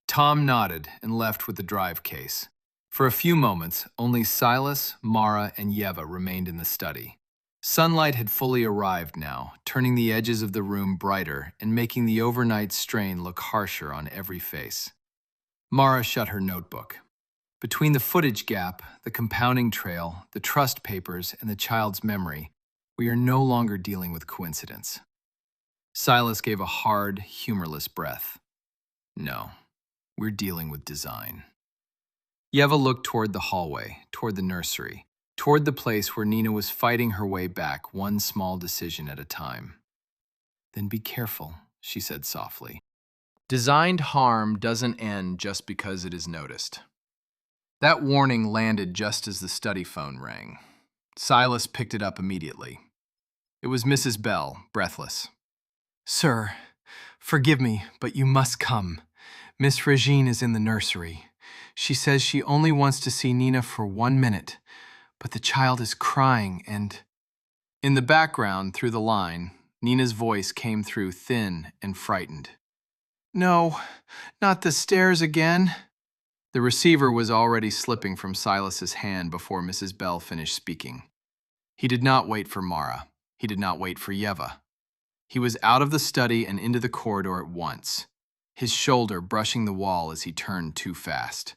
Tom nodded and left with the drive case. For a few moments, only Silas, Mara, and Yeva remained in the study. Sunlight had fully arrived now, turning the edges of the room brighter and making the overnight strain look harsher on every face. Mara shut her notebook. Between the footage gap, the compounding trail, the trust papers, and the child's memory, we are no longer dealing with coincidence. Silas gave a hard, humorless breath. No, we're dealing with design. Yeva looked toward the hallway, toward the nursery, toward the place where Nina was fighting her way back, one small decision at a time. Then be careful, she said softly. Designed harm doesn't end just because it is noticed. That warning landed just as the study phone rang. Silas picked it up immediately. It was Mrs. Bell, breathless. Sir, forgive me, but you must come. Miss Regine is in the nursery. She says she only wants to see Nina for 1 minute, but the child is crying and... In the background, through the line, Nina's voice came through thin and frightened. No, not the stairs again. The receiver was already slipping from Silas's hand before Mrs. Bell finished speaking. He did not wait for Mara. He did not wait for Yeva. He was out of the study and into the corridor at once, his shoulder brushing the wall as he turned too fast.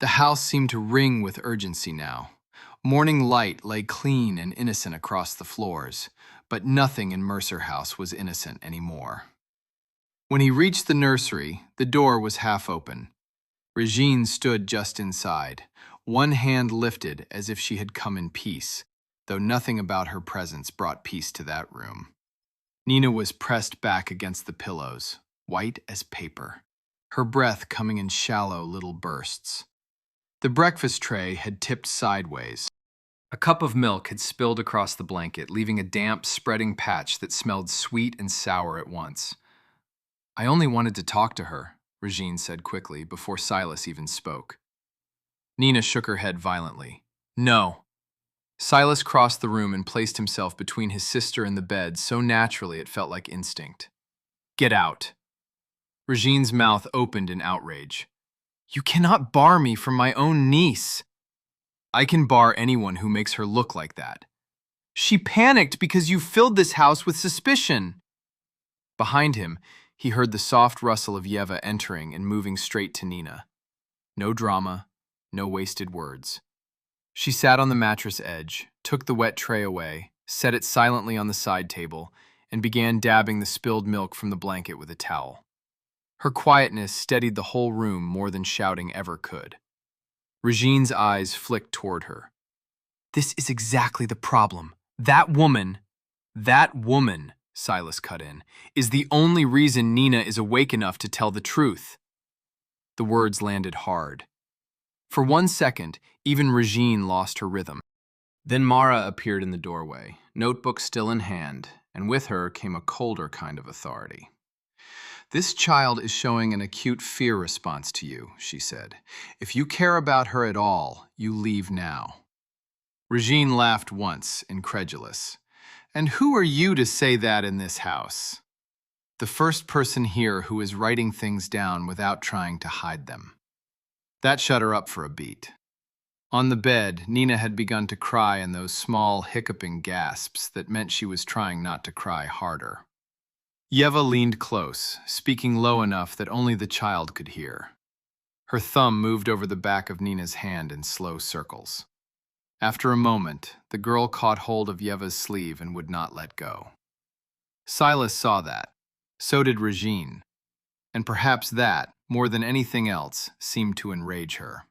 The house seemed to ring with urgency now. Morning light lay clean and innocent across the floors, but nothing in Mercer House was innocent anymore. When he reached the nursery, the door was half open. Regine stood just inside, one hand lifted as if she had come in peace, though nothing about her presence brought peace to that room. Nina was pressed back against the pillows, white as paper, her breath coming in shallow little bursts. The breakfast tray had tipped sideways. A cup of milk had spilled across the blanket, leaving a damp, spreading patch that smelled sweet and sour at once. I only wanted to talk to her, Regine said quickly, before Silas even spoke. Nina shook her head violently. No. Silas crossed the room and placed himself between his sister and the bed so naturally it felt like instinct. Get out. Regine's mouth opened in outrage. You cannot bar me from my own niece. I can bar anyone who makes her look like that. She panicked because you filled this house with suspicion. Behind him, he heard the soft rustle of Yeva entering and moving straight to Nina. No drama, no wasted words. She sat on the mattress edge, took the wet tray away, set it silently on the side table, and began dabbing the spilled milk from the blanket with a towel. Her quietness steadied the whole room more than shouting ever could. Regine's eyes flicked toward her. This is exactly the problem. That woman, Silas cut in, is the only reason Nina is awake enough to tell the truth. The words landed hard. For 1 second, even Regine lost her rhythm. Then Mara appeared in the doorway, notebook still in hand, and with her came a colder kind of authority. This child is showing an acute fear response to you, she said. If you care about her at all, you leave now. Regine laughed once, incredulous. And who are you to say that in this house? The first person here who is writing things down without trying to hide them. That shut her up for a beat. On the bed, Nina had begun to cry in those small, hiccuping gasps that meant she was trying not to cry harder. Yeva leaned close, speaking low enough that only the child could hear. Her thumb moved over the back of Nina's hand in slow circles. After a moment, the girl caught hold of Yeva's sleeve and would not let go. Silas saw that. So did Regine. And perhaps that, more than anything else, seemed to enrage her.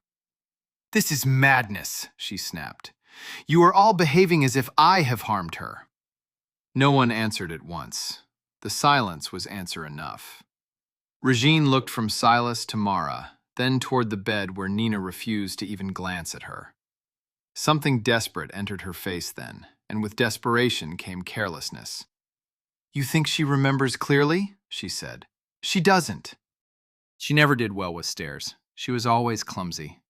"This is madness," she snapped. "You are all behaving as if I have harmed her." No one answered at once. The silence was answer enough. Regine looked from Silas to Mara, then toward the bed where Nina refused to even glance at her. Something desperate entered her face then, and with desperation came carelessness. "You think she remembers clearly?" she said. "She doesn't." She never did well with stairs. She was always clumsy.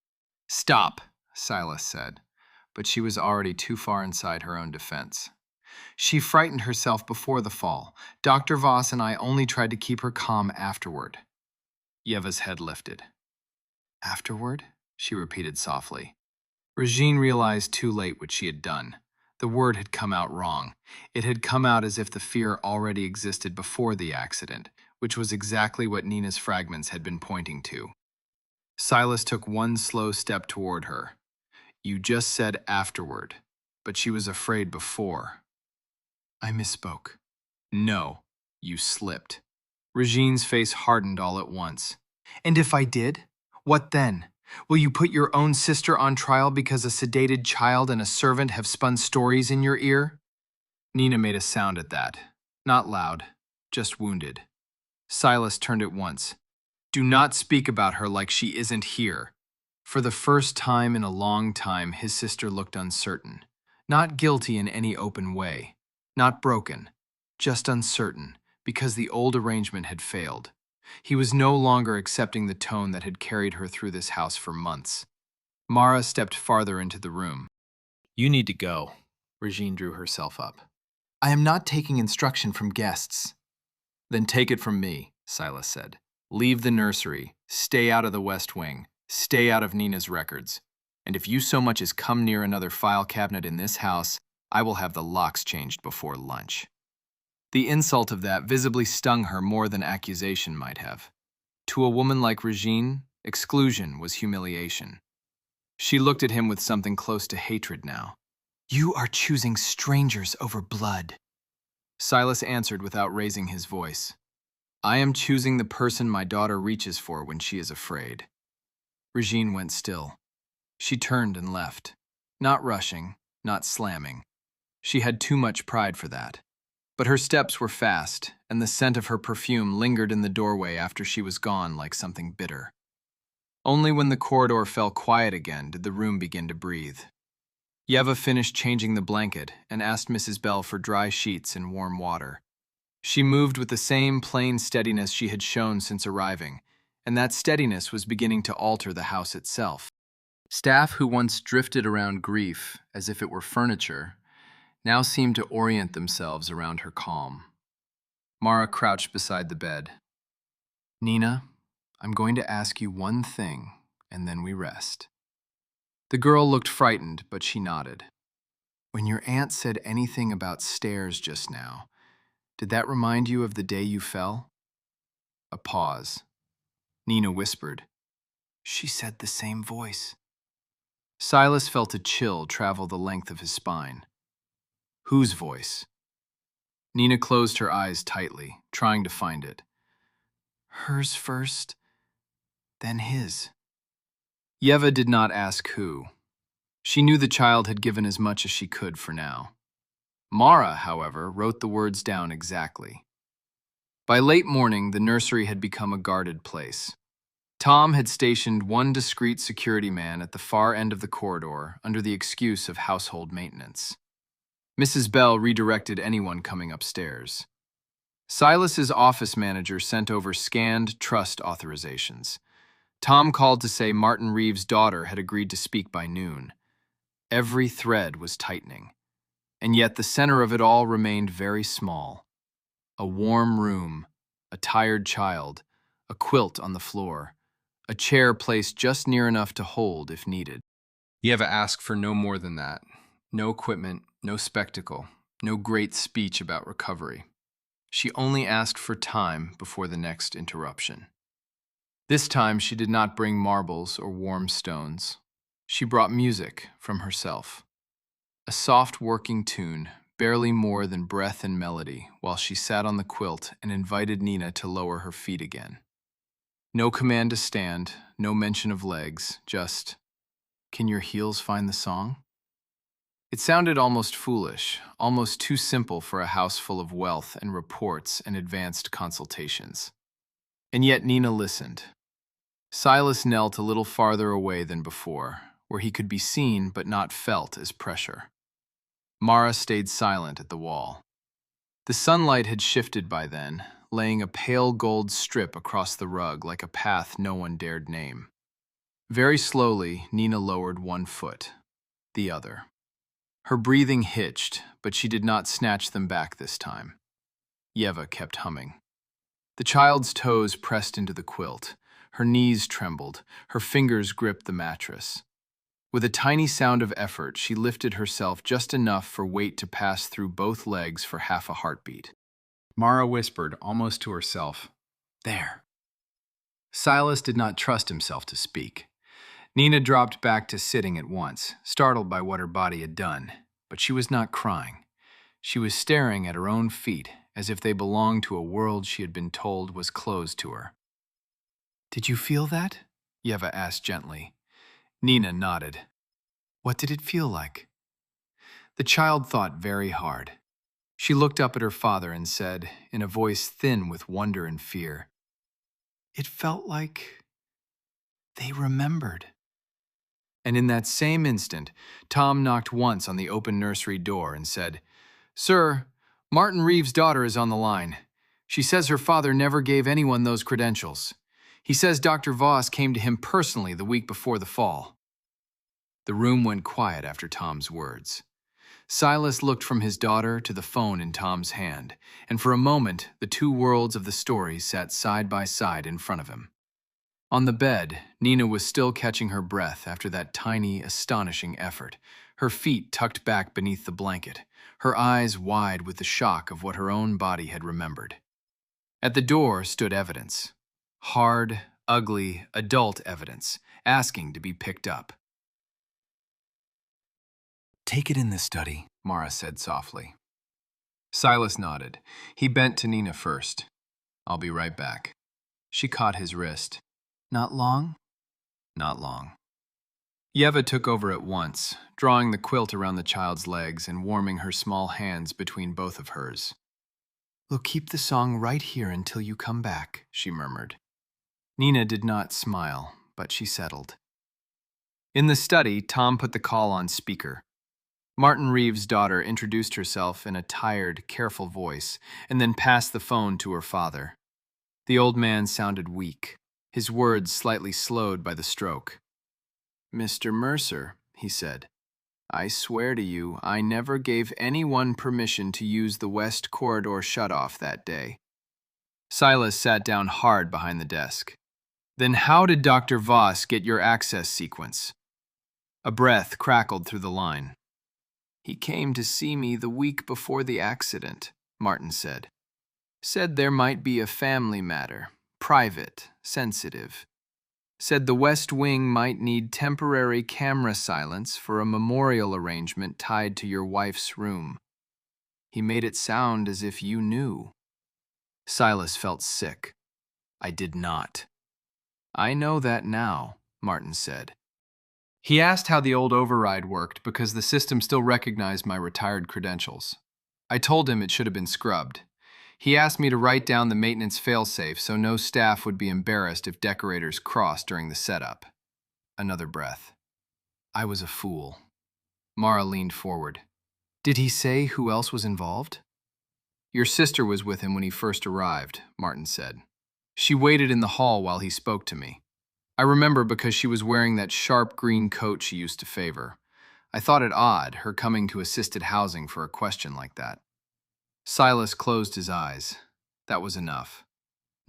"Stop," Silas said, but she was already too far inside her own defense. "She frightened herself before the fall. Dr. Voss and I only tried to keep her calm afterward." Yeva's head lifted. "Afterward?" she repeated softly. Regine realized too late what she had done. The word had come out wrong. It had come out as if the fear already existed before the accident, which was exactly what Nina's fragments had been pointing to. Silas took one slow step toward her. "You just said afterward, but she was afraid before." "I misspoke." "No, you slipped." Regine's face hardened all at once. "And if I did? What then? Will you put your own sister on trial because a sedated child and a servant have spun stories in your ear?" Nina made a sound at that. Not loud, just wounded. Silas turned at once. "Do not speak about her like she isn't here." For the first time in a long time, his sister looked uncertain. Not guilty in any open way. Not broken. Just uncertain, because the old arrangement had failed. He was no longer accepting the tone that had carried her through this house for months. Mara stepped farther into the room. "You need to go." Regine drew herself up. "I am not taking instruction from guests." "Then take it from me," Silas said. "Leave the nursery, stay out of the West Wing, stay out of Nina's records. And if you so much as come near another file cabinet in this house, I will have the locks changed before lunch." The insult of that visibly stung her more than accusation might have. To a woman like Regine, exclusion was humiliation. She looked at him with something close to hatred now. "You are choosing strangers over blood." Silas answered without raising his voice. "I am choosing the person my daughter reaches for when she is afraid." Regine went still. She turned and left. Not rushing, not slamming. She had too much pride for that. But her steps were fast, and the scent of her perfume lingered in the doorway after she was gone like something bitter. Only when the corridor fell quiet again did the room begin to breathe. Yeva finished changing the blanket and asked Mrs. Bell for dry sheets and warm water. She moved with the same plain steadiness she had shown since arriving, and that steadiness was beginning to alter the house itself. Staff who once drifted around grief as if it were furniture now seemed to orient themselves around her calm. Mara crouched beside the bed. "Nina, I'm going to ask you one thing, and then we rest." The girl looked frightened, but she nodded. "When your aunt said anything about stairs just now, did that remind you of the day you fell?" A pause. Nina whispered, "She said the same voice." Silas felt a chill travel the length of his spine. Whose voice? Nina closed her eyes tightly, trying to find it. "Hers first, then his." Yeva did not ask who. She knew the child had given as much as she could for now. Mara, however, wrote the words down exactly. By late morning, the nursery had become a guarded place. Tom had stationed one discreet security man at the far end of the corridor under the excuse of household maintenance. Mrs. Bell redirected anyone coming upstairs. Silas's office manager sent over scanned trust authorizations. Tom called to say Martin Reeves' daughter had agreed to speak by noon. Every thread was tightening, and yet the center of it all remained very small. A warm room, a tired child, a quilt on the floor, a chair placed just near enough to hold if needed. Yeva asked for no more than that. No equipment, no spectacle, no great speech about recovery. She only asked for time before the next interruption. This time she did not bring marbles or warm stones. She brought music from herself. A soft working tune, barely more than breath and melody, while she sat on the quilt and invited Nina to lower her feet again. No command to stand, no mention of legs, just, "Can your heels find the song?" It sounded almost foolish, almost too simple for a house full of wealth and reports and advanced consultations. And yet Nina listened. Silas knelt a little farther away than before, where he could be seen but not felt as pressure. Mara stayed silent at the wall. The sunlight had shifted by then, laying a pale gold strip across the rug like a path no one dared name. Very slowly, Nina lowered one foot, the other. Her breathing hitched, but she did not snatch them back this time. Yeva kept humming. The child's toes pressed into the quilt. Her knees trembled. Her fingers gripped the mattress. With a tiny sound of effort, she lifted herself just enough for weight to pass through both legs for half a heartbeat. Mara whispered, almost to herself, "There." Silas did not trust himself to speak. Nina dropped back to sitting at once, startled by what her body had done, but she was not crying. She was staring at her own feet, as if they belonged to a world she had been told was closed to her. "Did you feel that?" Yeva asked gently. Nina nodded. "What did it feel like?" The child thought very hard. She looked up at her father and said, in a voice thin with wonder and fear, "It felt like they remembered." And in that same instant, Tom knocked once on the open nursery door and said, "Sir, Martin Reeves' daughter is on the line. She says her father never gave anyone those credentials. He says Dr. Voss came to him personally the week before the fall." The room went quiet after Tom's words. Silas looked from his daughter to the phone in Tom's hand, and for a moment the two worlds of the story sat side by side in front of him. On the bed, Nina was still catching her breath after that tiny, astonishing effort, her feet tucked back beneath the blanket, her eyes wide with the shock of what her own body had remembered. At the door stood evidence. Hard, ugly, adult evidence, asking to be picked up. "Take it in the study," Mara said softly. Silas nodded. He bent to Nina first. "I'll be right back." She caught his wrist. "Not long?" "Not long." Yeva took over at once, drawing the quilt around the child's legs and warming her small hands between both of hers. "We'll keep the song right here until you come back," she murmured. Nina did not smile, but she settled. In the study, Tom put the call on speaker. Martin Reeves' daughter introduced herself in a tired, careful voice, and then passed the phone to her father. The old man sounded weak, his words slightly slowed by the stroke. "Mr. Mercer," he said, "I swear to you, I never gave anyone permission to use the West Corridor shutoff that day." Silas sat down hard behind the desk. "Then how did Dr. Voss get your access sequence?" A breath crackled through the line. "He came to see me the week before the accident," Martin said. "Said there might be a family matter, private, sensitive. Said the West Wing might need temporary camera silence for a memorial arrangement tied to your wife's room. He made it sound as if you knew." Silas felt sick. "I did not." "I know that now," Martin said. He asked how the old override worked because the system still recognized my retired credentials. I told him it should have been scrubbed. He asked me to write down the maintenance failsafe so no staff would be embarrassed if decorators crossed during the setup. Another breath. I was a fool. Mara leaned forward. "Did he say who else was involved?" "Your sister was with him when he first arrived," Martin said. "She waited in the hall while he spoke to me. I remember because she was wearing that sharp green coat she used to favor. I thought it odd, her coming to assisted housing for a question like that." Silas closed his eyes. That was enough.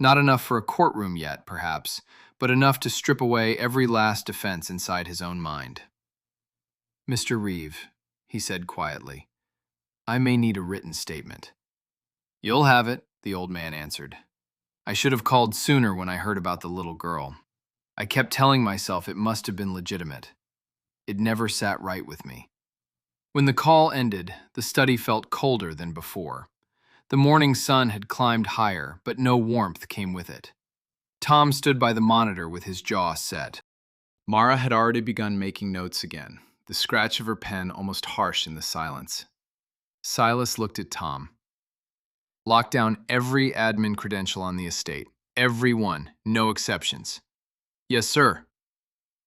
Not enough for a courtroom yet, perhaps, but enough to strip away every last defense inside his own mind. "Mr. Reeve," he said quietly, "I may need a written statement." "You'll have it," the old man answered. "I should have called sooner when I heard about the little girl. I kept telling myself it must have been legitimate. It never sat right with me." When the call ended, the study felt colder than before. The morning sun had climbed higher, but no warmth came with it. Tom stood by the monitor with his jaw set. Mara had already begun making notes again, the scratch of her pen almost harsh in the silence. Silas looked at Tom. Lock down every admin credential on the estate. Every one, no exceptions. Yes, sir.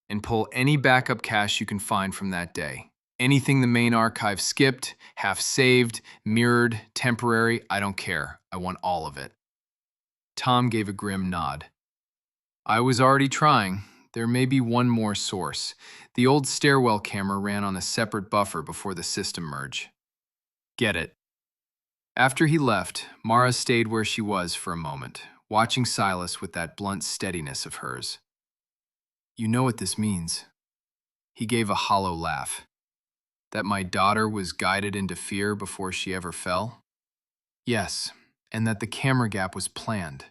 And pull any backup cache you can find from that day. Anything the main archive skipped, half saved, mirrored, temporary, I don't care. I want all of it. Tom gave a grim nod. I was already trying. There may be one more source. The old stairwell camera ran on a separate buffer before the system merge. Get it. After he left, Mara stayed where she was for a moment, watching Silas with that blunt steadiness of hers. You know what this means. He gave a hollow laugh. That my daughter was guided into fear before she ever fell? Yes, and that the camera gap was planned.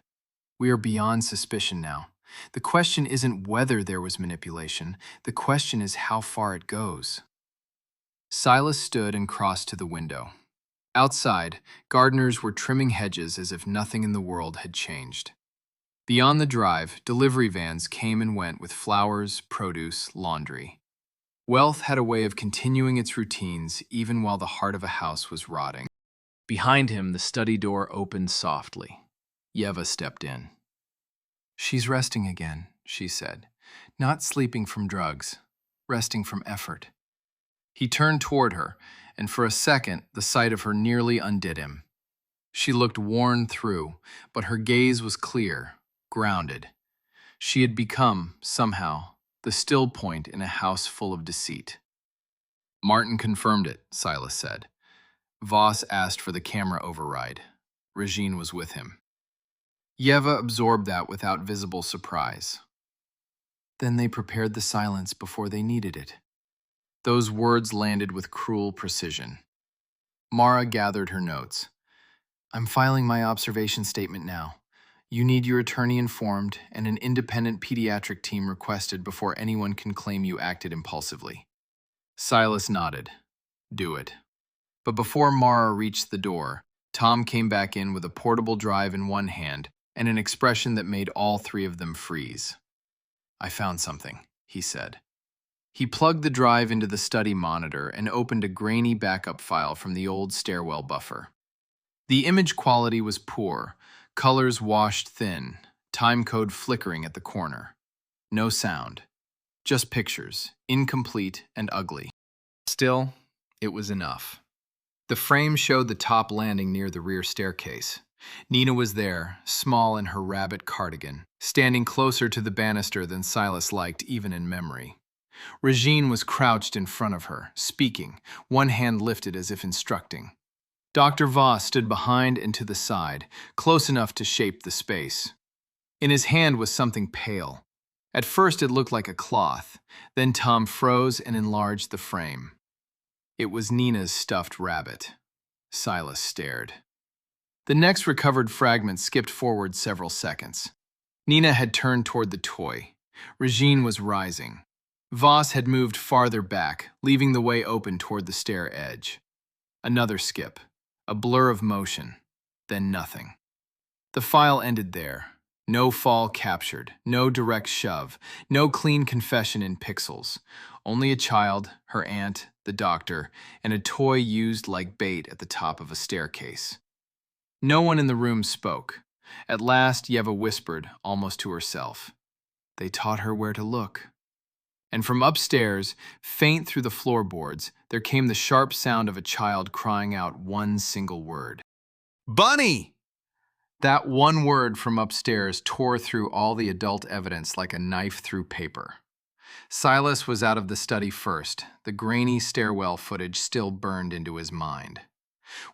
We are beyond suspicion now. The question isn't whether there was manipulation. The question is how far it goes. Silas stood and crossed to the window. Outside, gardeners were trimming hedges as if nothing in the world had changed. Beyond the drive, delivery vans came and went with flowers, produce, laundry. Wealth had a way of continuing its routines even while the heart of a house was rotting. Behind him, the study door opened softly. Yeva stepped in. She's resting again, she said. Not sleeping from drugs, resting from effort. He turned toward her, and for a second, the sight of her nearly undid him. She looked worn through, but her gaze was clear, grounded. She had become, somehow, the still point in a house full of deceit. Martin confirmed it, Silas said. Voss asked for the camera override. Regine was with him. Yeva absorbed that without visible surprise. Then they prepared the silence before they needed it. Those words landed with cruel precision. Mara gathered her notes. I'm filing my observation statement now. You need your attorney informed and an independent pediatric team requested before anyone can claim you acted impulsively. Silas nodded. Do it. But before Mara reached the door, Tom came back in with a portable drive in one hand and an expression that made all three of them freeze. I found something, he said. He plugged the drive into the study monitor and opened a grainy backup file from the old stairwell buffer. The image quality was poor, colors washed thin, timecode flickering at the corner. No sound. Just pictures, incomplete and ugly. Still, it was enough. The frame showed the top landing near the rear staircase. Nina was there, small in her rabbit cardigan, standing closer to the banister than Silas liked even in memory. Regine was crouched in front of her, speaking, one hand lifted as if instructing. Dr. Voss stood behind and to the side, close enough to shape the space. In his hand was something pale. At first it looked like a cloth, then Tom froze and enlarged the frame. It was Nina's stuffed rabbit. Silas stared. The next recovered fragment skipped forward several seconds. Nina had turned toward the toy. Regine was rising. Voss had moved farther back, leaving the way open toward the stair edge. Another skip. A blur of motion, then nothing. The file ended there. No fall captured, no direct shove, no clean confession in pixels. Only a child, her aunt, the doctor, and a toy used like bait at the top of a staircase. No one in the room spoke. At last, Yeva whispered, almost to herself. They taught her where to look. And from upstairs, faint through the floorboards, there came the sharp sound of a child crying out one single word. Bunny! That one word from upstairs tore through all the adult evidence like a knife through paper. Silas was out of the study first, the grainy stairwell footage still burned into his mind.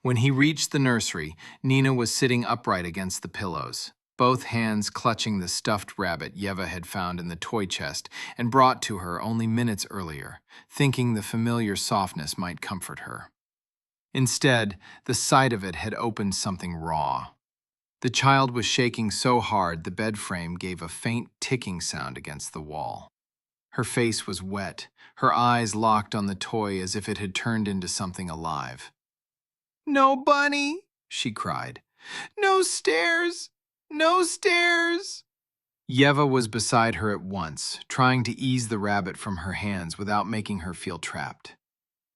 When he reached the nursery, Nina was sitting upright against the pillows, both hands clutching the stuffed rabbit Yeva had found in the toy chest and brought to her only minutes earlier, thinking the familiar softness might comfort her. Instead, the sight of it had opened something raw. The child was shaking so hard the bed frame gave a faint ticking sound against the wall. Her face was wet, her eyes locked on the toy as if it had turned into something alive. "No bunny!" she cried. "No stairs! No stairs!" Yeva was beside her at once, trying to ease the rabbit from her hands without making her feel trapped.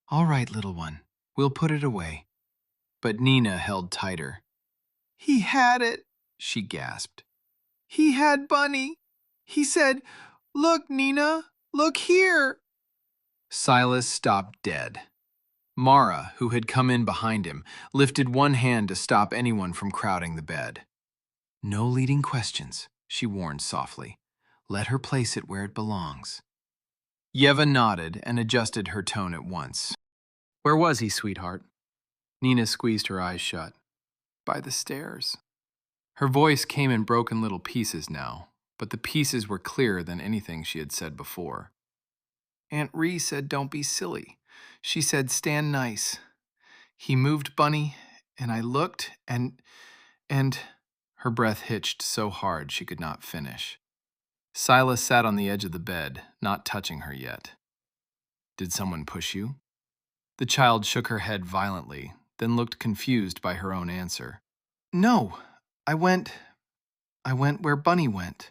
"All right, little one, we'll put it away." But Nina held tighter. "He had it," she gasped. "He had Bunny. He said, 'Look, Nina, look here.'" Silas stopped dead. Mara, who had come in behind him, lifted one hand to stop anyone from crowding the bed. "No leading questions," she warned softly. "Let her place it where it belongs." Yeva nodded and adjusted her tone at once. "Where was he, sweetheart?" Nina squeezed her eyes shut. "By the stairs." Her voice came in broken little pieces now, but the pieces were clearer than anything she had said before. "Aunt Ree said don't be silly. She said stand nice. He moved Bunny, and I looked, and... Her breath hitched so hard she could not finish. Silas sat on the edge of the bed, not touching her yet. "Did someone push you?" The child shook her head violently, then looked confused by her own answer. "No, I went where Bunny went."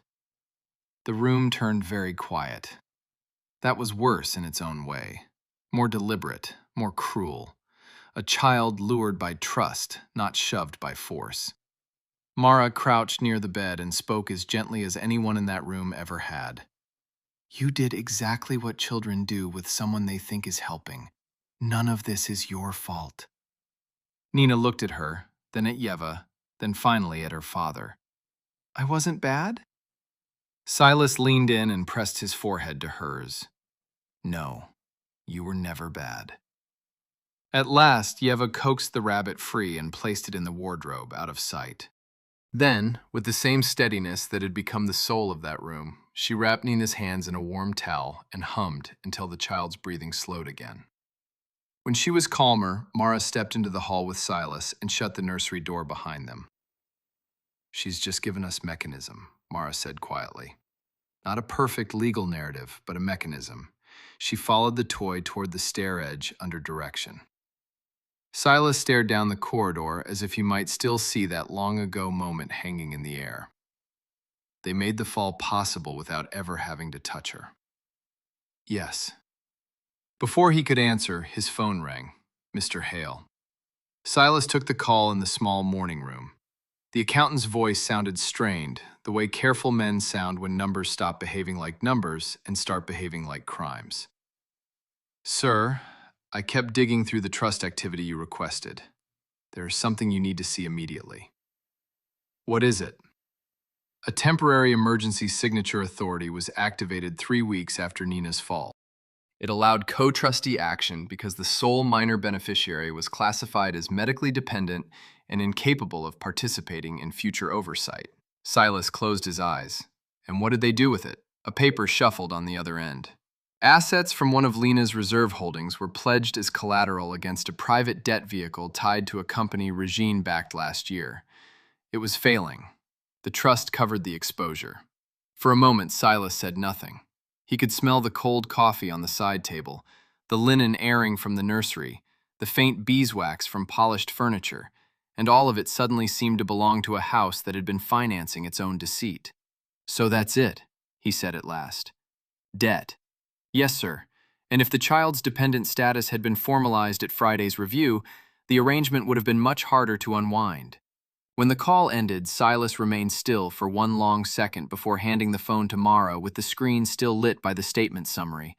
The room turned very quiet. That was worse in its own way. More deliberate, more cruel. A child lured by trust, not shoved by force. Mara crouched near the bed and spoke as gently as anyone in that room ever had. "You did exactly what children do with someone they think is helping. None of this is your fault." Nina looked at her, then at Yeva, then finally at her father. "I wasn't bad?" Silas leaned in and pressed his forehead to hers. "No, you were never bad." At last, Yeva coaxed the rabbit free and placed it in the wardrobe, out of sight. Then, with the same steadiness that had become the soul of that room, she wrapped Nina's hands in a warm towel and hummed until the child's breathing slowed again. When she was calmer, Mara stepped into the hall with Silas and shut the nursery door behind them. "She's just given us mechanism," Mara said quietly. "Not a perfect legal narrative, but a mechanism." She followed the toy toward the stair edge under direction. Silas stared down the corridor as if he might still see that long-ago moment hanging in the air. They made the fall possible without ever having to touch her. "Yes." Before he could answer, his phone rang. Mr. Hale. Silas took the call in the small morning room. The accountant's voice sounded strained, the way careful men sound when numbers stop behaving like numbers and start behaving like crimes. "Sir, I kept digging through the trust activity you requested. There is something you need to see immediately." "What is it?" A temporary emergency signature authority was activated 3 weeks after Nina's fall. It allowed co-trustee action because the sole minor beneficiary was classified as medically dependent and incapable of participating in future oversight. Silas closed his eyes. And what did they do with it? A paper shuffled on the other end. Assets from one of Lena's reserve holdings were pledged as collateral against a private debt vehicle tied to a company Regine backed last year. It was failing. The trust covered the exposure. For a moment, Silas said nothing. He could smell the cold coffee on the side table, the linen airing from the nursery, the faint beeswax from polished furniture, and all of it suddenly seemed to belong to a house that had been financing its own deceit. "So that's it," he said at last. "Debt." "Yes, sir. And if the child's dependent status had been formalized at Friday's review, the arrangement would have been much harder to unwind." When the call ended, Silas remained still for one long second before handing the phone to Mara with the screen still lit by the statement summary.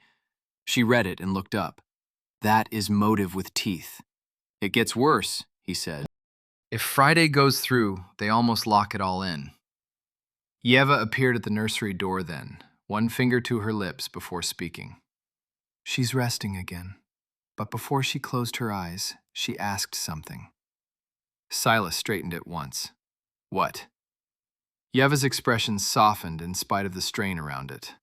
She read it and looked up. "That is motive with teeth." "It gets worse," he said. "If Friday goes through, they almost lock it all in." Yeva appeared at the nursery door then, one finger to her lips before speaking. "She's resting again, but before she closed her eyes, she asked something." Silas straightened at once. "What?" Yeva's expression softened in spite of the strain around it.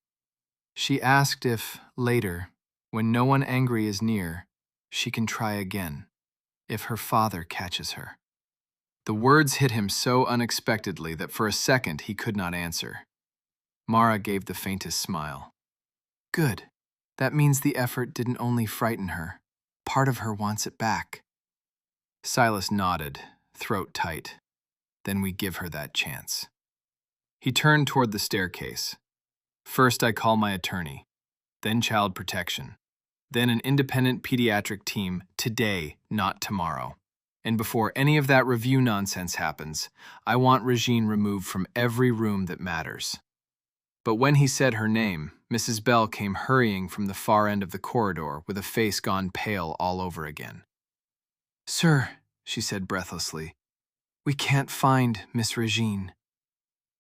"She asked if, later, when no one angry is near, she can try again, if her father catches her." The words hit him so unexpectedly that for a second he could not answer. Mara gave the faintest smile. Good. That means the effort didn't only frighten her. Part of her wants it back. Silas nodded, throat tight. Then we give her that chance. He turned toward the staircase. First, I call my attorney, then child protection, then an independent pediatric team today, not tomorrow. And before any of that review nonsense happens, I want Regine removed from every room that matters. But when he said her name, Mrs. Bell came hurrying from the far end of the corridor with a face gone pale all over again. "Sir," she said breathlessly, "we can't find Miss Regine."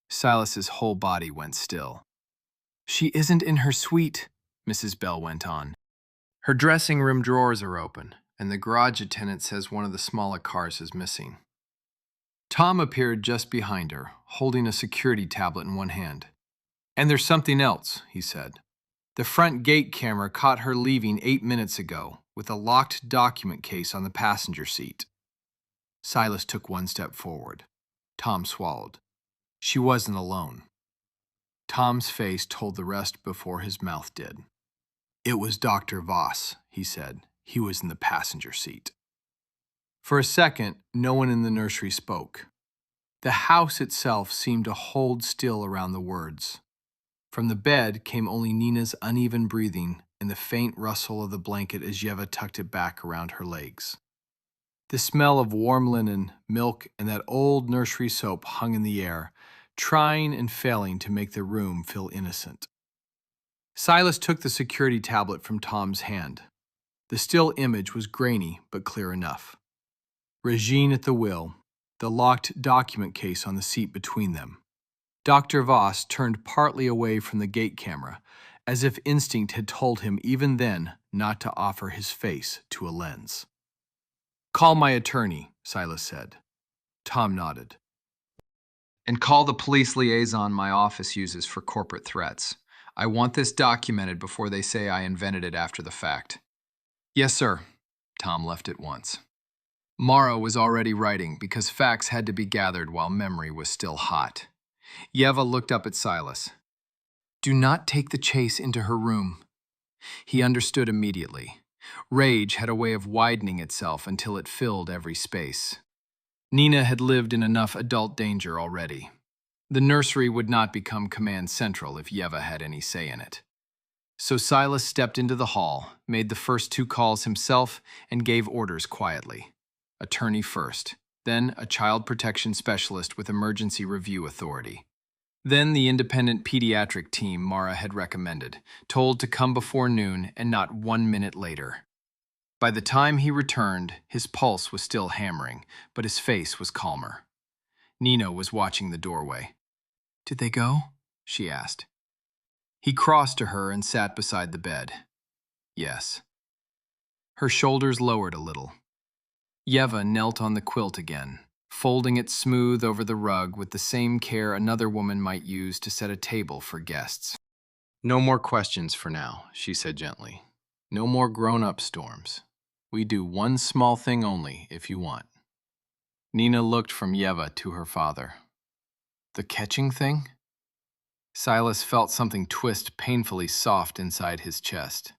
Silas's whole body went still. "She isn't in her suite," Mrs. Bell went on. "Her dressing room drawers are open, and the garage attendant says one of the smaller cars is missing." Tom appeared just behind her, holding a security tablet in one hand. "And there's something else," he said. "The front gate camera caught her leaving 8 minutes ago, with a locked document case on the passenger seat." Silas took one step forward. Tom swallowed. She wasn't alone. Tom's face told the rest before his mouth did. "It was Dr. Voss," he said. "He was in the passenger seat." For a second, no one in the nursery spoke. The house itself seemed to hold still around the words. From the bed came only Nina's uneven breathing and the faint rustle of the blanket as Yeva tucked it back around her legs. The smell of warm linen, milk, and that old nursery soap hung in the air, trying and failing to make the room feel innocent. Silas took the security tablet from Tom's hand. The still image was grainy but clear enough. Regine at the wheel, the locked document case on the seat between them. Dr. Voss turned partly away from the gate camera, as if instinct had told him even then not to offer his face to a lens. "Call my attorney," Silas said. Tom nodded. "And call the police liaison my office uses for corporate threats. I want this documented before they say I invented it after the fact." "Yes, sir." Tom left at once. Mara was already writing because facts had to be gathered while memory was still hot. Yeva looked up at Silas. "Do not take the chase into her room." He understood immediately. Rage had a way of widening itself until it filled every space. Nina had lived in enough adult danger already. The nursery would not become command central if Yeva had any say in it. So Silas stepped into the hall, made the first 2 calls himself, and gave orders quietly. Attorney first, then a child protection specialist with emergency review authority. Then the independent pediatric team Mara had recommended, told to come before noon and not 1 minute later. By the time he returned, his pulse was still hammering, but his face was calmer. Nina was watching the doorway. "Did they go?" she asked. He crossed to her and sat beside the bed. "Yes." Her shoulders lowered a little. Yeva knelt on the quilt again, folding it smooth over the rug with the same care another woman might use to set a table for guests. "No more questions for now," she said gently. "No more grown-up storms. We do one small thing only, if you want." Nina looked from Yeva to her father. "The catching thing?" Silas felt something twist painfully soft inside his chest.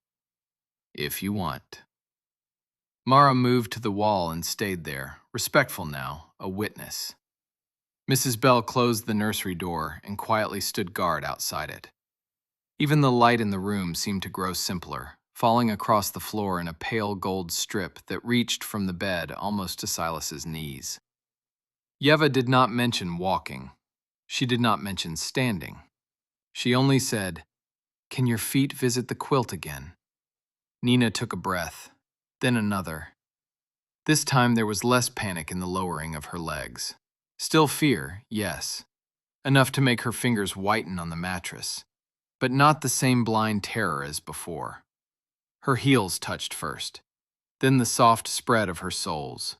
"If you want." Mara moved to the wall and stayed there, respectful now, a witness. Mrs. Bell closed the nursery door and quietly stood guard outside it. Even the light in the room seemed to grow simpler, falling across the floor in a pale gold strip that reached from the bed almost to Silas's knees. Yeva did not mention walking. She did not mention standing. She only said, "Can your feet visit the quilt again?" Nina took a breath, then another. This time there was less panic in the lowering of her legs. Still fear, yes. Enough to make her fingers whiten on the mattress, but not the same blind terror as before. Her heels touched first, then the soft spread of her soles.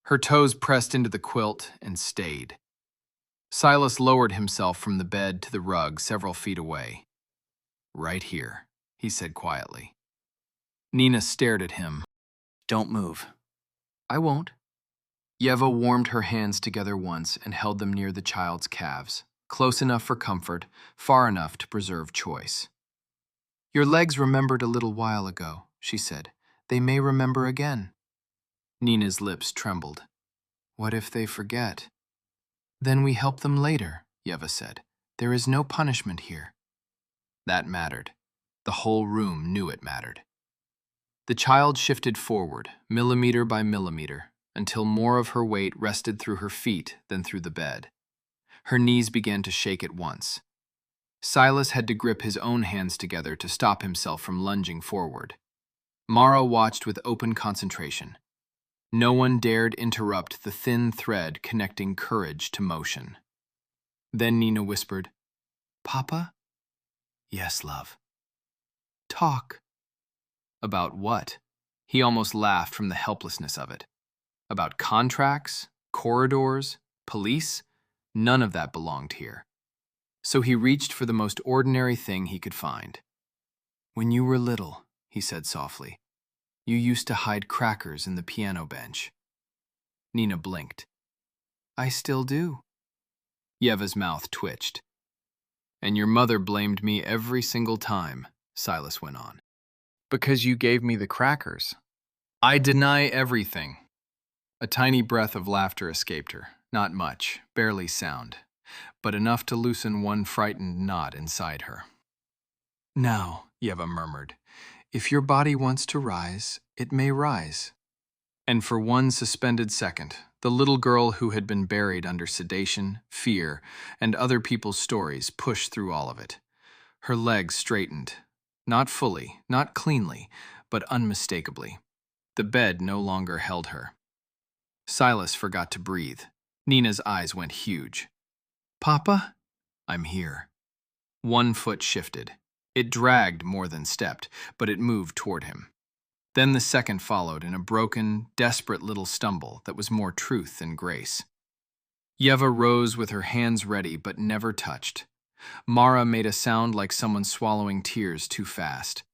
Her toes pressed into the quilt and stayed. Silas lowered himself from the bed to the rug several feet away. "Right here," he said quietly. Nina stared at him. "Don't move." "I won't." Yeva warmed her hands together once and held them near the child's calves, close enough for comfort, far enough to preserve choice. Your legs remembered a little while ago, she said. They may remember again. Nina's lips trembled. What if they forget? Then we help them later, Yeva said. There is no punishment here. That mattered. The whole room knew it mattered. The child shifted forward, millimeter by millimeter, until more of her weight rested through her feet than through the bed. Her knees began to shake at once. Silas had to grip his own hands together to stop himself from lunging forward. Mara watched with open concentration. No one dared interrupt the thin thread connecting courage to motion. Then Nina whispered, "Papa?" "Yes, love." "Talk." About what? He almost laughed from the helplessness of it. About contracts, corridors, police? None of that belonged here. So he reached for the most ordinary thing he could find. "When you were little," he said softly, "you used to hide crackers in the piano bench." Nina blinked. "I still do." Yeva's mouth twitched. "And your mother blamed me every single time," Silas went on. "Because you gave me the crackers. I deny everything." A tiny breath of laughter escaped her. Not much, barely sound, but enough to loosen one frightened knot inside her. "Now," Yeva murmured, "if your body wants to rise, it may rise." And for one suspended second, the little girl who had been buried under sedation, fear, and other people's stories pushed through all of it. Her legs straightened. Not fully, not cleanly, but unmistakably. The bed no longer held her. Silas forgot to breathe. Nina's eyes went huge. "Papa?" "I'm here." One foot shifted. It dragged more than stepped, but it moved toward him. Then the second followed in a broken, desperate little stumble that was more truth than grace. Yeva rose with her hands ready but never touched. Mara made a sound like someone swallowing tears too fast.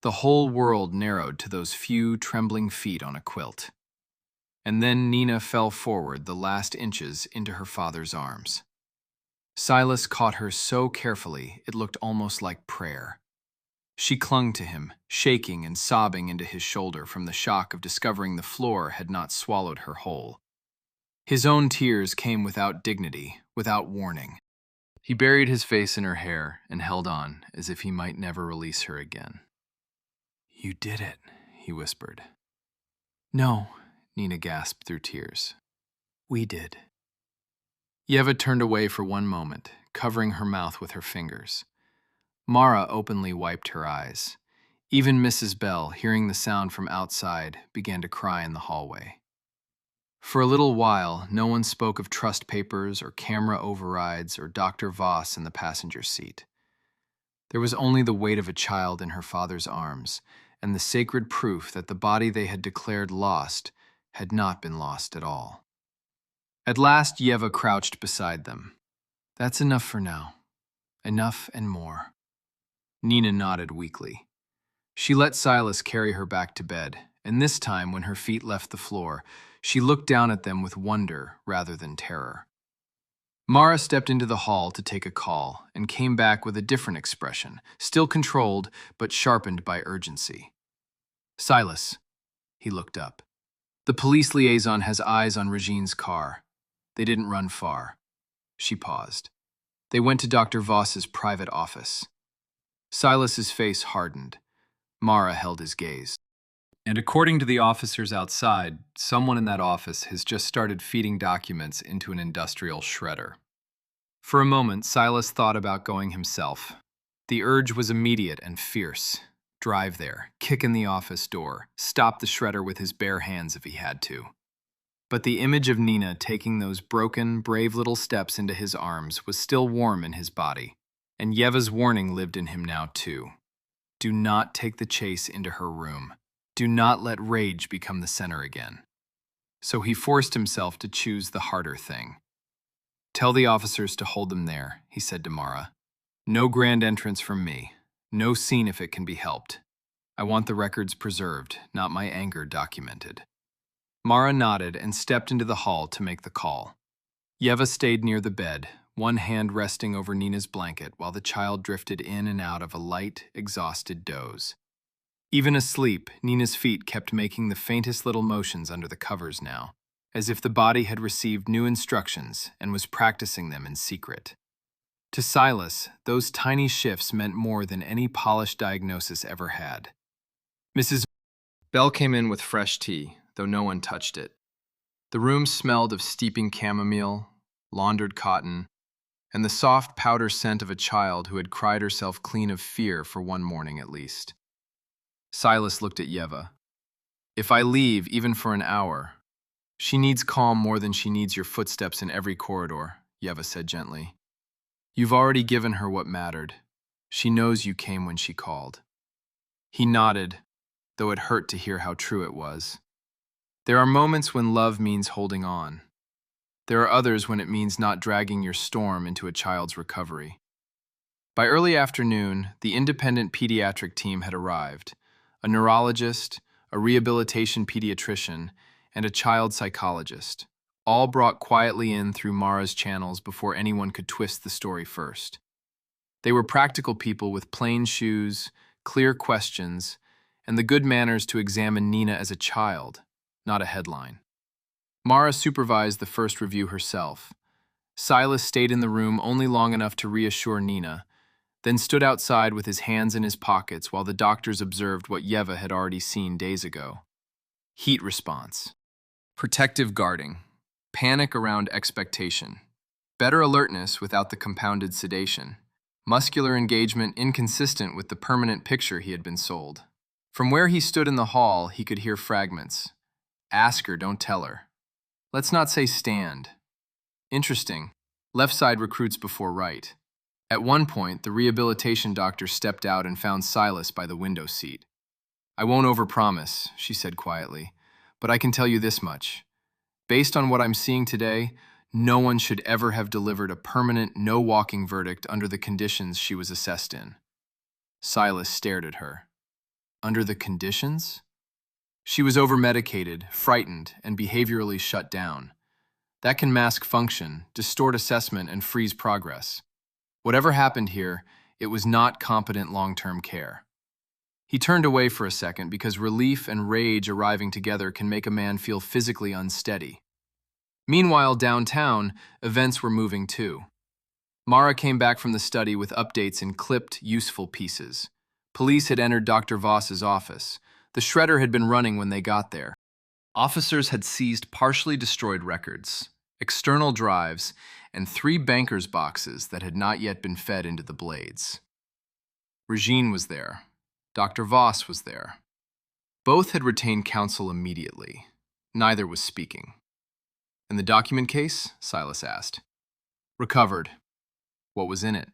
The whole world narrowed to those few trembling feet on a quilt. And then Nina fell forward the last inches into her father's arms. Silas caught her so carefully it looked almost like prayer. She clung to him, shaking and sobbing into his shoulder from the shock of discovering the floor had not swallowed her whole. His own tears came without dignity, without warning. He buried his face in her hair and held on as if he might never release her again. "You did it," he whispered. "No," Nina gasped through tears. "We did." Yeva turned away for one moment, covering her mouth with her fingers. Mara openly wiped her eyes. Even Mrs. Bell, hearing the sound from outside, began to cry in the hallway. For a little while, no one spoke of trust papers or camera overrides or Dr. Voss in the passenger seat. There was only the weight of a child in her father's arms and the sacred proof that the body they had declared lost had not been lost at all. At last, Yeva crouched beside them. "That's enough for now. Enough and more." Nina nodded weakly. She let Silas carry her back to bed, and this time, when her feet left the floor, she looked down at them with wonder rather than terror. Mara stepped into the hall to take a call and came back with a different expression, still controlled but sharpened by urgency. "Silas." He looked up. "The police liaison has eyes on Regine's car. They didn't run far." She paused. "They went to Dr. Voss's private office." Silas's face hardened. Mara held his gaze. "And according to the officers outside, someone in that office has just started feeding documents into an industrial shredder." For a moment, Silas thought about going himself. The urge was immediate and fierce. Drive there, kick in the office door, stop the shredder with his bare hands if he had to. But the image of Nina taking those broken, brave little steps into his arms was still warm in his body, and Yeva's warning lived in him now too. Do not take the chase into her room. Do not let rage become the center again. So he forced himself to choose the harder thing. "Tell the officers to hold them there," he said to Mara. "No grand entrance from me. No scene if it can be helped. I want the records preserved, not my anger documented." Mara nodded and stepped into the hall to make the call. Yeva stayed near the bed, one hand resting over Nina's blanket while the child drifted in and out of a light, exhausted doze. Even asleep, Nina's feet kept making the faintest little motions under the covers now, as if the body had received new instructions and was practicing them in secret. To Silas, those tiny shifts meant more than any polished diagnosis ever had. Mrs. Bell came in with fresh tea, though no one touched it. The room smelled of steeping chamomile, laundered cotton, and the soft powder scent of a child who had cried herself clean of fear for one morning at least. Silas looked at Yeva. "If I leave, even for an hour, she needs calm more than she needs your footsteps in every corridor," Yeva said gently. "You've already given her what mattered. She knows you came when she called." He nodded, though it hurt to hear how true it was. There are moments when love means holding on. There are others when it means not dragging your storm into a child's recovery. By early afternoon, the independent pediatric team had arrived. A neurologist, a rehabilitation pediatrician, and a child psychologist, all brought quietly in through Mara's channels before anyone could twist the story first. They were practical people with plain shoes, clear questions, and the good manners to examine Nina as a child, not a headline. Mara supervised the first review herself. Silas stayed in the room only long enough to reassure Nina, then stood outside with his hands in his pockets while the doctors observed what Yeva had already seen days ago. Heat response. Protective guarding. Panic around expectation. Better alertness without the compounded sedation. Muscular engagement inconsistent with the permanent picture he had been sold. From where he stood in the hall, he could hear fragments. Ask her, don't tell her. Let's not say stand. Interesting. Left side recruits before right. At one point, the rehabilitation doctor stepped out and found Silas by the window seat. "I won't overpromise," she said quietly, "but I can tell you this much. Based on what I'm seeing today, no one should ever have delivered a permanent no-walking verdict under the conditions she was assessed in." Silas stared at her. Under the conditions? She was over-medicated, frightened, and behaviorally shut down. That can mask function, distort assessment, and freeze progress. Whatever happened here, it was not competent long-term care. He turned away for a second because relief and rage arriving together can make a man feel physically unsteady. Meanwhile, downtown, events were moving too. Mara came back from the study with updates in clipped, useful pieces. Police had entered Dr. Voss's office. The shredder had been running when they got there. Officers had seized partially destroyed records, external drives, and 3 banker's boxes that had not yet been fed into the blades. Regine was there. Dr. Voss was there. Both had retained counsel immediately. Neither was speaking. "And the document case?" Silas asked. "Recovered." "What was in it?"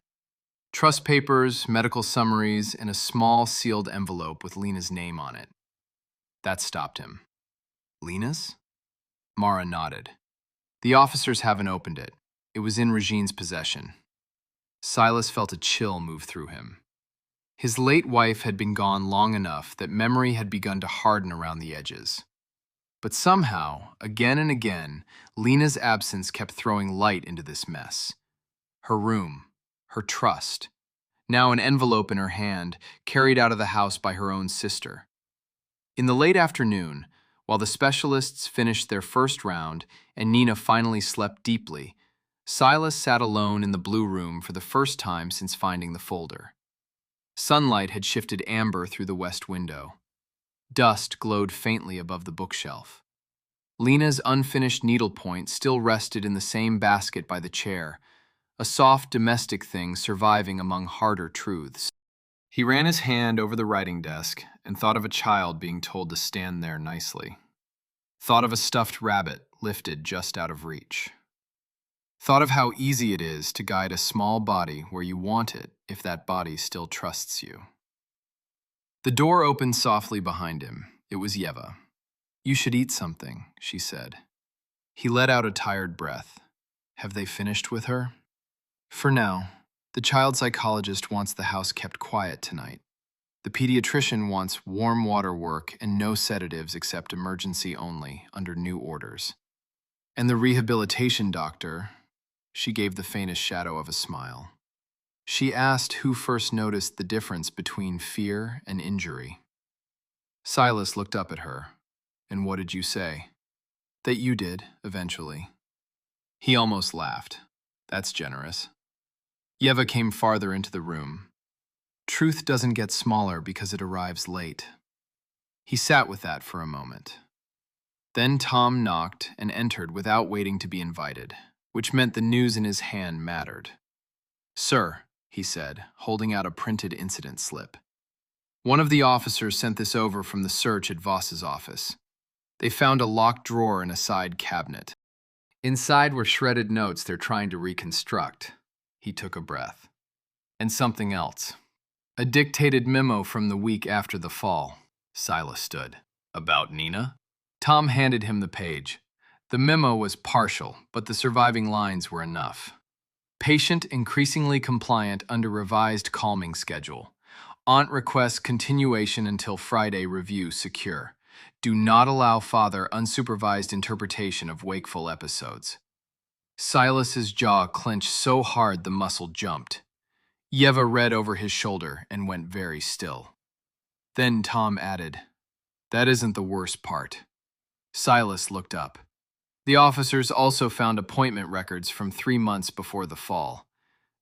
"Trust papers, medical summaries, and a small sealed envelope with Lena's name on it." That stopped him. "Lena's?" Mara nodded. "The officers haven't opened it. It was in Regine's possession." Silas felt a chill move through him. His late wife had been gone long enough that memory had begun to harden around the edges. But somehow, again and again, Lena's absence kept throwing light into this mess. Her room, her trust, now an envelope in her hand, carried out of the house by her own sister. In the late afternoon, while the specialists finished their first round and Nina finally slept deeply, Silas sat alone in the blue room for the first time since finding the folder. Sunlight had shifted amber through the west window. Dust glowed faintly above the bookshelf. Lena's unfinished needlepoint still rested in the same basket by the chair, a soft domestic thing surviving among harder truths. He ran his hand over the writing desk and thought of a child being told to stand there nicely. Thought of a stuffed rabbit lifted just out of reach. Thought of how easy it is to guide a small body where you want it if that body still trusts you. The door opened softly behind him. It was Yeva. "You should eat something," she said. He let out a tired breath. Have they finished with her? For now. The child psychologist wants the house kept quiet tonight. The pediatrician wants warm water work and no sedatives except emergency only, under new orders. And the rehabilitation doctor, She gave the faintest shadow of a smile. She asked who first noticed the difference between fear and injury. Silas looked up at her. And what did you say? That you did, eventually. He almost laughed. That's generous. Yeva came farther into the room. Truth doesn't get smaller because it arrives late. He sat with that for a moment. Then Tom knocked and entered without waiting to be invited, which meant the news in his hand mattered. "Sir," he said, holding out a printed incident slip. "One of the officers sent this over from the search at Voss's office. They found a locked drawer in a side cabinet. Inside were shredded notes they're trying to reconstruct." He took a breath. "And something else. A dictated memo from the week after the fall." Silas stood. "About Nina?" Tom handed him the page. The memo was partial, but the surviving lines were enough. "Patient increasingly compliant under revised calming schedule. Aunt requests continuation until Friday review secure. Do not allow father unsupervised interpretation of wakeful episodes." Silas's jaw clenched so hard the muscle jumped. Yeva read over his shoulder and went very still. Then Tom added, "That isn't the worst part." Silas looked up. The officers also found appointment records from 3 months before the fall.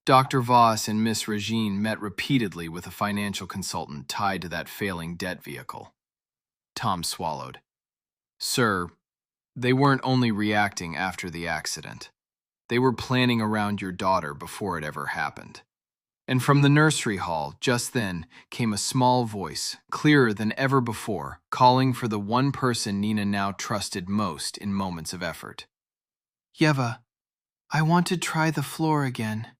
Dr. Voss and Miss Regine met repeatedly with a financial consultant tied to that failing debt vehicle. Tom swallowed. "Sir, they weren't only reacting after the accident. They were planning around your daughter before it ever happened." And from the nursery hall, just then, came a small voice, clearer than ever before, calling for the one person Nina now trusted most in moments of effort. "Yeva, I want to try the floor again."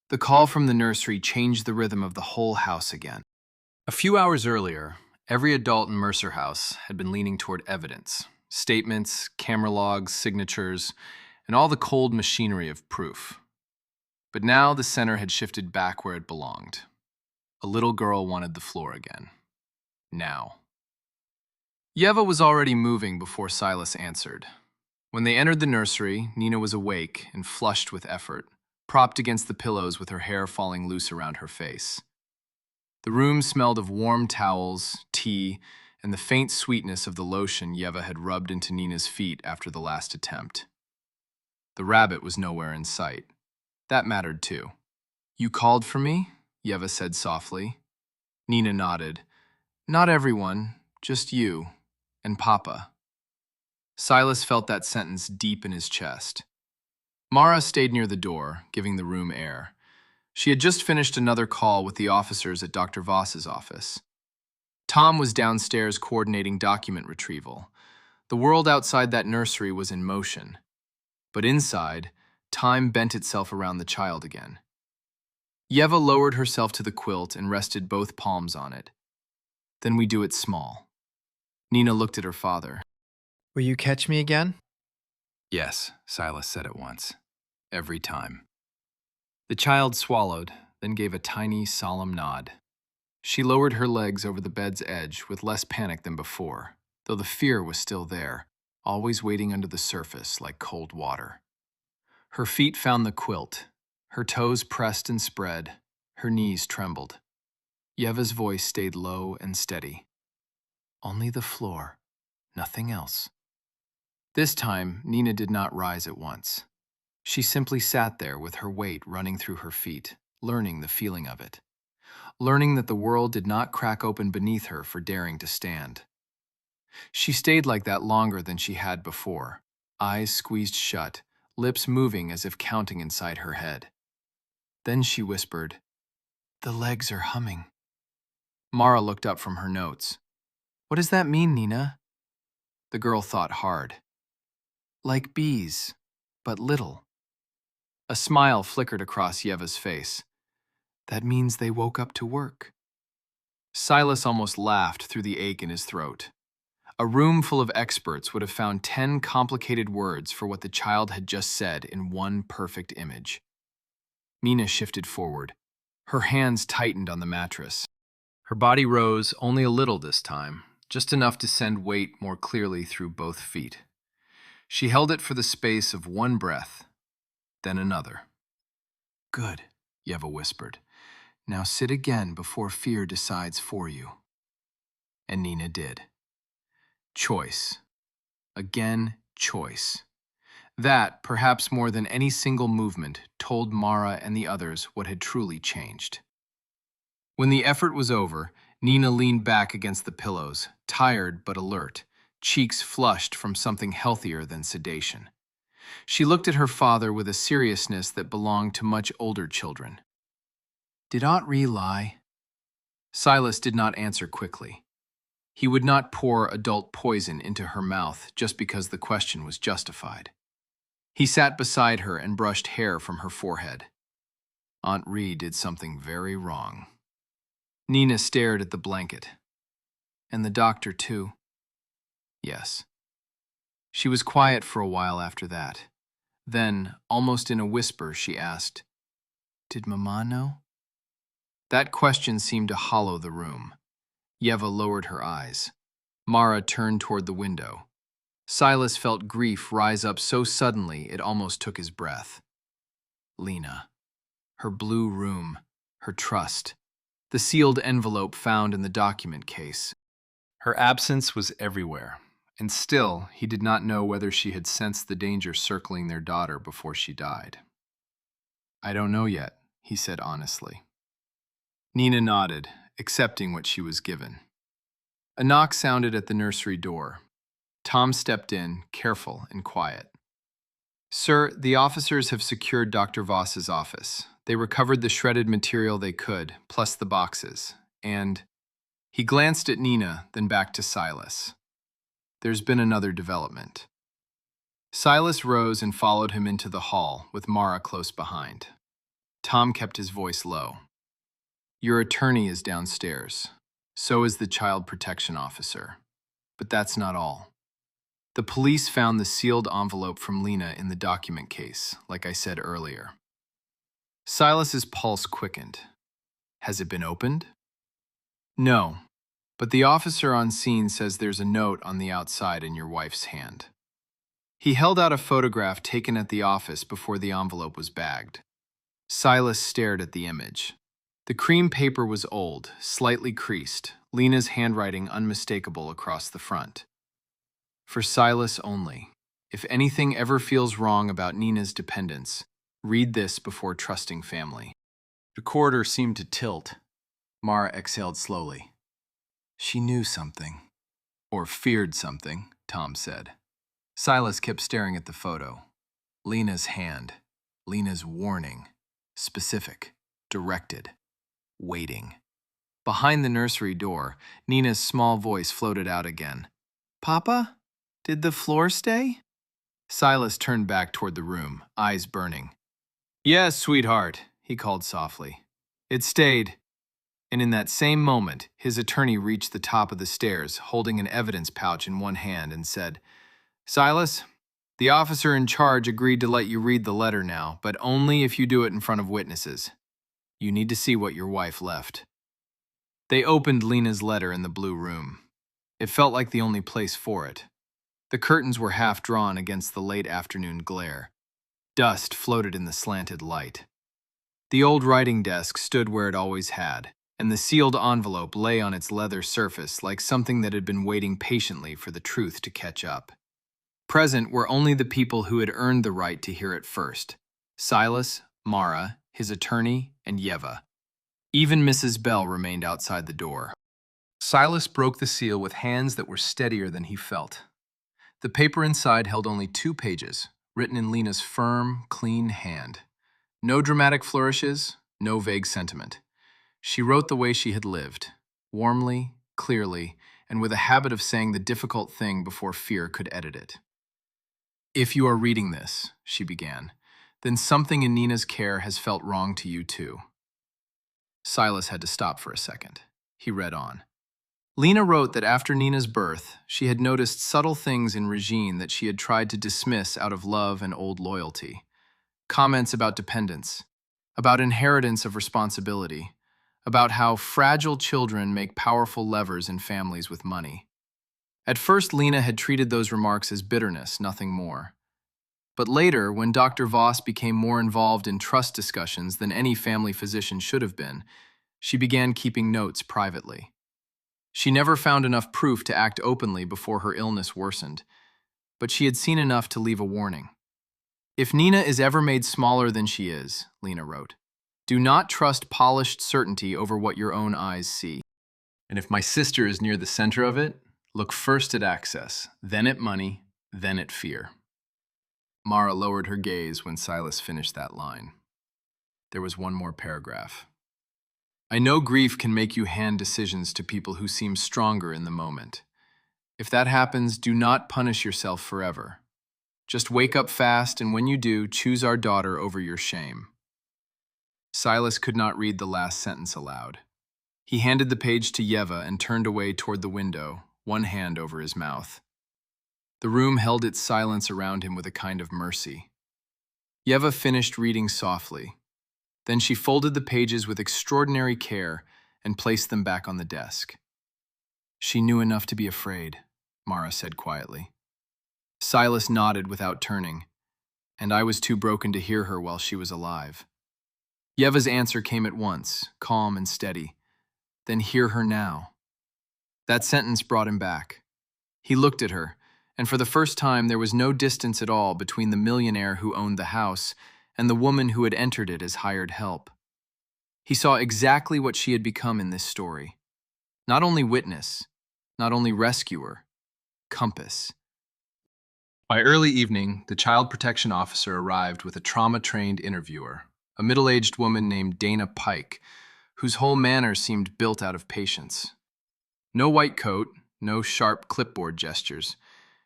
The call from the nursery changed the rhythm of the whole house again. A few hours earlier, every adult in Mercer House had been leaning toward evidence, statements, camera logs, signatures, and all the cold machinery of proof. But now the center had shifted back where it belonged. A little girl wanted the floor again. Now. Yeva was already moving before Silas answered. When they entered the nursery, Nina was awake and flushed with effort, propped against the pillows with her hair falling loose around her face. The room smelled of warm towels, tea, and the faint sweetness of the lotion Yeva had rubbed into Nina's feet after the last attempt. The rabbit was nowhere in sight. That mattered too. "You called for me?" Yeva said softly. Nina nodded. "Not everyone, just you and Papa." Silas felt that sentence deep in his chest. Mara stayed near the door, giving the room air. She had just finished another call with the officers at Dr. Voss's office. Tom was downstairs coordinating document retrieval. The world outside that nursery was in motion. But inside, time bent itself around the child again. Yeva lowered herself to the quilt and rested both palms on it. "Then we do it small." Nina looked at her father. Will you catch me again? "Yes," Silas said at once. "Every time." The child swallowed, then gave a tiny, solemn nod. She lowered her legs over the bed's edge with less panic than before, though the fear was still there, always waiting under the surface like cold water. Her feet found the quilt. Her toes pressed and spread. Her knees trembled. Yeva's voice stayed low and steady. "Only the floor, nothing else." This time, Nina did not rise at once. She simply sat there with her weight running through her feet, learning the feeling of it. Learning that the world did not crack open beneath her for daring to stand. She stayed like that longer than she had before, eyes squeezed shut, lips moving as if counting inside her head. Then she whispered, "The legs are humming." Mara looked up from her notes. "What does that mean, Nina?" The girl thought hard. "Like bees, but little." A smile flickered across Yeva's face. "That means they woke up to work." Silas almost laughed through the ache in his throat. A room full of experts would have found 10 complicated words for what the child had just said in one perfect image. Nina shifted forward. Her hands tightened on the mattress. Her body rose only a little this time, just enough to send weight more clearly through both feet. She held it for the space of one breath, then another. Good, Yeva whispered. Now sit again before fear decides for you. And Nina did. Choice. Again, choice. That, perhaps more than any single movement, told Mara and the others what had truly changed. When the effort was over, Nina leaned back against the pillows, tired but alert, cheeks flushed from something healthier than sedation. She looked at her father with a seriousness that belonged to much older children. Did Aunt Ree lie? Silas did not answer quickly. He would not pour adult poison into her mouth just because the question was justified. He sat beside her and brushed hair from her forehead. Aunt Ree did something very wrong. Nina stared at the blanket. And the doctor, too. Yes. She was quiet for a while after that. Then, almost in a whisper, she asked, Did Mama know? That question seemed to hollow the room. Yeva lowered her eyes. Mara turned toward the window. Silas felt grief rise up so suddenly it almost took his breath. Lena. Her blue room. Her trust. The sealed envelope found in the document case. Her absence was everywhere, and still he did not know whether she had sensed the danger circling their daughter before she died. I don't know yet, he said honestly. Nina nodded, accepting what she was given. A knock sounded at the nursery door. Tom stepped in, careful and quiet. Sir, the officers have secured Dr. Voss's office. They recovered the shredded material they could, plus the boxes, and... He glanced at Nina, then back to Silas. There's been another development. Silas rose and followed him into the hall, with Mara close behind. Tom kept his voice low. Your attorney is downstairs. So is the child protection officer. But that's not all. The police found the sealed envelope from Lena in the document case, like I said earlier. Silas's pulse quickened. Has it been opened? No, but the officer on scene says there's a note on the outside in your wife's hand. He held out a photograph taken at the office before the envelope was bagged. Silas stared at the image. The cream paper was old, slightly creased, Lena's handwriting unmistakable across the front. For Silas only. If anything ever feels wrong about Nina's dependence, read this before trusting family. The corridor seemed to tilt. Mara exhaled slowly. She knew something. Or feared something, Tom said. Silas kept staring at the photo. Lena's hand. Lena's warning. Specific. Directed. Waiting. Behind the nursery door, Nina's small voice floated out again. Papa? Did the floor stay? Silas turned back toward the room, eyes burning. Yes, sweetheart, he called softly. It stayed. And in that same moment, his attorney reached the top of the stairs, holding an evidence pouch in one hand, and said, Silas, the officer in charge agreed to let you read the letter now, but only if you do it in front of witnesses. You need to see what your wife left. They opened Lena's letter in the blue room. It felt like the only place for it. The curtains were half drawn against the late afternoon glare. Dust floated in the slanted light. The old writing desk stood where it always had, and the sealed envelope lay on its leather surface like something that had been waiting patiently for the truth to catch up. Present were only the people who had earned the right to hear it first. Silas, Mara, his attorney, and Yeva. Even Mrs. Bell remained outside the door. Silas broke the seal with hands that were steadier than he felt. The paper inside held only 2 pages, written in Lena's firm, clean hand. No dramatic flourishes, no vague sentiment. She wrote the way she had lived, warmly, clearly, and with a habit of saying the difficult thing before fear could edit it. If you are reading this, she began, then something in Nina's care has felt wrong to you too. Silas had to stop for a second. He read on. Lena wrote that after Nina's birth, she had noticed subtle things in Regine that she had tried to dismiss out of love and old loyalty. Comments about dependence, about inheritance of responsibility, about how fragile children make powerful levers in families with money. At first, Lena had treated those remarks as bitterness, nothing more. But later, when Dr. Voss became more involved in trust discussions than any family physician should have been, she began keeping notes privately. She never found enough proof to act openly before her illness worsened, but she had seen enough to leave a warning. If Nina is ever made smaller than she is, Lena wrote, do not trust polished certainty over what your own eyes see. And if my sister is near the center of it, look first at access, then at money, then at fear. Mara lowered her gaze when Silas finished that line. There was one more paragraph. I know grief can make you hand decisions to people who seem stronger in the moment. If that happens, do not punish yourself forever. Just wake up fast, and when you do, choose our daughter over your shame. Silas could not read the last sentence aloud. He handed the page to Yeva and turned away toward the window, one hand over his mouth. The room held its silence around him with a kind of mercy. Yeva finished reading softly. Then she folded the pages with extraordinary care and placed them back on the desk. She knew enough to be afraid, Mara said quietly. Silas nodded without turning, and I was too broken to hear her while she was alive. Yeva's answer came at once, calm and steady. Then hear her now. That sentence brought him back. He looked at her, and for the first time there was no distance at all between the millionaire who owned the house and the woman who had entered it as hired help. He saw exactly what she had become in this story. Not only witness, not only rescuer, compass. By early evening, the child protection officer arrived with a trauma-trained interviewer, a middle-aged woman named Dana Pike, whose whole manner seemed built out of patience. No white coat, no sharp clipboard gestures.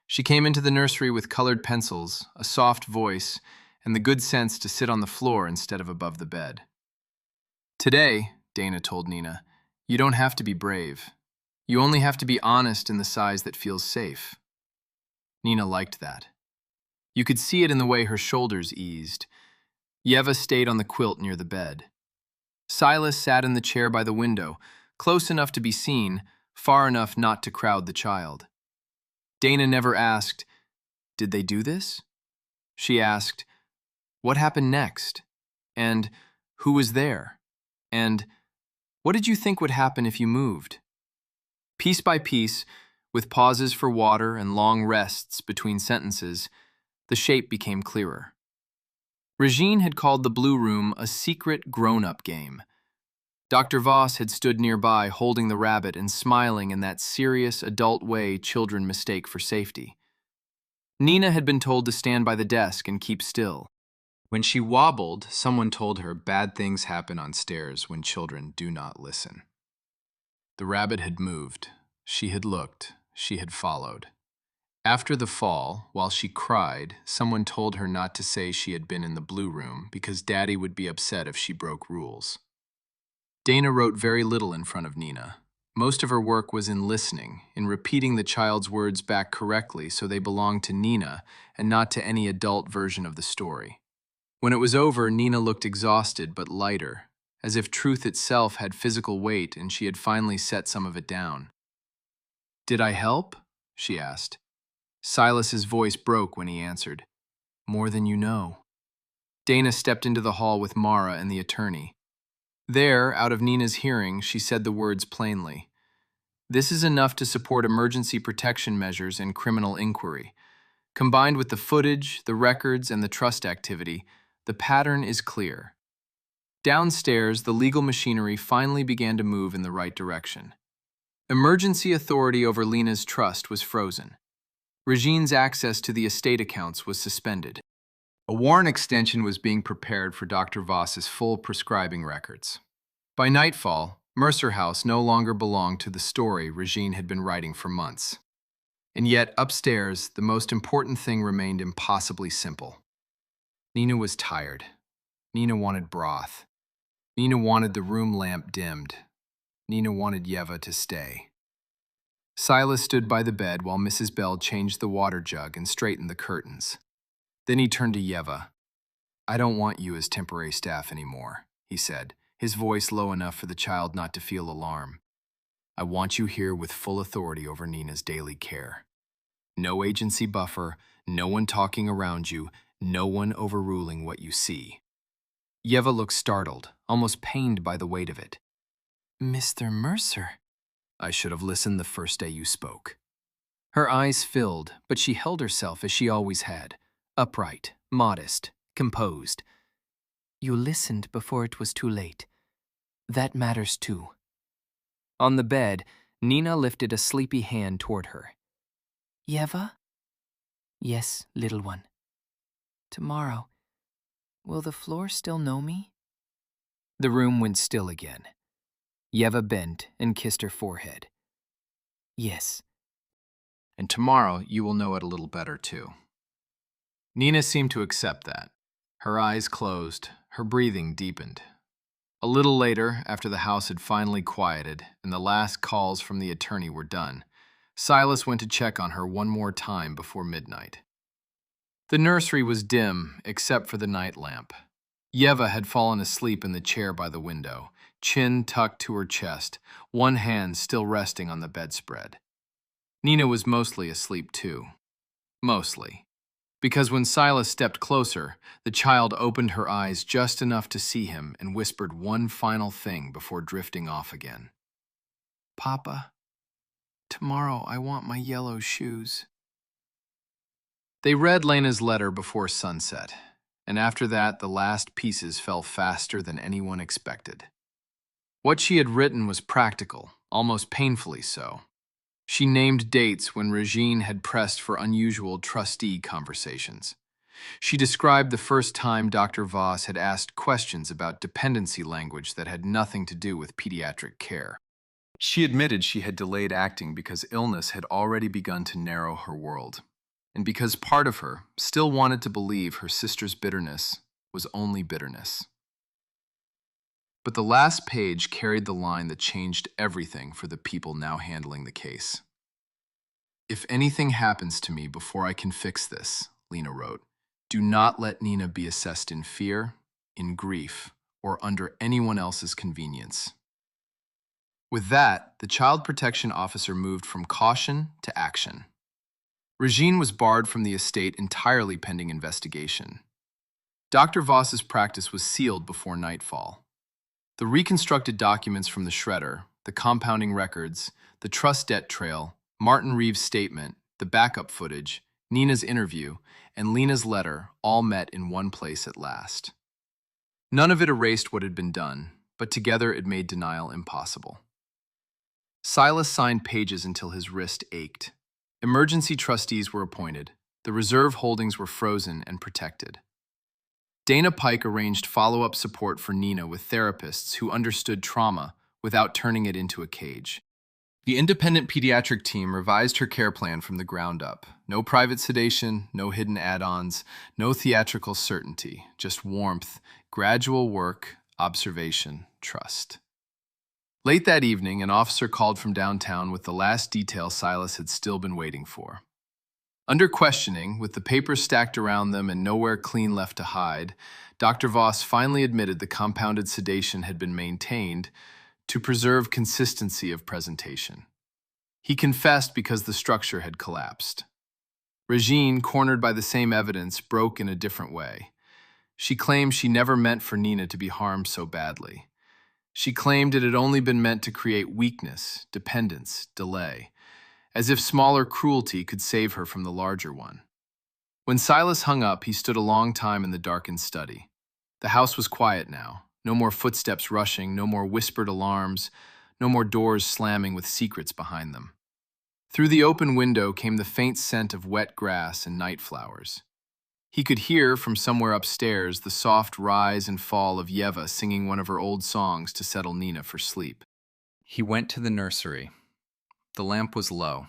She came into the nursery with colored pencils, a soft voice, and the good sense to sit on the floor instead of above the bed. Today, Dana told Nina, you don't have to be brave. You only have to be honest in the size that feels safe. Nina liked that. You could see it in the way her shoulders eased. Yeva stayed on the quilt near the bed. Silas sat in the chair by the window, close enough to be seen, far enough not to crowd the child. Dana never asked, did they do this? She asked, what happened next? And who was there? And what did you think would happen if you moved? Piece by piece, with pauses for water and long rests between sentences, the shape became clearer. Regine had called the Blue Room a secret grown-up game. Dr. Voss had stood nearby holding the rabbit and smiling in that serious adult way children mistake for safety. Nina had been told to stand by the desk and keep still. When she wobbled, someone told her bad things happen on stairs when children do not listen. The rabbit had moved. She had looked. She had followed. After the fall, while she cried, someone told her not to say she had been in the Blue Room because Daddy would be upset if she broke rules. Dana wrote very little in front of Nina. Most of her work was in listening, in repeating the child's words back correctly so they belonged to Nina and not to any adult version of the story. When it was over, Nina looked exhausted but lighter, as if truth itself had physical weight and she had finally set some of it down. Did I help? She asked. Silas's voice broke when he answered. More than you know. Dana stepped into the hall with Mara and the attorney. There, out of Nina's hearing, she said the words plainly. This is enough to support emergency protection measures and criminal inquiry. Combined with the footage, the records, and the trust activity, the pattern is clear. Downstairs, the legal machinery finally began to move in the right direction. Emergency authority over Lena's trust was frozen. Regine's access to the estate accounts was suspended. A warrant extension was being prepared for Dr. Voss's full prescribing records. By nightfall, Mercer House no longer belonged to the story Regine had been writing for months. And yet, upstairs, the most important thing remained impossibly simple. Nina was tired. Nina wanted broth. Nina wanted the room lamp dimmed. Nina wanted Yeva to stay. Silas stood by the bed while Mrs. Bell changed the water jug and straightened the curtains. Then he turned to Yeva. I don't want you as temporary staff anymore, he said, his voice low enough for the child not to feel alarm. I want you here with full authority over Nina's daily care. No agency buffer, no one talking around you, no one overruling what you see. Yeva looked startled, almost pained by the weight of it. Mr. Mercer. I should have listened the first day you spoke. Her eyes filled, but she held herself as she always had, upright, modest, composed. You listened before it was too late. That matters too. On the bed, Nina lifted a sleepy hand toward her. Yeva? Yes, little one. Tomorrow, will the floor still know me? The room went still again. Yeva bent and kissed her forehead. Yes. And tomorrow you will know it a little better too. Nina seemed to accept that. Her eyes closed, her breathing deepened. A little later, after the house had finally quieted and the last calls from the attorney were done, Silas went to check on her one more time before midnight. The nursery was dim except for the night lamp. Yeva had fallen asleep in the chair by the window, chin tucked to her chest, one hand still resting on the bedspread. Nina was mostly asleep too. Mostly. Because when Silas stepped closer, the child opened her eyes just enough to see him and whispered one final thing before drifting off again. Papa, tomorrow I want my yellow shoes. They read Lena's letter before sunset, and after that the last pieces fell faster than anyone expected. What she had written was practical, almost painfully so. She named dates when Regine had pressed for unusual trustee conversations. She described the first time Dr. Voss had asked questions about dependency language that had nothing to do with pediatric care. She admitted she had delayed acting because illness had already begun to narrow her world, and because part of her still wanted to believe her sister's bitterness was only bitterness. But the last page carried the line that changed everything for the people now handling the case. If anything happens to me before I can fix this, Lena wrote, do not let Nina be assessed in fear, in grief, or under anyone else's convenience. With that, the child protection officer moved from caution to action. Regine was barred from the estate entirely pending investigation. Dr. Voss's practice was sealed before nightfall. The reconstructed documents from the shredder, the compounding records, the trust debt trail, Martin Reeves' statement, the backup footage, Nina's interview, and Lena's letter all met in one place at last. None of it erased what had been done, but together it made denial impossible. Silas signed pages until his wrist ached. Emergency trustees were appointed. The reserve holdings were frozen and protected. Dana Pike arranged follow-up support for Nina with therapists who understood trauma without turning it into a cage. The independent pediatric team revised her care plan from the ground up. No private sedation, no hidden add-ons, no theatrical certainty, just warmth, gradual work, observation, trust. Late that evening, an officer called from downtown with the last detail Silas had still been waiting for. Under questioning, with the papers stacked around them and nowhere clean left to hide, Dr. Voss finally admitted the compounded sedation had been maintained to preserve consistency of presentation. He confessed because the structure had collapsed. Regine, cornered by the same evidence, broke in a different way. She claimed she never meant for Nina to be harmed so badly. She claimed it had only been meant to create weakness, dependence, delay, as if smaller cruelty could save her from the larger one. When Silas hung up, he stood a long time in the darkened study. The house was quiet now. No more footsteps rushing, no more whispered alarms, no more doors slamming with secrets behind them. Through the open window came the faint scent of wet grass and night flowers. He could hear from somewhere upstairs the soft rise and fall of Yeva singing one of her old songs to settle Nina for sleep. He went to the nursery. The lamp was low.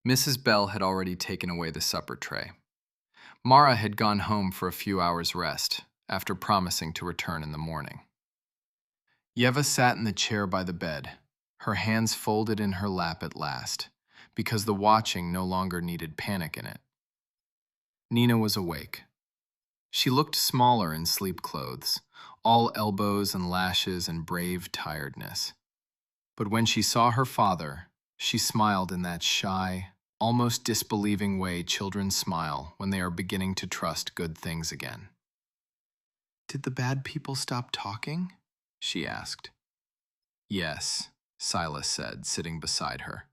Mrs. Bell had already taken away the supper tray. Mara had gone home for a few hours' rest, after promising to return in the morning. Yeva sat in the chair by the bed, her hands folded in her lap at last, because the watching no longer needed panic in it. Nina was awake. She looked smaller in sleep clothes, all elbows and lashes and brave tiredness. But when she saw her father, she smiled in that shy, almost disbelieving way children smile when they are beginning to trust good things again. "Did the bad people stop talking?" she asked. "Yes," Silas said, sitting beside her.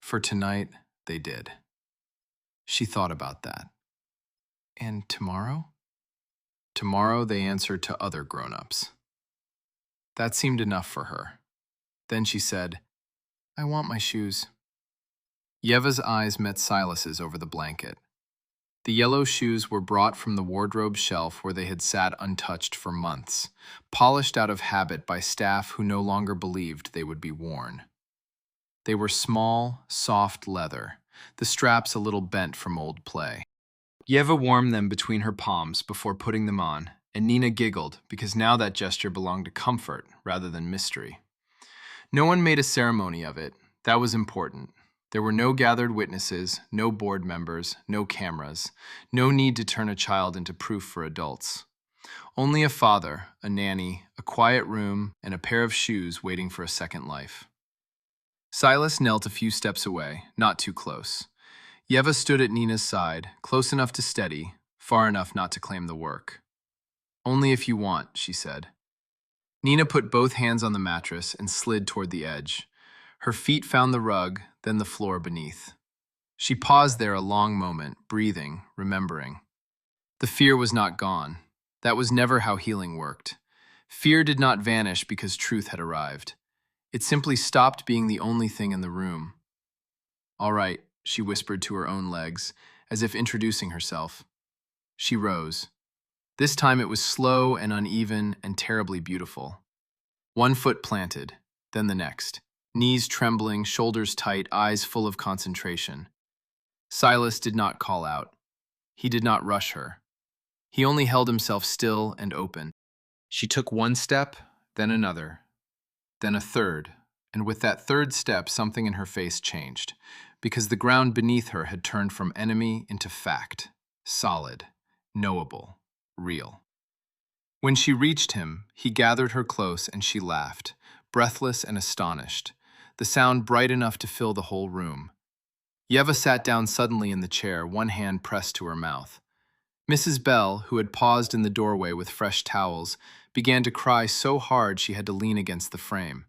"For tonight, they did." She thought about that. "And tomorrow?" "Tomorrow they answer to other grown-ups." That seemed enough for her. Then she said, "I want my shoes." Yeva's eyes met Silas's over the blanket. The yellow shoes were brought from the wardrobe shelf where they had sat untouched for months, polished out of habit by staff who no longer believed they would be worn. They were small, soft leather, the straps a little bent from old play. Yeva warmed them between her palms before putting them on, and Nina giggled because now that gesture belonged to comfort rather than mystery. No one made a ceremony of it. That was important. There were no gathered witnesses, no board members, no cameras, no need to turn a child into proof for adults. Only a father, a nanny, a quiet room, and a pair of shoes waiting for a second life. Silas knelt a few steps away, not too close. Yeva stood at Nina's side, close enough to steady, far enough not to claim the work. "Only if you want," she said. Nina put both hands on the mattress and slid toward the edge. Her feet found the rug, then the floor beneath. She paused there a long moment, breathing, remembering. The fear was not gone. That was never how healing worked. Fear did not vanish because truth had arrived. It simply stopped being the only thing in the room. "All right," she whispered to her own legs, as if introducing herself. She rose. This time it was slow and uneven and terribly beautiful. One foot planted, then the next. Knees trembling, shoulders tight, eyes full of concentration. Silas did not call out. He did not rush her. He only held himself still and open. She took one step, then another, then a third, and with that third step something in her face changed, because the ground beneath her had turned from enemy into fact, solid, knowable, real. When she reached him, he gathered her close and she laughed, breathless and astonished, the sound bright enough to fill the whole room. Yeva sat down suddenly in the chair, one hand pressed to her mouth. Mrs. Bell, who had paused in the doorway with fresh towels, began to cry so hard she had to lean against the frame.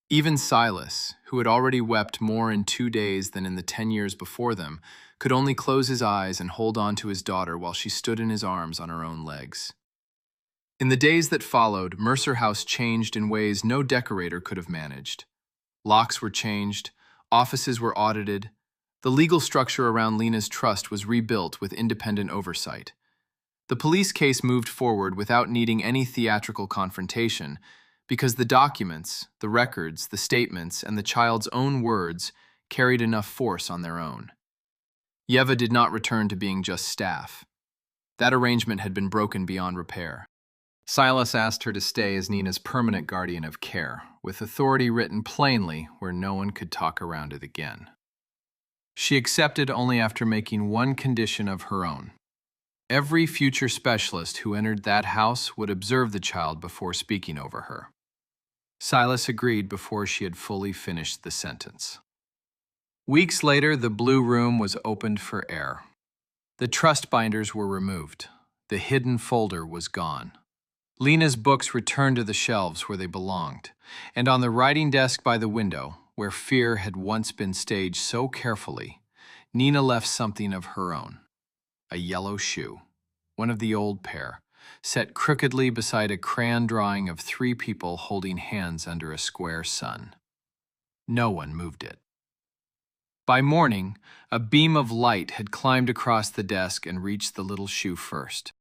Even Silas, who had already wept more in 2 days than in the 10 years before them, could only close his eyes and hold on to his daughter while she stood in his arms on her own legs. In the days that followed, Mercer House changed in ways no decorator could have managed. Locks were changed, offices were audited. The legal structure around Lena's trust was rebuilt with independent oversight. The police case moved forward without needing any theatrical confrontation because the documents, the records, the statements, and the child's own words carried enough force on their own. Yeva did not return to being just staff. That arrangement had been broken beyond repair. Silas asked her to stay as Nina's permanent guardian of care, with authority written plainly where no one could talk around it again. She accepted only after making one condition of her own. Every future specialist who entered that house would observe the child before speaking over her. Silas agreed before she had fully finished the sentence. Weeks later, the blue room was opened for air. The trust binders were removed. The hidden folder was gone. Lena's books returned to the shelves where they belonged, and on the writing desk by the window, where fear had once been staged so carefully, Nina left something of her own. A yellow shoe, one of the old pair, set crookedly beside a crayon drawing of 3 people holding hands under a square sun. No one moved it. By morning, a beam of light had climbed across the desk and reached the little shoe first.